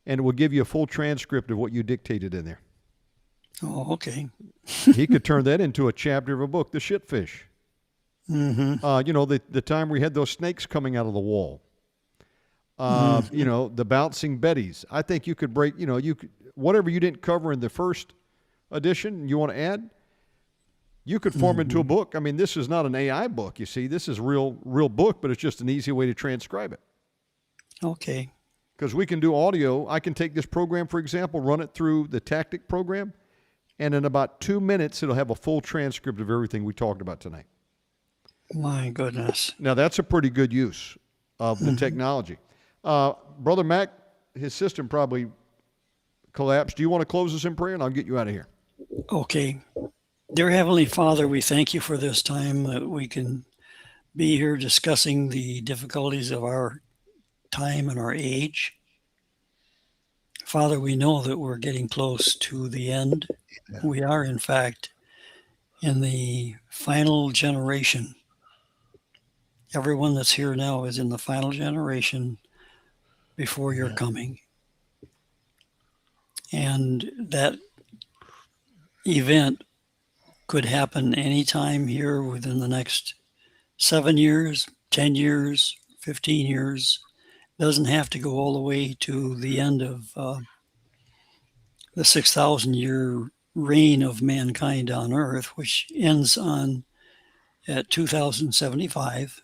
and it will give you a full transcript of what you dictated in there. Oh, okay. He could turn that into a chapter of a book, The Shitfish. Mm-hmm. You know, the time we had those snakes coming out of the wall. You know, the bouncing Bettys. I think you could break, you know, you could, whatever you didn't cover in the first edition you want to add, you could form into a book. I mean, this is not an AI book, you see. This is real book, but it's just an easy way to transcribe it. Okay. Because we can do audio. I can take this program, for example, run it through the tactic program, and in about 2 minutes, it'll have a full transcript of everything we talked about tonight. My goodness. Now, that's a pretty good use of the technology. Brother Mac, his system probably collapsed. Do you want to close us in prayer, and I'll get you out of here? Okay. Dear Heavenly Father, we thank you for this time that we can be here discussing the difficulties of our time and our age. Father, we know that we're getting close to the end. We are, in fact, in the final generation. Everyone that's here now is in the final generation before your coming. And that event could happen anytime here within the next 7 years, 10 years, 15 years. Doesn't have to go all the way to the end of the 6,000 year reign of mankind on earth, which ends at 2075.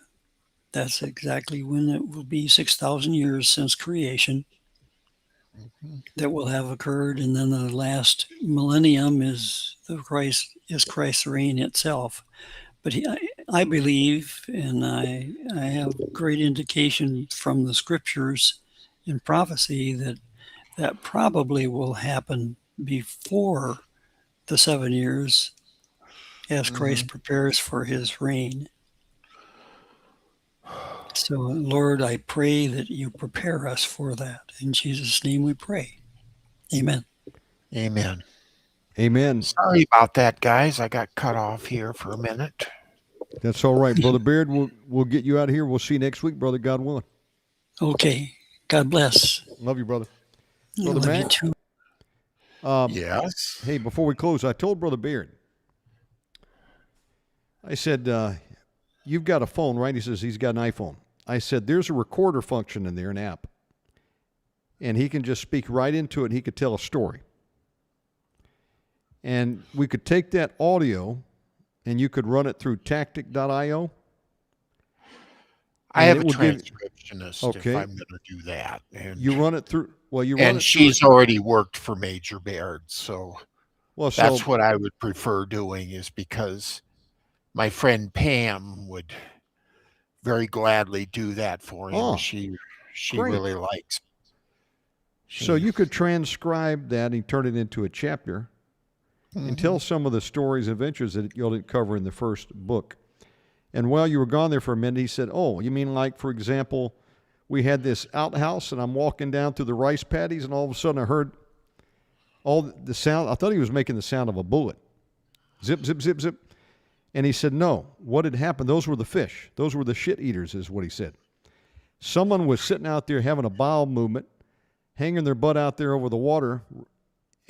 That's exactly when it will be 6,000 years since creation that will have occurred, and then the last millennium is Christ's reign itself. But I believe, and I have great indication from the scriptures in prophecy that probably will happen before the 7 years as Christ prepares for his reign. So, Lord, I pray that you prepare us for that. In Jesus' name we pray. Amen. Amen. Amen. Sorry about that, guys. I got cut off here for a minute. That's all right. Brother Baird, we'll get you out of here. We'll see you next week, brother, God willing. Okay. God bless. Love you, brother. I Brother love you Mac? too. Yes. Hey, before we close, I told Brother Baird, I said, you've got a phone, right? He says he's got an iPhone. I said, there's a recorder function in there, an app. And he can just speak right into it, and he could tell a story. And we could take that audio, and you could run it through tactic.io. I have it a will give- transcriptionist Okay. if I'm going to do that. And, You run it through, well, you run and it through, she's already worked for Major Baird, so well, that's what I would prefer doing, is because my friend Pam would very gladly do that for him. Oh, She great. really likes. So She, you could transcribe that and turn it into a chapter and tell some of the stories and adventures that you didn't cover in the first book. And while you were gone there for a minute, he said, "Oh, you mean like, for example, we had this outhouse and I'm walking down through the rice paddies and all of a sudden I heard all the sound. I thought he was making the sound of a bullet. Zip, zip, zip, zip. And he said, no, what had happened, those were the fish. Those were the shit eaters is what he said. Someone was sitting out there having a bowel movement, hanging their butt out there over the water,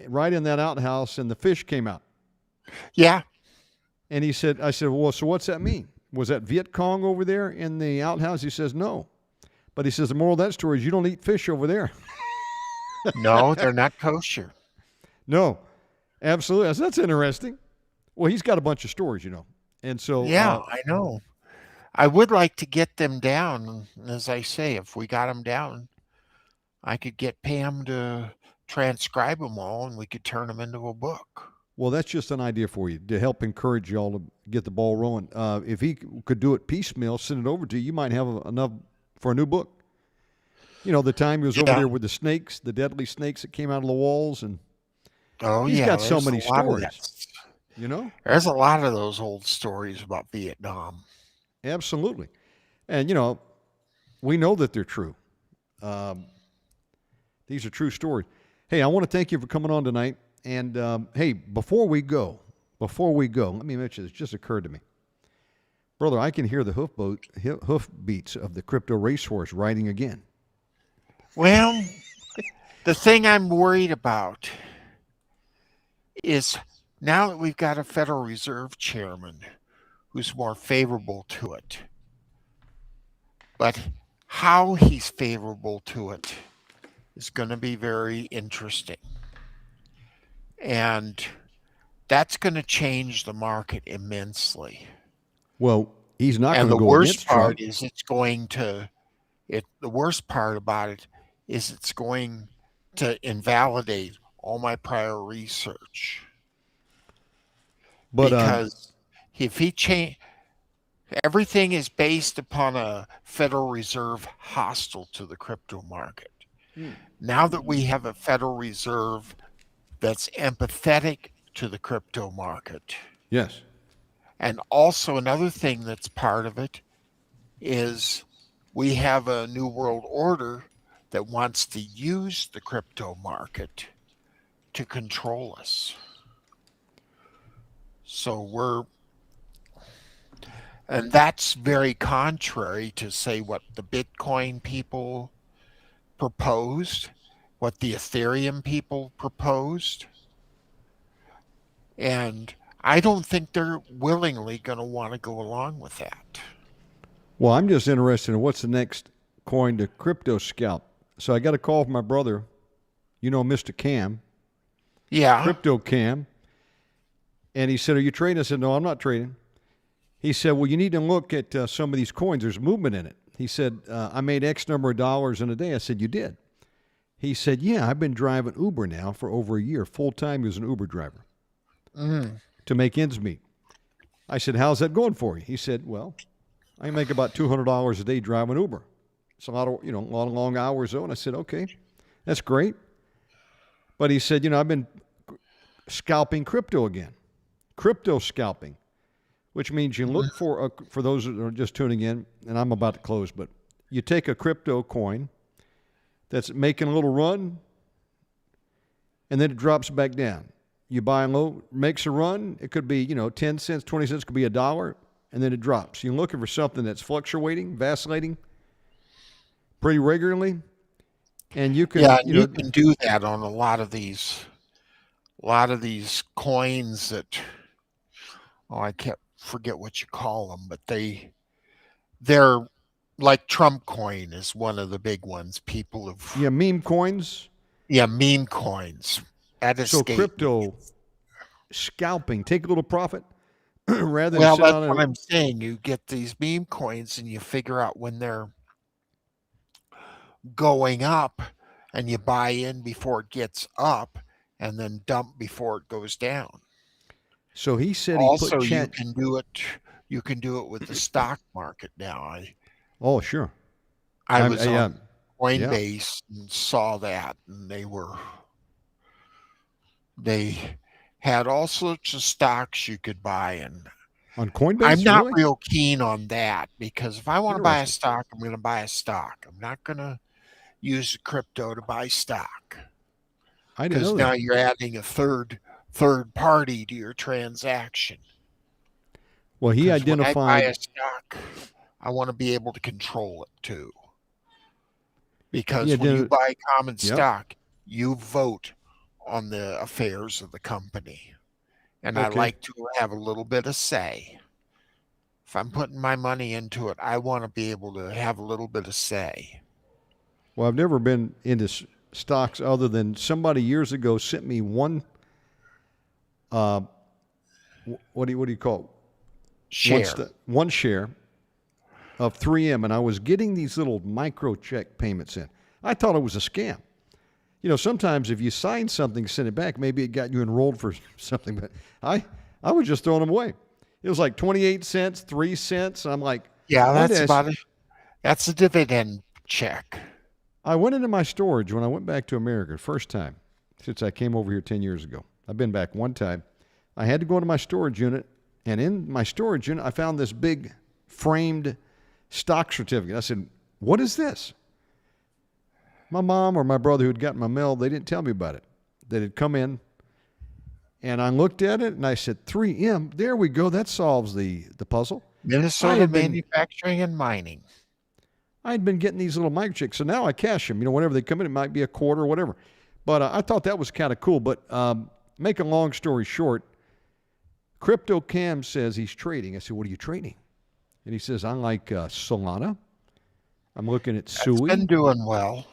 right in that outhouse, and the fish came out. yeah, And he said, I said, well, so what's that mean? Was that Viet Cong over there in the outhouse? He says, no. But he says, the moral of that story is you don't eat fish over there. no, they're not kosher. No, absolutely. I said, that's interesting. Well, he's got a bunch of stories, you know. And so, Yeah, I know. I would like to get them down. As I say, if we got them down, I could get Pam to transcribe them all and we could turn them into a book. well, that's just an idea for you to help encourage y'all to get the ball rolling. If he could do it piecemeal, send it over to you, you might have enough for a new book. You know, the time he was over Yeah. there with the snakes, the deadly snakes that came out of the walls, and Oh, he's yeah. got so there's many a lot of stories, that. you know? There's a lot of those old stories about Vietnam. Absolutely. And, you know, we know that they're true. These are true stories. Hey, I want to thank you for coming on tonight. And, hey, before we go, let me mention this. It just occurred to me. Brother, I can hear the hoof beats of the crypto racehorse riding again. Well, the thing I'm worried about is now that we've got a Federal Reserve chairman who's more favorable to it, but how he's favorable to it is going to be very interesting. And that's going to change the market immensely. Well, he's not going And to the go worst against Trump. part is the worst part about it is it's going to invalidate all my prior research. But Because if he change, everything is based upon a Federal Reserve hostile to the crypto market. Now that we have a Federal Reserve that's empathetic to the crypto market, yes. and also another thing that's part of it is we have a new world order that wants to use the crypto market to control us. So and that's very contrary to, say, what the Bitcoin people proposed, what the Ethereum people proposed. And I don't think they're willingly going to want to go along with that. Well, I'm just interested in what's the next coin to crypto scalp. So I got a call from my brother, you know, Mr. Cam, Yeah. Crypto Cam. And he said, are you trading? I said, no, I'm not trading. He said, well, you need to look at some of these coins. There's movement in it. He said, I made X number of dollars in a day. I said, you did? He said, yeah, I've been driving Uber now for over a year, full time as an Uber driver to make ends meet. I said, how's that going for you? He said, well, I make about $200 a day driving Uber. It's a lot of, a lot of long hours though. And I said, okay, that's great. But he said, I've been scalping crypto again. Crypto scalping, which means you look for those that are just tuning in, and I'm about to close, but you take a crypto coin that's making a little run, and then it drops back down. You buy low, makes a run. It could be, 10 cents, 20 cents, could be $1, and then it drops. You're looking for something that's fluctuating, vacillating pretty regularly, and you can, you can do that on a lot of these coins that, I can't forget what you call them, but they're like Trump coin is one of the big ones. People have meme coins. Yeah, meme coins. So crypto scalping, take a little profit rather than well, sit that's on what I'm saying. You get these meme coins and you figure out when they're going up, and you buy in before it gets up, and then dump before it goes down. So he said Also, he put you can do it with the stock market now. Oh, sure. I was yeah, on Coinbase and saw that, and they had all sorts of stocks you could buy, and on I'm Coinbase, not really real keen on that because if I want to buy a interesting. stock, I'm going to buy a stock. I'm not going to use crypto to buy stock I didn't because know now that. you're adding a third party to your transaction. Well, he Because when I buy identified. a stock, I want to be able to control it too. He Because when you identi- buy common Yep. stock, you vote on the affairs of the company. And I Okay. like to have a little bit of say. If I'm putting my money into it, I want to be able to have a little bit of say. Well, I've never been into stocks other than somebody years ago sent me one. Uh, what do you call it? Share. One share of 3M, and I was getting these little micro check payments in. I thought it was a scam. You know, sometimes if you sign something, send it back, maybe it got you enrolled for something, but I was just throwing them away. It was like 28 cents, 3 cents. I'm like, Yeah, I had to that's a dividend check. I went into my storage when I went back to America, first time since I came over here 10 years ago. I've been back one time. I had to go into my storage unit, and in my storage unit, I found this big framed stock certificate. I said, "What is this?" My mom or my brother who had gotten my mail, they didn't tell me about it. That had come in, and I looked at it, and I said, 3M, there we go. That solves the puzzle. I Minnesota had been Manufacturing and Mining. I had been getting these little microchecks, so now I cash them. You know, whenever they come in, it might be a quarter or whatever. But I thought that was kind of cool. But make a long story short, Crypto Cam says he's trading. I said, "What are you trading?" And he says, "I like Solana. I'm looking at That's been doing well.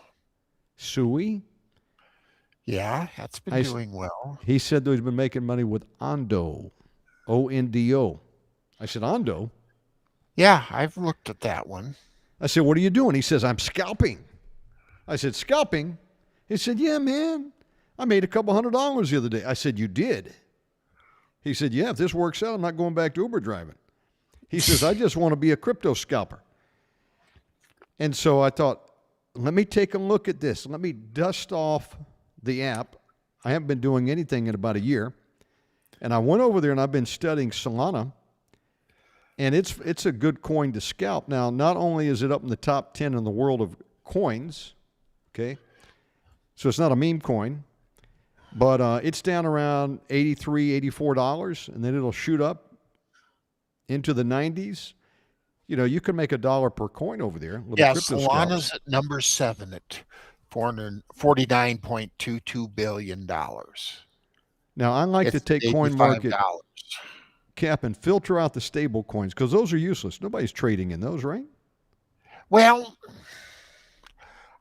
Sui." Yeah, that's been I, doing well. he said that he's been making money with Ondo, Ondo. I said, "Ondo?" Yeah, I've looked at that one. I said, "What are you doing?" He says, "I'm scalping." I said, "Scalping?" He said, "Yeah, man. I made a couple $100 the other day." I said, "You did?" He said, "Yeah, if this works out, I'm not going back to Uber driving." He says, "I just want to be a crypto scalper." And so I thought, let me take a look at this. Let me dust off the app. I haven't been doing anything in about a year. And I went over there and I've been studying Solana. And it's a good coin to scalp. Now, not only is it up in the top 10 in the world of coins, okay, so it's not a meme coin, but it's down around $83, $84, and then it'll shoot up into the 90s. You know, you can make $1 per coin over there, little Yeah, crypto scalps. Solana's at number 7 at $449.22 billion. Now, I like to It's take coin market $85. cap and filter out the stable coins because those are useless. Nobody's trading in those, right? Well,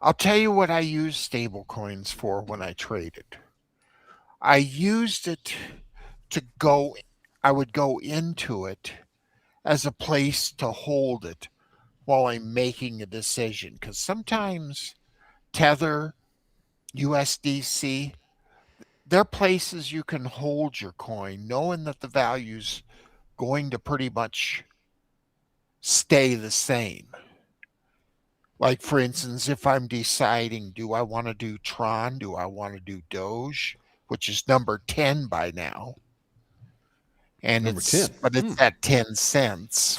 I'll tell you what I use stable coins for when I traded. I used it to go, I would go into it as a place to hold it while I'm making a decision. Because sometimes Tether, USDC, they're places you can hold your coin knowing that the value's going to pretty much stay the same. Like, for instance, if I'm deciding, do I want to do Tron? Do I want to do Doge, which is number 10 by now? And Number 10. it's at 10 cents.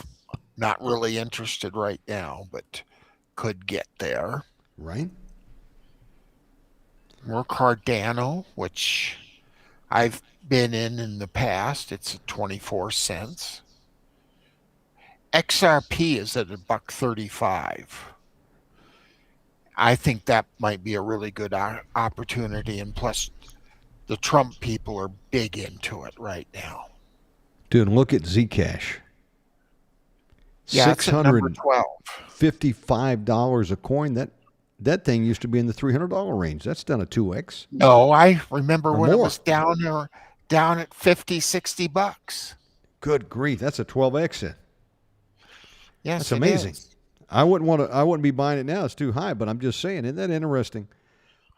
Not really interested right now, but could get there. Right? Or Cardano, which I've been in the past. It's at 24 cents. XRP is at $1.35. I think that might be a really good opportunity. And plus, the Trump people are big into it right now. Dude, look at Zcash. Yeah, it's at number 12. $655 a coin. That thing used to be in the $300 range. That's done a 2x No, I remember or when it more. was down at 50, 60 bucks. Good grief, that's a 12x. Yes, That's amazing. I wouldn't be buying it now. It's too high, but I'm just saying, isn't that interesting?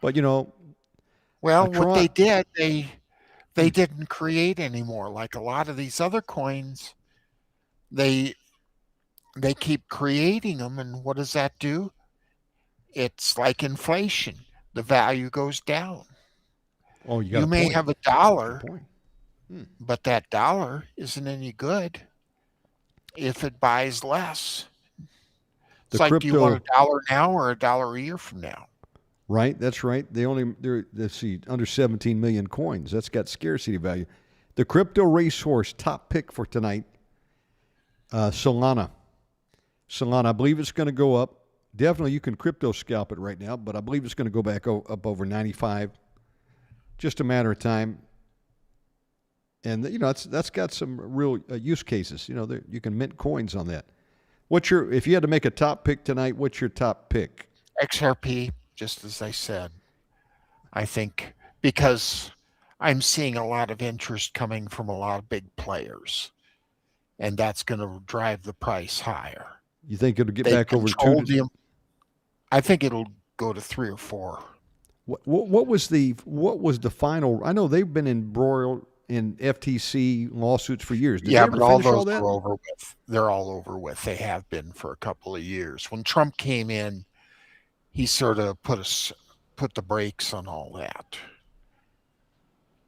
But you know, Well, what they did, they didn't create anymore. Like a lot of these other coins, they they keep creating them, and what does that do? It's like inflation. The value goes down. Oh, you got You a may point. have a Good dollar, point. but that dollar isn't any good if it buys less. The It's like, do you want crypto, $1 now or $1 a year from now? right? That's right. Let's see, under 17 million coins. That's got scarcity value. The crypto racehorse top pick for tonight, Solana. Solana, I believe it's going to go up. Definitely, you can crypto scalp it right now, but I believe it's going to go back up over 95. Just a matter of time. And that's got some real use cases. You can mint coins on that. If you had to make a top pick tonight, what's your top pick? XRP, just as I said. I think because I'm seeing a lot of interest coming from a lot of big players, and that's going to drive the price higher. You think it'll get They back over control two? I think it'll go to 3 or 4. What was the final? I know they've been embroiled in FTC lawsuits for years. Did they Yeah, ever but all finish those that? are over with. They're all over with. They have been for a couple of years. When Trump came in, he sort of put the brakes on all that.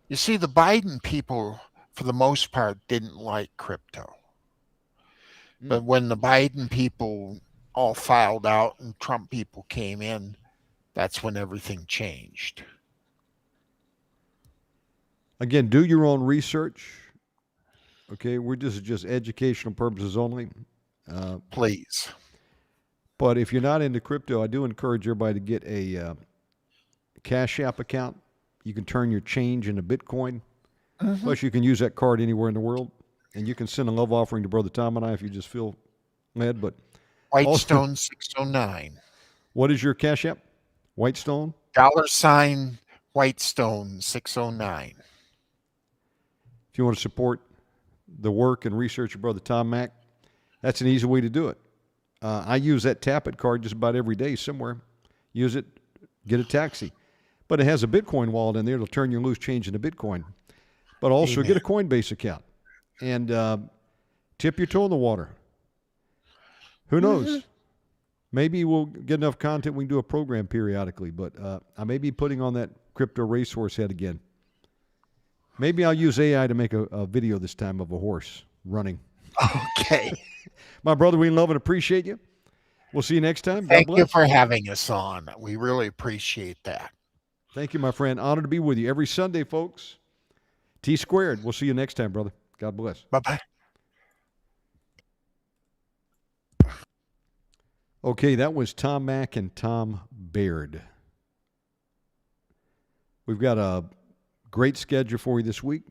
You see, the Biden people, for the most part, didn't like crypto. But when the Biden people all filed out and Trump people came in, that's when everything changed. Again, do your own research. Okay, this is just educational purposes only. Please. But if you're not into crypto, I do encourage everybody to get a Cash App account. You can turn your change into Bitcoin. Plus, you can use that card anywhere in the world. And you can send a love offering to Brother Tom and I if you just feel led. But Whitestone 609. What is your Cash App? Whitestone? $ Whitestone 609. If you want to support the work and research of Brother Tom Mack, that's an easy way to do it. I use that Tap It card just about every day somewhere. Use it, get a taxi. But it has a Bitcoin wallet in there. It'll turn your loose change into Bitcoin. But also get a Coinbase account. And tip your toe in the water. Who knows? Maybe we'll get enough content we can do a program periodically. But I may be putting on that crypto racehorse head again. Maybe I'll use AI to make a video this time of a horse running. Okay. My brother, we love and appreciate you. We'll see you next time. God Thank bless. you for having us on. We really appreciate that. Thank you, my friend. Honored to be with you every Sunday, folks. T squared. We'll see you next time, brother. God bless. Bye-bye. Okay, that was Tom Mack and Tom Baird. We've got a great schedule for you this week.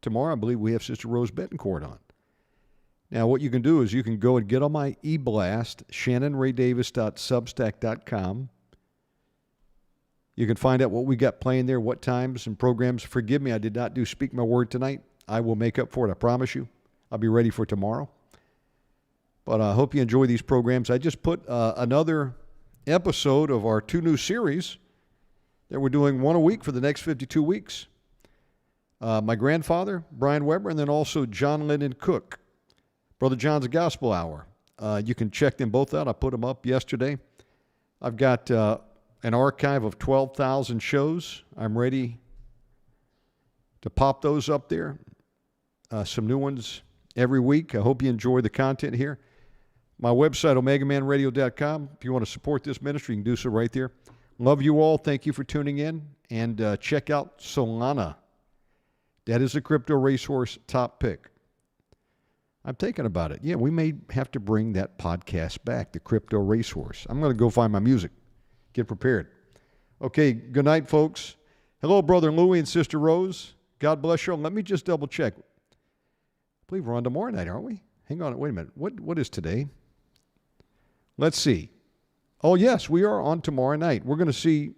Tomorrow, I believe we have Sister Rose Betancourt on. Now, what you can do is you can go and get on my e-blast, shannonraydavis.substack.com. You can find out what we got playing there, what times and programs. Forgive me, I did not do Speak My Word tonight. I will make up for it, I promise you. I'll be ready for tomorrow. But I hope you enjoy these programs. I just put another episode of our 2 new series that we're doing 1 a week for the next 52 weeks. My grandfather, Brian Weber, and then also John Lennon Cook. Brother John's Gospel Hour. You can check them both out. I put them up yesterday. I've got an archive of 12,000 shows. I'm ready to pop those up there. Some new ones every week. I hope you enjoy the content here. My website, omegamanradio.com. If you want to support this ministry, you can do so right there. Love you all. Thank you for tuning in. And check out Solana. That is the crypto racehorse top pick. I'm thinking about it. Yeah, we may have to bring that podcast back, the crypto racehorse. I'm going to go find my music. Get prepared. Okay, good night, folks. Hello, Brother Louie and Sister Rose. God bless you all. Let me just double check. I believe we're on tomorrow night, aren't we? Hang on. Wait a minute. What is today? Let's see. Oh, yes, we are on tomorrow night. We're going to see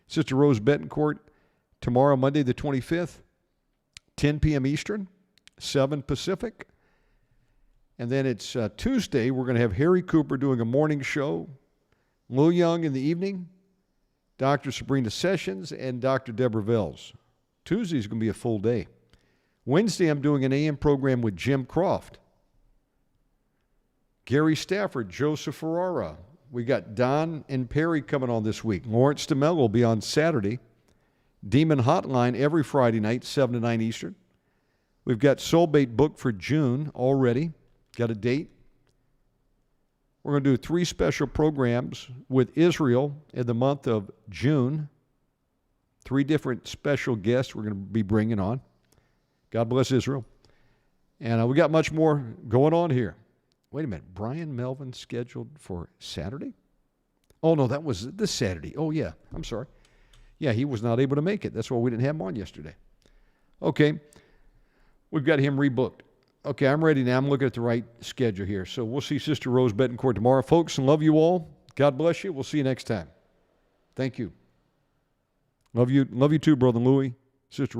Sister Rose Betancourt tomorrow, Monday the 25th, 10 p.m. Eastern, 7 Pacific. And then it's Tuesday. We're going to have Harry Cooper doing a morning show, Lou Young in the evening, Dr. Sabrina Sessions, and Dr. Deborah Vels. Tuesday's going to be a full day. Wednesday, I'm doing an AM program with Jim Croft. Gary Stafford, Joseph Ferrara. We got Don and Perry coming on this week. Lawrence DeMello will be on Saturday. Demon Hotline every Friday night, 7 to 9 Eastern. We've got Soulbait booked for June already. Got a date. We're going to do 3 special programs with Israel in the month of June. 3 different special guests we're going to be bringing on. God bless Israel. And we got much more going on here. Wait a minute. Brian Melvin scheduled for Saturday? Oh, no, that was this Saturday. Oh, yeah. I'm sorry. Yeah, he was not able to make it. That's why we didn't have him on yesterday. Okay. We've got him rebooked. Okay, I'm ready now. I'm looking at the right schedule here. So we'll see Sister Rose Betancourt tomorrow. Folks, and love you all. God bless you. We'll see you next time. Thank you. Love you too, Brother Louis. Sister